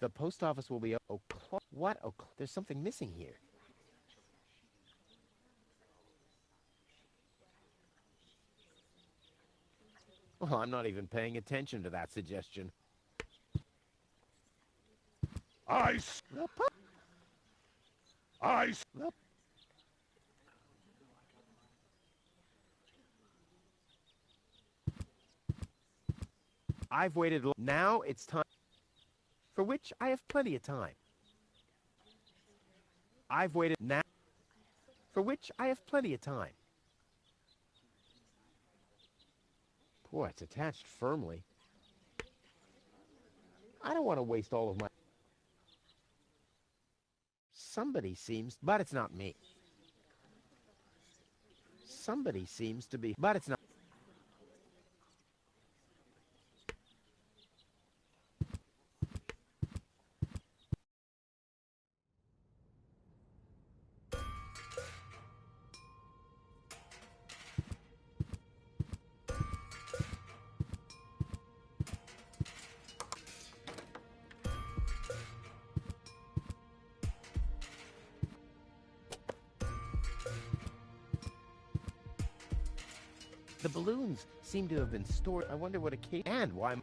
[SPEAKER 3] The post office will be... What? There's something missing here. Well, I'm not even paying attention to that suggestion.
[SPEAKER 11] Ice! Ice!
[SPEAKER 3] I've waited long. Now it's time. For which I have plenty of time. I've waited now. For which I have plenty of time. Boy, it's attached firmly. I don't want to waste all of my... Somebody seems... But it's not me. Somebody seems to be... But it's not... The balloons seem to have been stored. I wonder what a case... And why...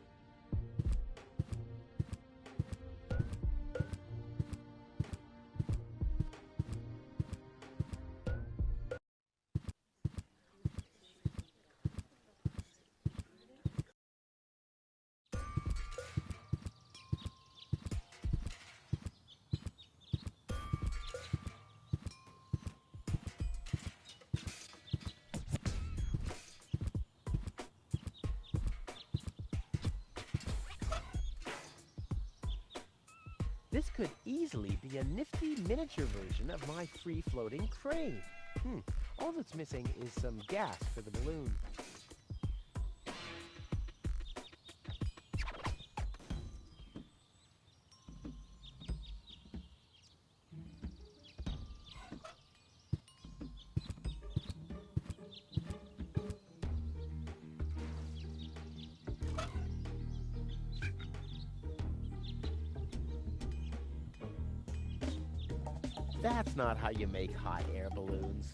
[SPEAKER 3] This could easily be a nifty miniature version of my free-floating crane. All that's missing is some gas for the balloon. That's not how you make hot air balloons.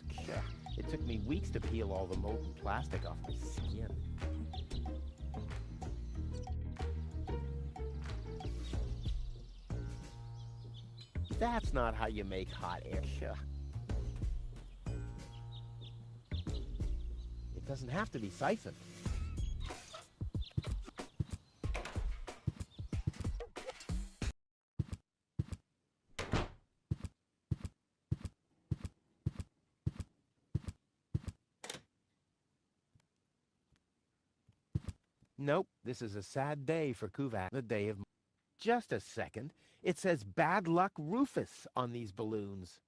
[SPEAKER 3] It took me weeks to peel all the molten plastic off my skin. That's not how you make hot air. It doesn't have to be siphoned. Nope, this is a sad day for Kuvak. The day of... Just a second. It says Bad Luck Rufus on these balloons.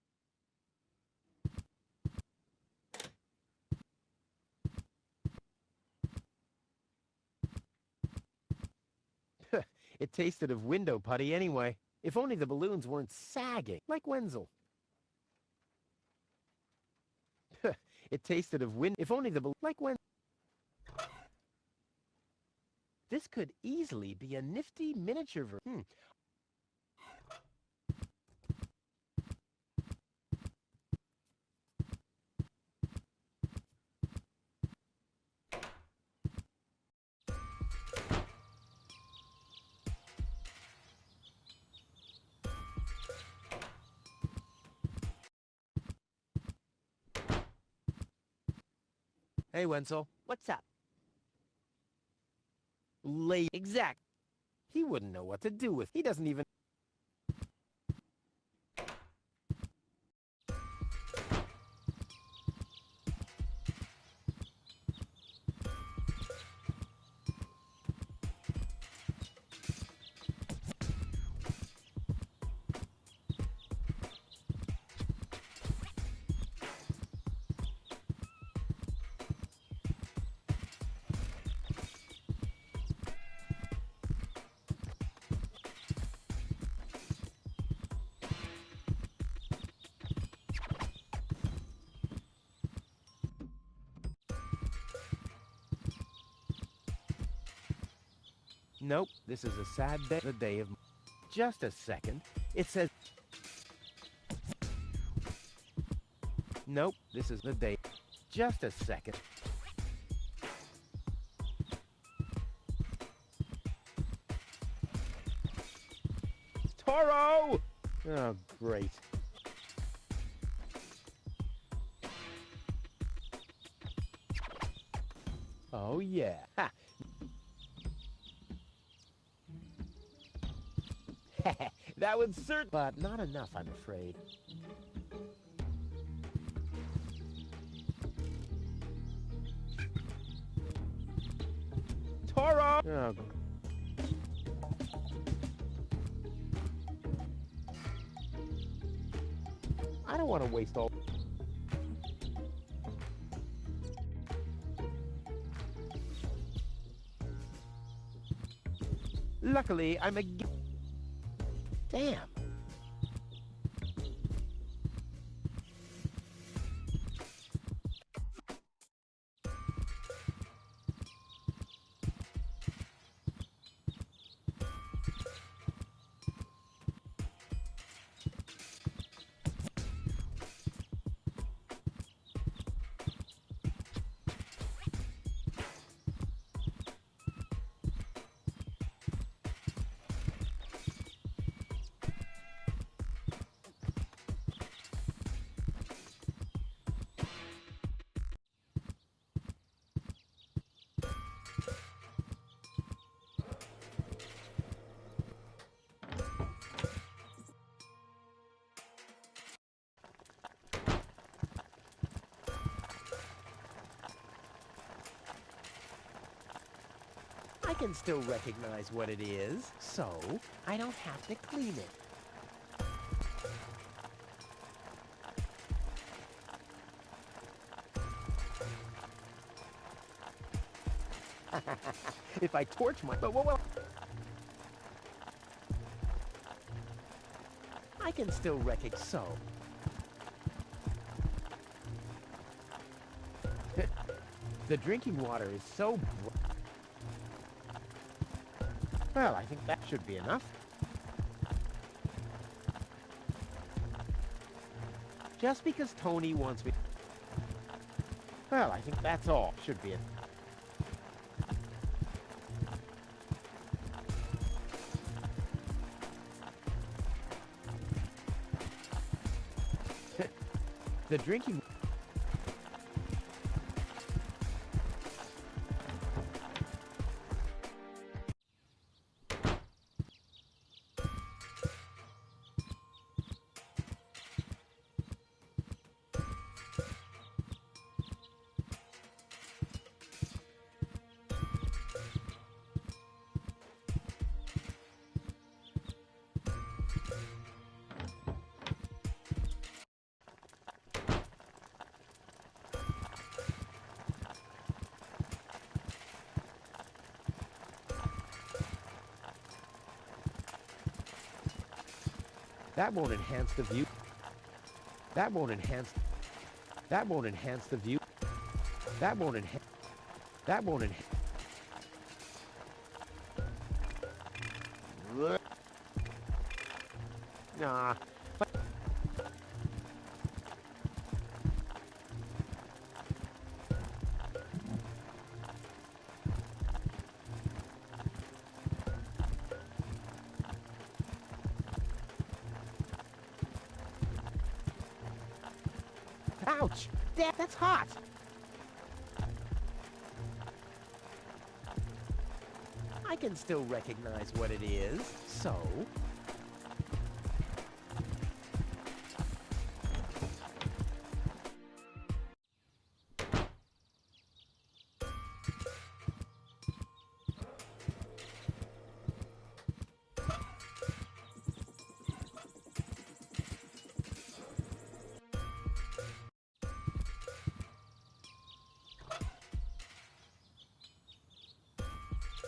[SPEAKER 3] It tasted of window putty anyway. If only the balloons weren't sagging, like Wenzel. It tasted of wind. If only the balloon... Like Wenzel. This could easily be a nifty miniature version. Hey, Wenzel.
[SPEAKER 4] What's up?
[SPEAKER 3] Late.
[SPEAKER 4] Exact.
[SPEAKER 3] He wouldn't know what to do with. He doesn't even... Nope, this is a sad day. The day of... Just a second. It says... Nope, this is the day... Just a second. Toro! Oh, great. Oh, yeah. Ha! That would certainly... But not enough, I'm afraid. Toro! Oh. I don't want to waste all... Luckily, I'm a... Damn. I can still recognize what it is, so I don't have to clean it. if I torch my... Well, I can still recognize so. The drinking water is so... Well, I think that should be enough. Just because Tony wants me... Well, I think that's all. Should be it. The drinking... That won't enhance the view. That won't enhance... That won't enhance the view. That won't enhance... That won't enhance... Nah. Ouch! That's hot! I can still recognize what it is, so...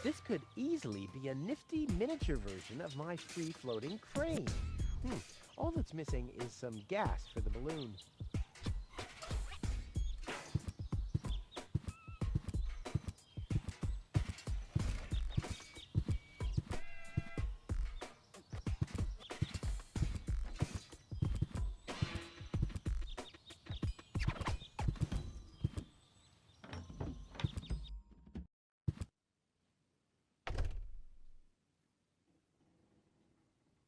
[SPEAKER 3] This could easily be a nifty miniature version of my free-floating crane. All that's missing is some gas for the balloon.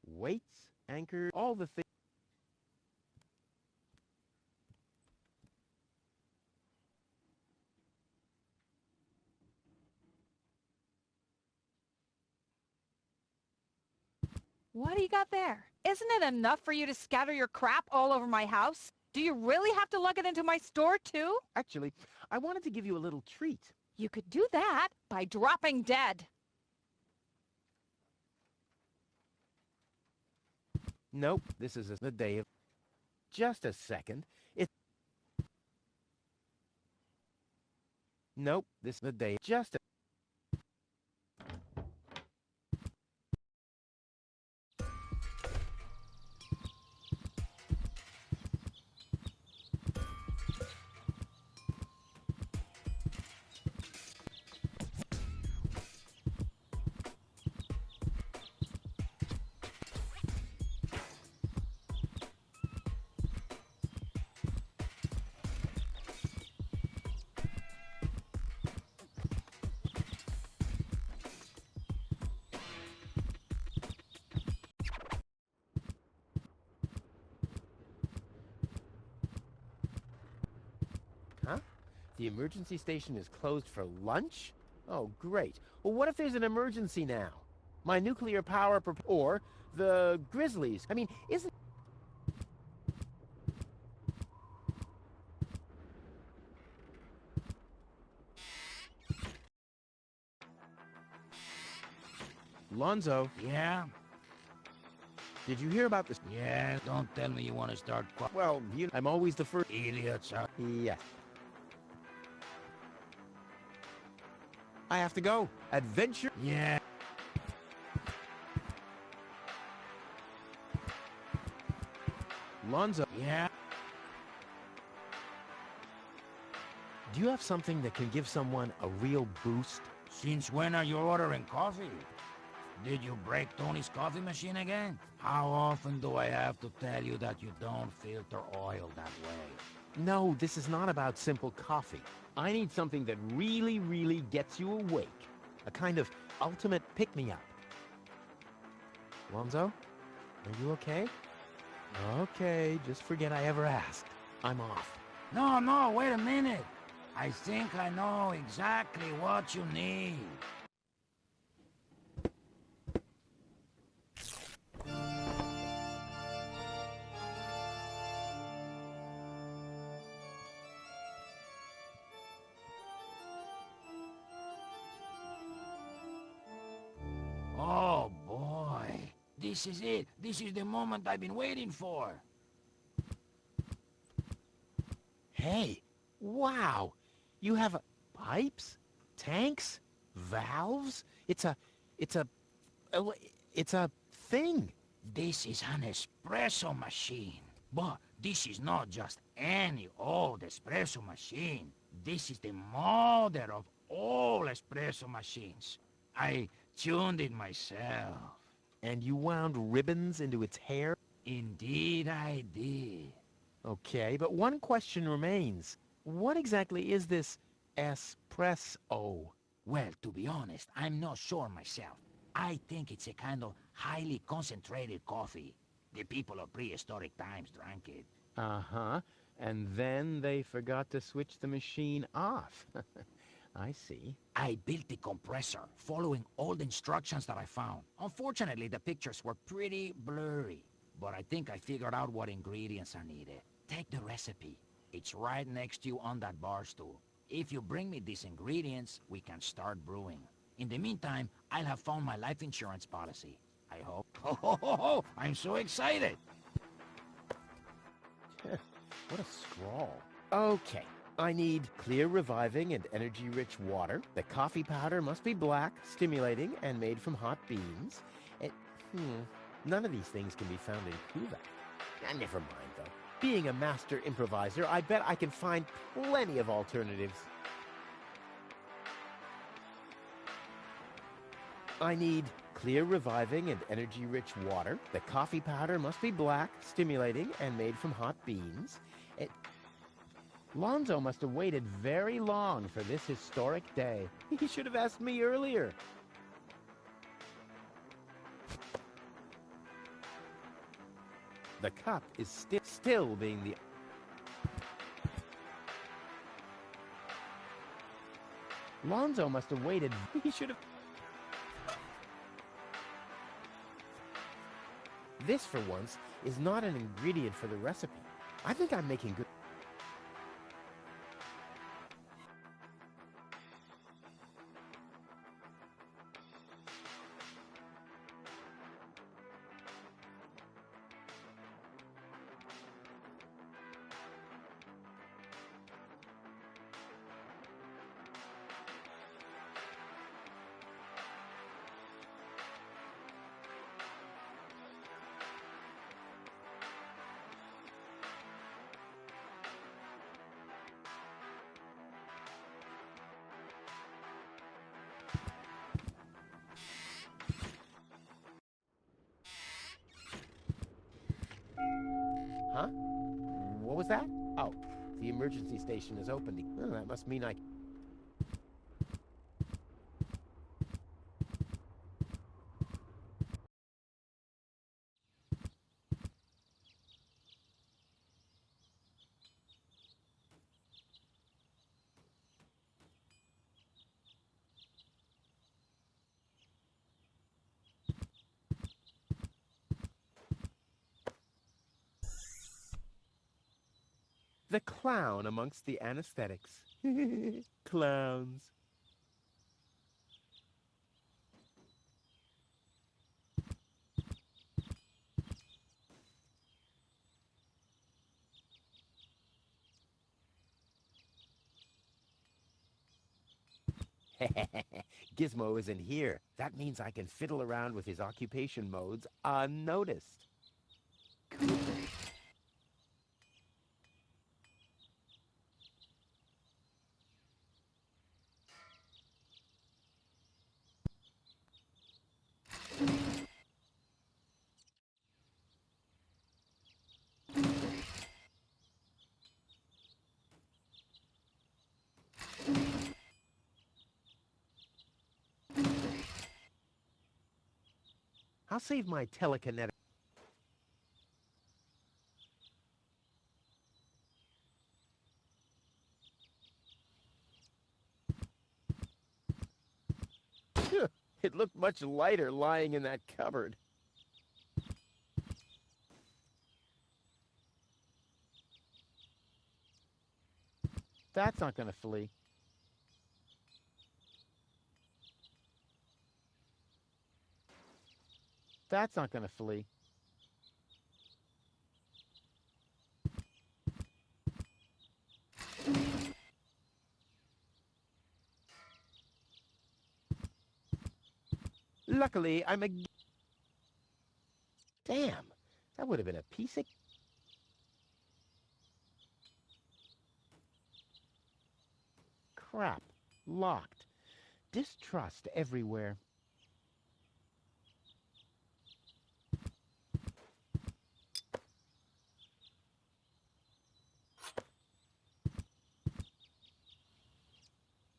[SPEAKER 3] Weights, anchor, all the things.
[SPEAKER 13] What do you got there? Isn't it enough for you to scatter your crap all over my house? Do you really have to lug it into my store, too?
[SPEAKER 3] Actually, I wanted to give you a little treat.
[SPEAKER 13] You could do that by dropping dead.
[SPEAKER 3] Nope, this is a day of... Just a second. Nope, this is the day. Just a... Huh? The emergency station is closed for lunch? Oh, great. Well, what if there's an emergency now? My nuclear power or the Grizzlies. I mean, isn't... Lonzo.
[SPEAKER 9] Yeah?
[SPEAKER 3] Did you hear about this?
[SPEAKER 9] Yeah, don't tell me you want to start...
[SPEAKER 3] Well, I'm always the first...
[SPEAKER 9] Idiots are...
[SPEAKER 3] Yes. I have to go. Adventure.
[SPEAKER 9] Yeah.
[SPEAKER 3] Lonzo.
[SPEAKER 9] Yeah?
[SPEAKER 3] Do you have something that can give someone a real boost?
[SPEAKER 9] Since when are you ordering coffee? Did you break Tony's coffee machine again? How often do I have to tell you that you don't filter oil that way?
[SPEAKER 3] No, this is not about simple coffee. I need something that really, really gets you awake. A kind of ultimate pick-me-up. Lonzo, are you okay? Okay, just forget I ever asked. I'm off.
[SPEAKER 9] No, wait a minute. I think I know exactly what you need. Oh, boy. This is it. This is the moment I've been waiting for.
[SPEAKER 3] Hey, wow. You have pipes, tanks, valves. It's a thing.
[SPEAKER 9] This is an espresso machine. But this is not just any old espresso machine. This is the mother of all espresso machines. I tuned it myself.
[SPEAKER 3] And you wound ribbons into its hair?
[SPEAKER 9] Indeed I did.
[SPEAKER 3] Okay, but one question remains. What exactly is this espresso?
[SPEAKER 9] Well, to be honest, I'm not sure myself. I think it's a kind of highly concentrated coffee. The people of prehistoric times drank it.
[SPEAKER 3] Uh-huh. And then they forgot to switch the machine off. I see.
[SPEAKER 9] I built the compressor, following all the instructions that I found. Unfortunately, the pictures were pretty blurry. But I think I figured out what ingredients are needed. Take the recipe. It's right next to you on that bar stool. If you bring me these ingredients, we can start brewing. In the meantime, I'll have found my life insurance policy. I hope. Oh, I'm so excited!
[SPEAKER 3] What a scrawl. Okay. I need clear, reviving, and energy-rich water. The coffee powder must be black, stimulating, and made from hot beans. And, none of these things can be found in Kuvak. Never mind, though. Being a master improviser, I bet I can find plenty of alternatives. I need clear, reviving, and energy-rich water. The coffee powder must be black, stimulating, and made from hot beans. Lonzo must have waited very long for this historic day. He should have asked me earlier. The cup is still being the... Lonzo must have waited. He should have... This, for once, is not an ingredient for the recipe. I think I'm making good... Huh? What was that? Oh, the emergency station is open. Oh, that must mean I... The clown amongst the anesthetics. Clowns. Gizmo isn't here. That means I can fiddle around with his occupation modes unnoticed. I'll save my telekinetic. It looked much lighter lying in that cupboard. That's not going to flee. That's not going to flee. Luckily, I'm a... Damn, that would have been a piece of... Crap. Locked. Distrust everywhere.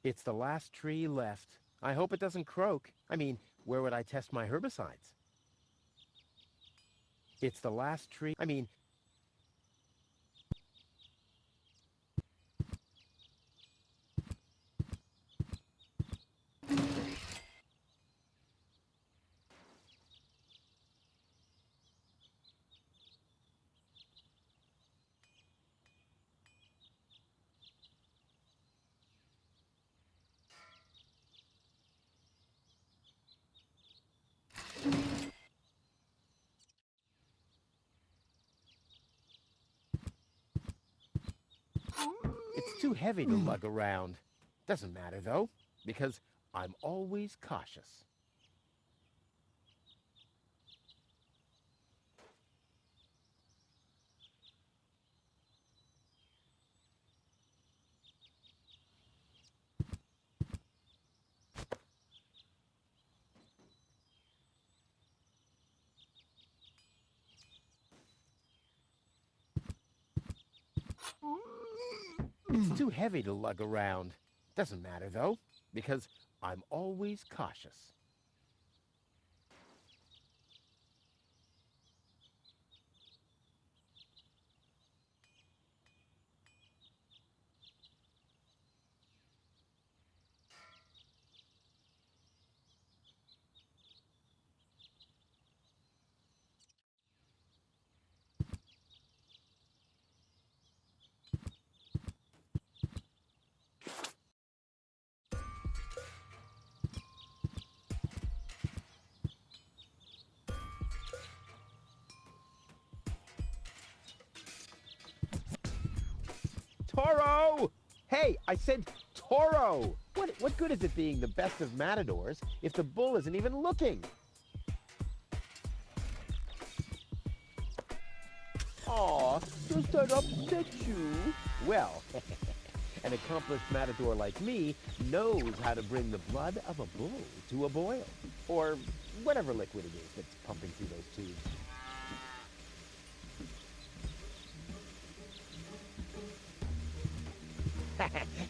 [SPEAKER 3] It's the last tree left. I hope it doesn't croak. I mean, where would I test my herbicides? It's the last tree. I mean... It's too heavy to lug around. Doesn't matter, though, because I'm always cautious. It's too heavy to lug around. Doesn't matter, though, because I'm always cautious. Toro! Hey, I said Toro! What good is it being the best of matadors if the bull isn't even looking? Aw, does that upset you? Well, an accomplished matador like me knows how to bring the blood of a bull to a boil. Or whatever liquid it is that's pumping through those tubes.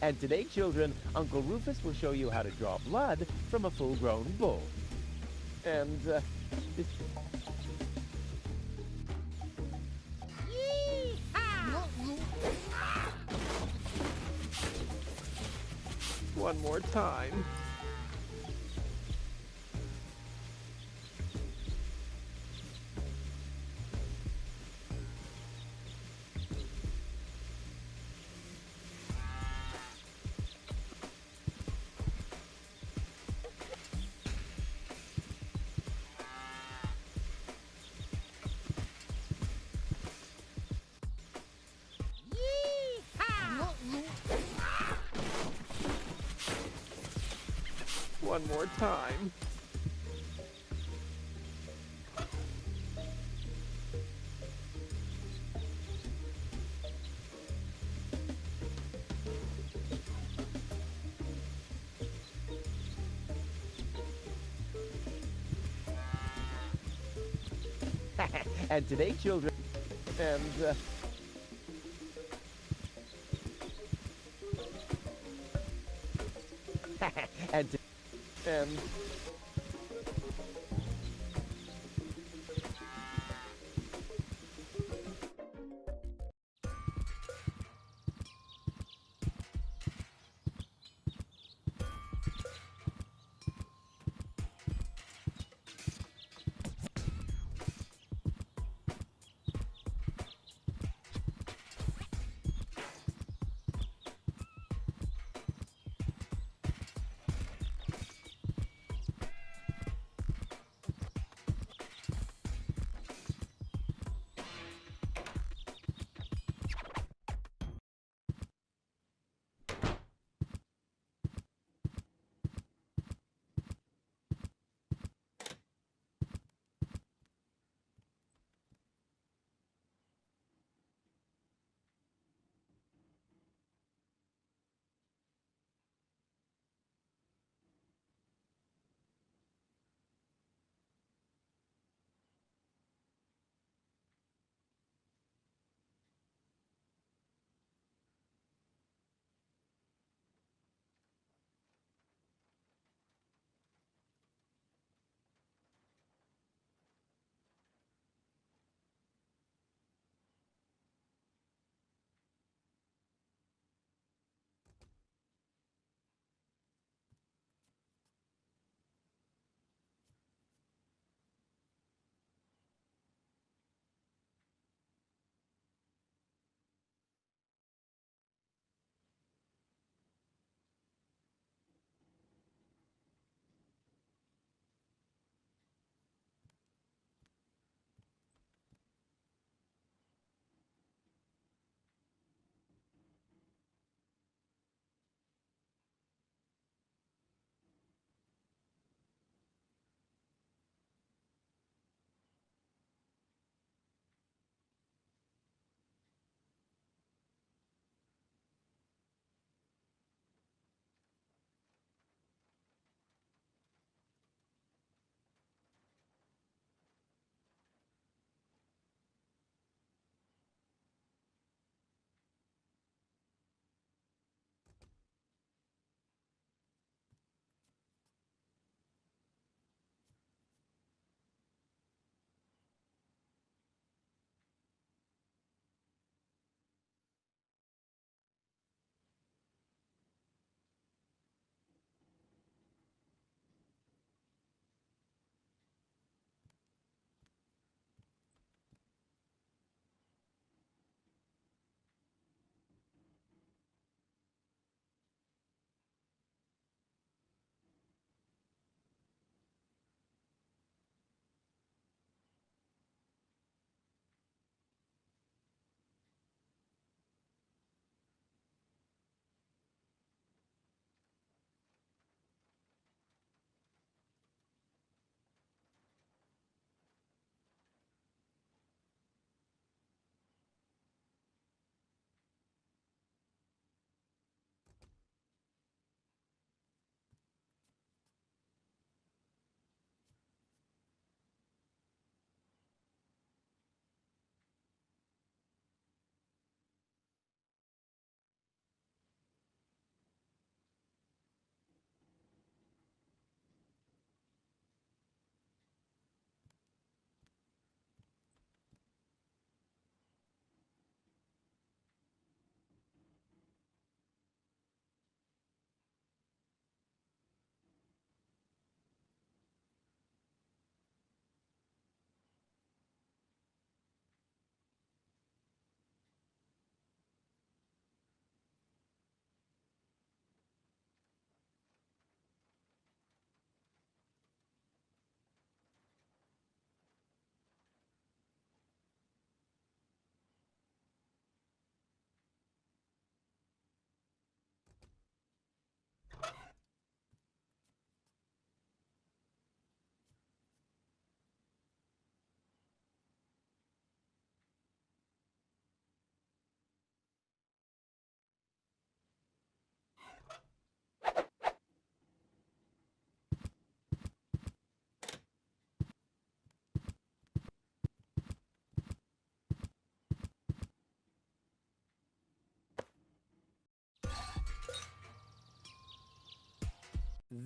[SPEAKER 3] And today, children, Uncle Rufus will show you how to draw blood from a full-grown bull. And, this... One more time. one more time. And today, children, and and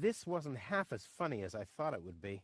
[SPEAKER 3] this wasn't half as funny as I thought it would be.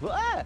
[SPEAKER 3] Ah!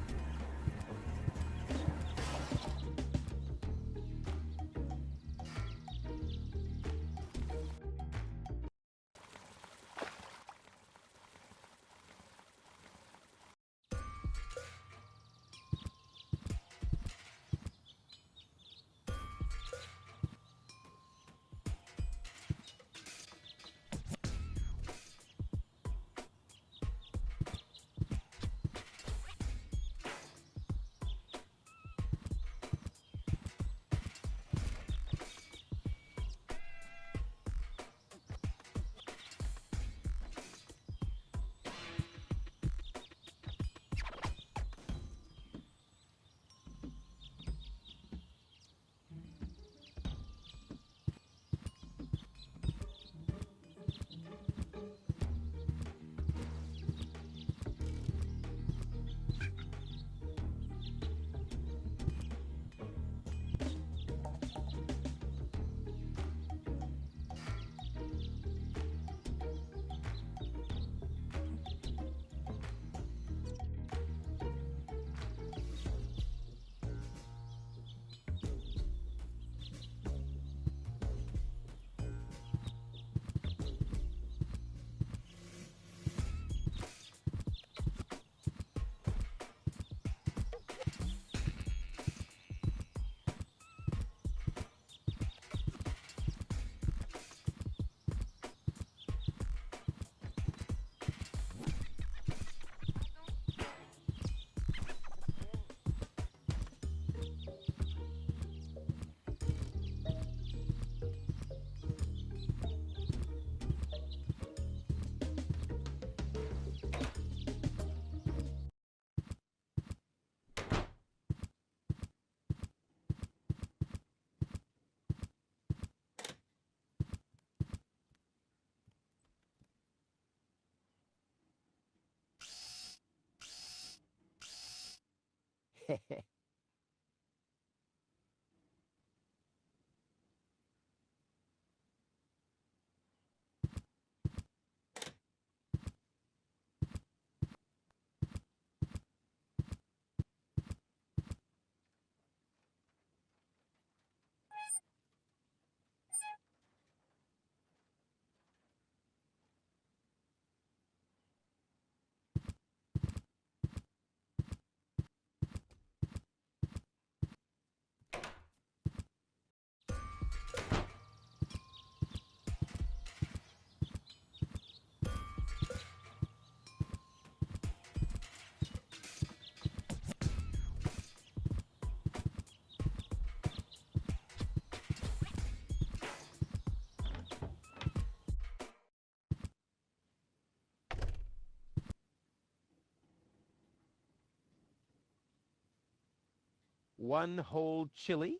[SPEAKER 3] 1 whole chili.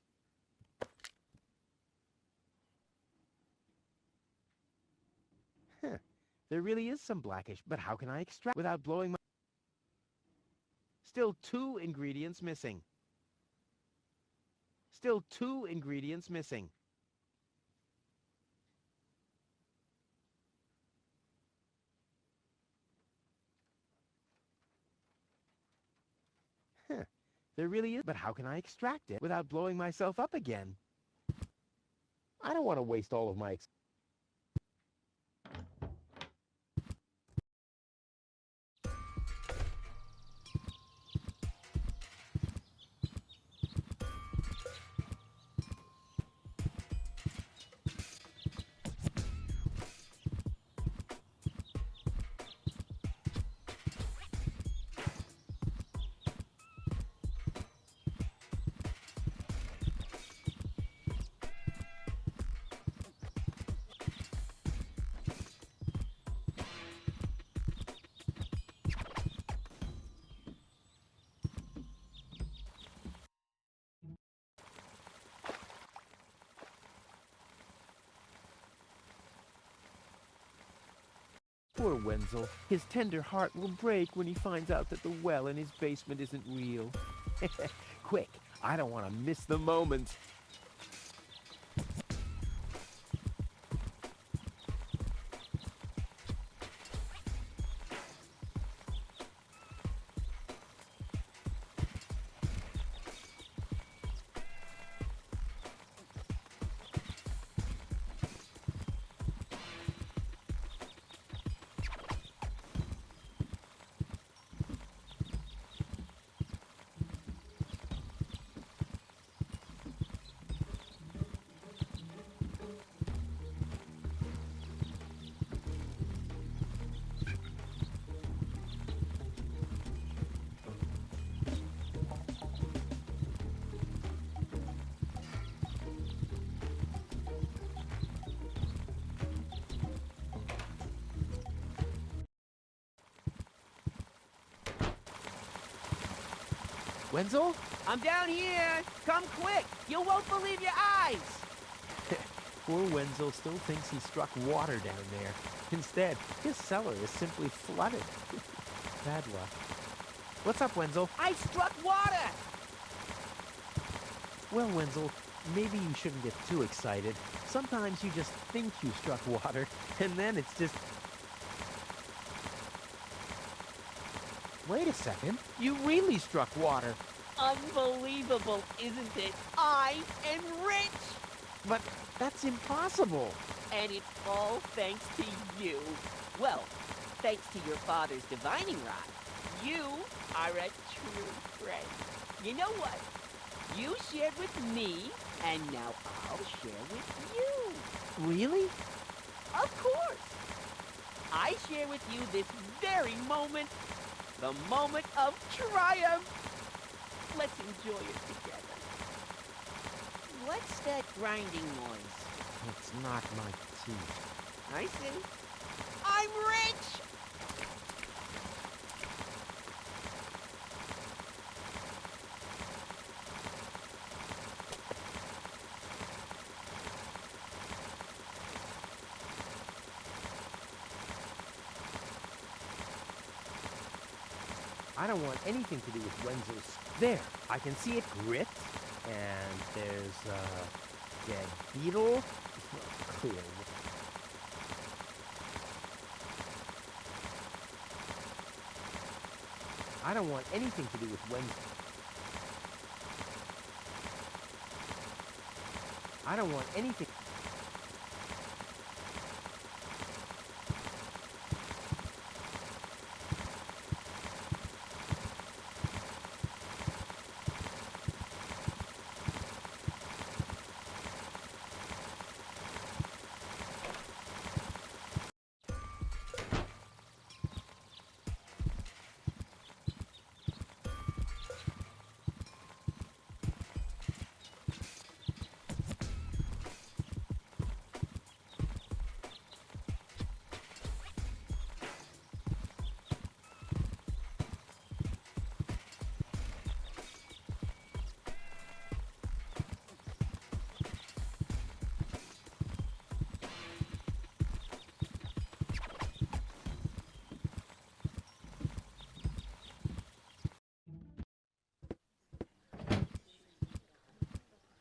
[SPEAKER 3] Huh. There really is some blackish, but how can I extract without blowing my... Still 2 ingredients missing. Still 2 ingredients missing. Huh. There really is, but how can I extract it without blowing myself up again? I don't want to waste all of my... Poor Wenzel. His tender heart will break when he finds out that the well in his basement isn't real. Quick, I don't want to miss the moment. Wenzel?
[SPEAKER 4] I'm down here! Come quick! You won't believe your eyes!
[SPEAKER 3] Poor Wenzel still thinks he struck water down there. Instead, his cellar is simply flooded. Bad luck. What's up, Wenzel?
[SPEAKER 4] I struck water!
[SPEAKER 3] Well, Wenzel, maybe you shouldn't get too excited. Sometimes you just think you struck water, and then it's just... Wait a second. You really struck water.
[SPEAKER 4] Unbelievable, isn't it? I am rich!
[SPEAKER 3] But that's impossible.
[SPEAKER 4] And it's all thanks to you. Well, thanks to your father's divining rod. You are a true friend. You know what? You shared with me, and now I'll share with you.
[SPEAKER 3] Really?
[SPEAKER 4] Of course. I share with you this very moment, the moment of triumph. Let's enjoy it together. What's that grinding noise?
[SPEAKER 3] It's not my teeth.
[SPEAKER 4] I see. I'm rich!
[SPEAKER 3] I don't want anything to do with Wenzel's. There, I can see it grit, and there's a dead beetle. Clear. I don't want anything to do with Wenzel. I don't want anything.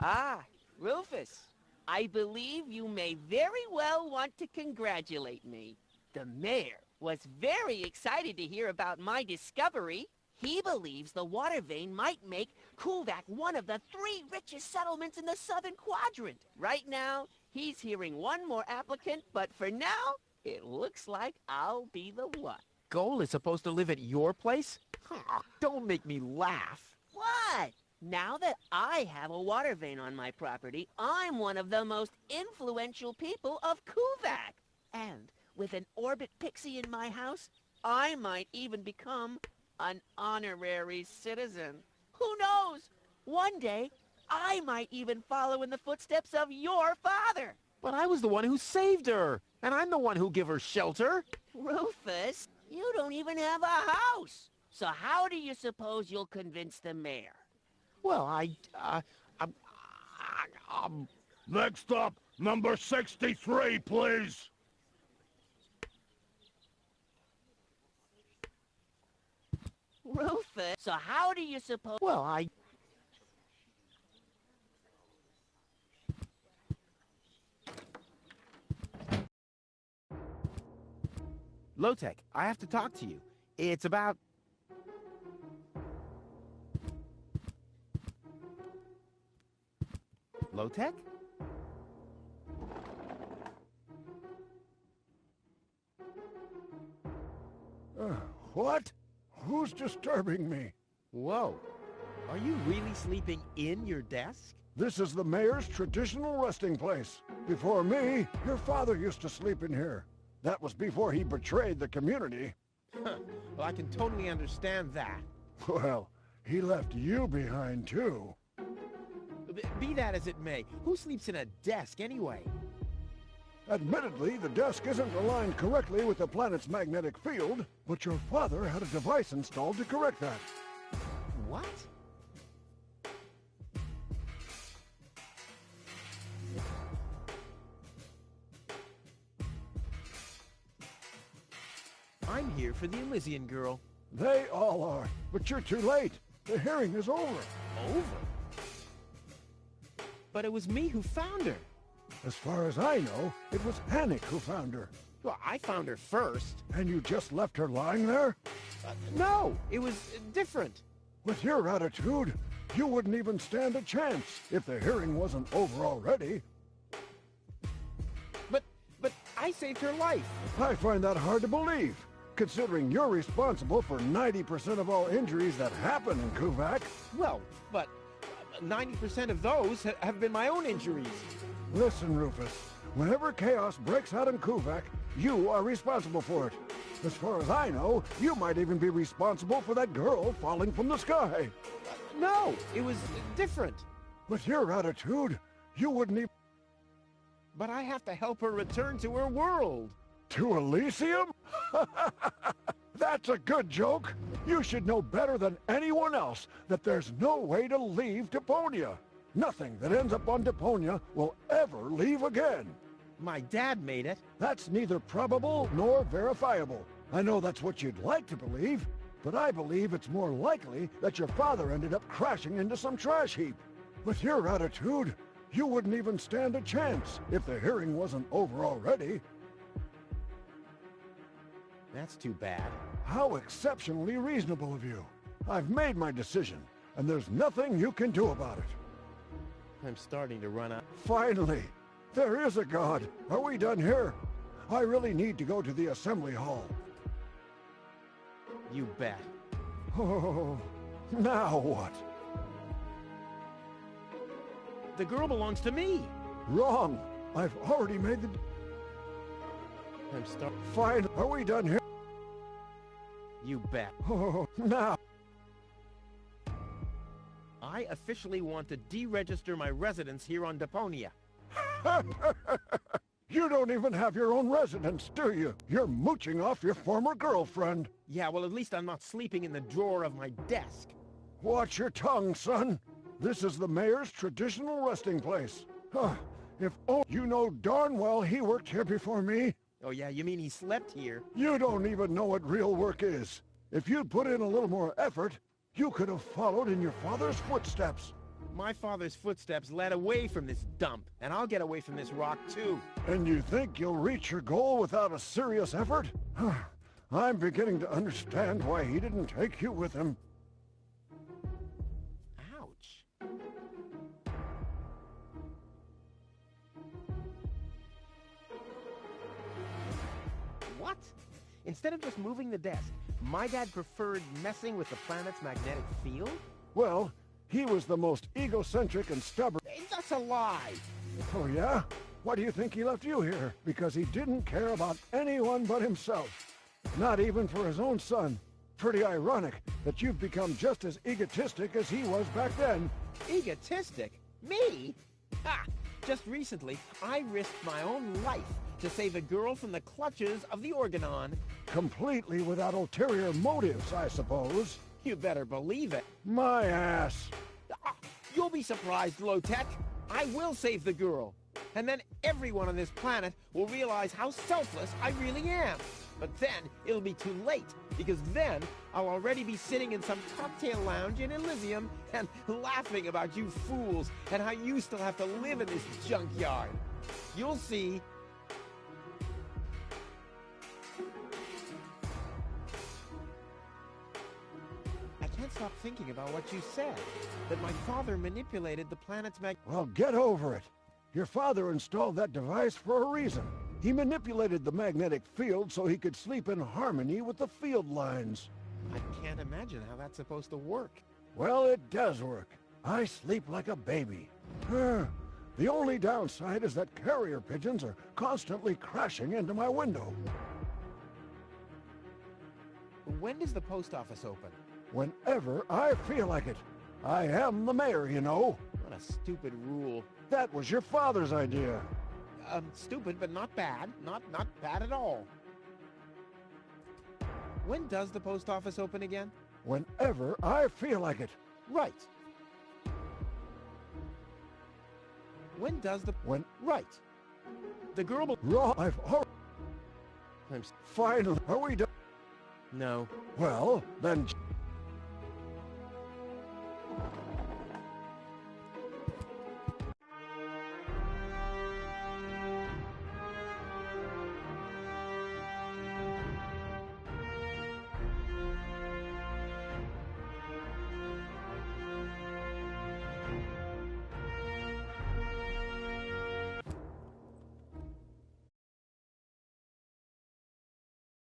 [SPEAKER 4] Ah, Rufus. I believe you may very well want to congratulate me. The mayor was very excited to hear about my discovery. He believes the water vein might make Kuvak one of the 3 richest settlements in the southern quadrant. Right now, he's hearing one more applicant, but for now, it looks like I'll be the one.
[SPEAKER 3] Goal is supposed to live at your place? Oh, don't make me laugh.
[SPEAKER 4] What? Now that I have a water vein on my property, I'm one of the most influential people of Kuvak. And with an orbit pixie in my house, I might even become an honorary citizen. Who knows? One day, I might even follow in the footsteps of your father.
[SPEAKER 3] But I was the one who saved her, and I'm the one who gave her shelter.
[SPEAKER 4] Rufus, you don't even have a house. So how do you suppose you'll convince the mayor?
[SPEAKER 3] Well,
[SPEAKER 11] Next up, number 63, please.
[SPEAKER 4] Rufus, so how do you suppose...
[SPEAKER 3] Well, Low-Tech, I have to talk to you. It's about... Low-Tech?
[SPEAKER 11] What? Who's disturbing me?
[SPEAKER 3] Whoa. Are you really sleeping in your desk?
[SPEAKER 11] This is the mayor's traditional resting place. Before me, your father used to sleep in here. That was before he betrayed the community.
[SPEAKER 3] Well, I can totally understand that.
[SPEAKER 11] Well, he left you behind, too.
[SPEAKER 3] Be that as it may, who sleeps in a desk anyway?
[SPEAKER 11] Admittedly, the desk isn't aligned correctly with the planet's magnetic field, but your father had a device installed to correct that.
[SPEAKER 3] What? I'm here for the Elysian girl.
[SPEAKER 11] They all are, but you're too late. The hearing is over.
[SPEAKER 3] Over? But it was me who found her.
[SPEAKER 11] As far as I know, it was Anik who found her.
[SPEAKER 3] Well, I found her first.
[SPEAKER 11] And you just left her lying there?
[SPEAKER 3] No, it was different.
[SPEAKER 11] With your attitude, you wouldn't even stand a chance if the hearing wasn't over already.
[SPEAKER 3] But I saved her life.
[SPEAKER 11] I find that hard to believe, considering you're responsible for 90% of all injuries that happen in Kuvak.
[SPEAKER 3] Well, but 90% of those have been my own injuries.
[SPEAKER 11] Listen, Rufus, whenever chaos breaks out in Kuvak, you are responsible for it. As far as I know, you might even be responsible for that girl falling from the sky.
[SPEAKER 3] No, it was different.
[SPEAKER 11] With your attitude, you wouldn't even...
[SPEAKER 3] But I have to help her return to her world.
[SPEAKER 11] To Elysium? That's a good joke. You should know better than anyone else that there's no way to leave Deponia. Nothing that ends up on Deponia will ever leave again.
[SPEAKER 3] My dad made it.
[SPEAKER 11] That's neither probable nor verifiable. I know that's what you'd like to believe, but I believe it's more likely that your father ended up crashing into some trash heap. With your attitude, you wouldn't even stand a chance if the hearing wasn't over already.
[SPEAKER 3] That's too bad.
[SPEAKER 11] How exceptionally reasonable of you. I've made my decision, and there's nothing you can do about it.
[SPEAKER 3] I'm starting to run out.
[SPEAKER 11] Finally! There is a God! Are we done here? I really need to go to the assembly hall.
[SPEAKER 3] You bet.
[SPEAKER 11] Oh, now what?
[SPEAKER 3] The girl belongs to me.
[SPEAKER 11] Wrong! I've already made the... Fine, are we done here?
[SPEAKER 3] You bet.
[SPEAKER 11] Oh, now...
[SPEAKER 3] I officially want to deregister my residence here on Deponia.
[SPEAKER 11] You don't even have your own residence, do you? You're mooching off your former girlfriend.
[SPEAKER 3] Yeah, well, at least I'm not sleeping in the drawer of my desk.
[SPEAKER 11] Watch your tongue, son. This is the mayor's traditional resting place. If only you know darn well he worked here before me.
[SPEAKER 3] Oh yeah, you mean he slept here?
[SPEAKER 11] You don't even know what real work is. If you'd put in a little more effort, you could have followed in your father's footsteps.
[SPEAKER 3] My father's footsteps led away from this dump, and I'll get away from this rock too.
[SPEAKER 11] And you think you'll reach your goal without a serious effort? I'm beginning to understand why he didn't take you with him.
[SPEAKER 3] Ouch. What? Instead of just moving the desk, my dad preferred messing with the planet's magnetic field?
[SPEAKER 11] Well, he was the most egocentric and stubborn...
[SPEAKER 3] That's a lie!
[SPEAKER 11] Oh, yeah? Why do you think he left you here? Because he didn't care about anyone but himself. Not even for his own son. Pretty ironic that you've become just as egotistic as he was back then.
[SPEAKER 3] Egotistic? Me? Ha! Just recently, I risked my own life to save a girl from the clutches of the Organon.
[SPEAKER 11] Completely without ulterior motives, I suppose.
[SPEAKER 3] You better believe it.
[SPEAKER 11] My ass.
[SPEAKER 3] You'll be surprised, Low-Tech. I will save the girl. And then everyone on this planet will realize how selfless I really am. But then it'll be too late, because then I'll already be sitting in some cocktail lounge in Elysium and laughing about you fools and how you still have to live in this junkyard. You'll see. I can't stop thinking about what you said, that my father manipulated the planet's
[SPEAKER 11] Well, get over it. Your father installed that device for a reason. He manipulated the magnetic field so he could sleep in harmony with the field lines.
[SPEAKER 3] I can't imagine how that's supposed to work.
[SPEAKER 11] Well, it does work. I sleep like a baby. The only downside is that carrier pigeons are constantly crashing into my window.
[SPEAKER 3] When does the post office open?
[SPEAKER 11] Whenever I feel like it. I am the mayor, you know.
[SPEAKER 3] What a stupid rule.
[SPEAKER 11] That was your father's idea.
[SPEAKER 3] Stupid, but not bad. Not bad at all. When does the post office open again?
[SPEAKER 11] Whenever I feel like it.
[SPEAKER 3] Right. When does the...
[SPEAKER 11] When...
[SPEAKER 3] Right. The girl will...
[SPEAKER 11] Raw, I've already... Finally, are we done?
[SPEAKER 3] No.
[SPEAKER 11] Well, then...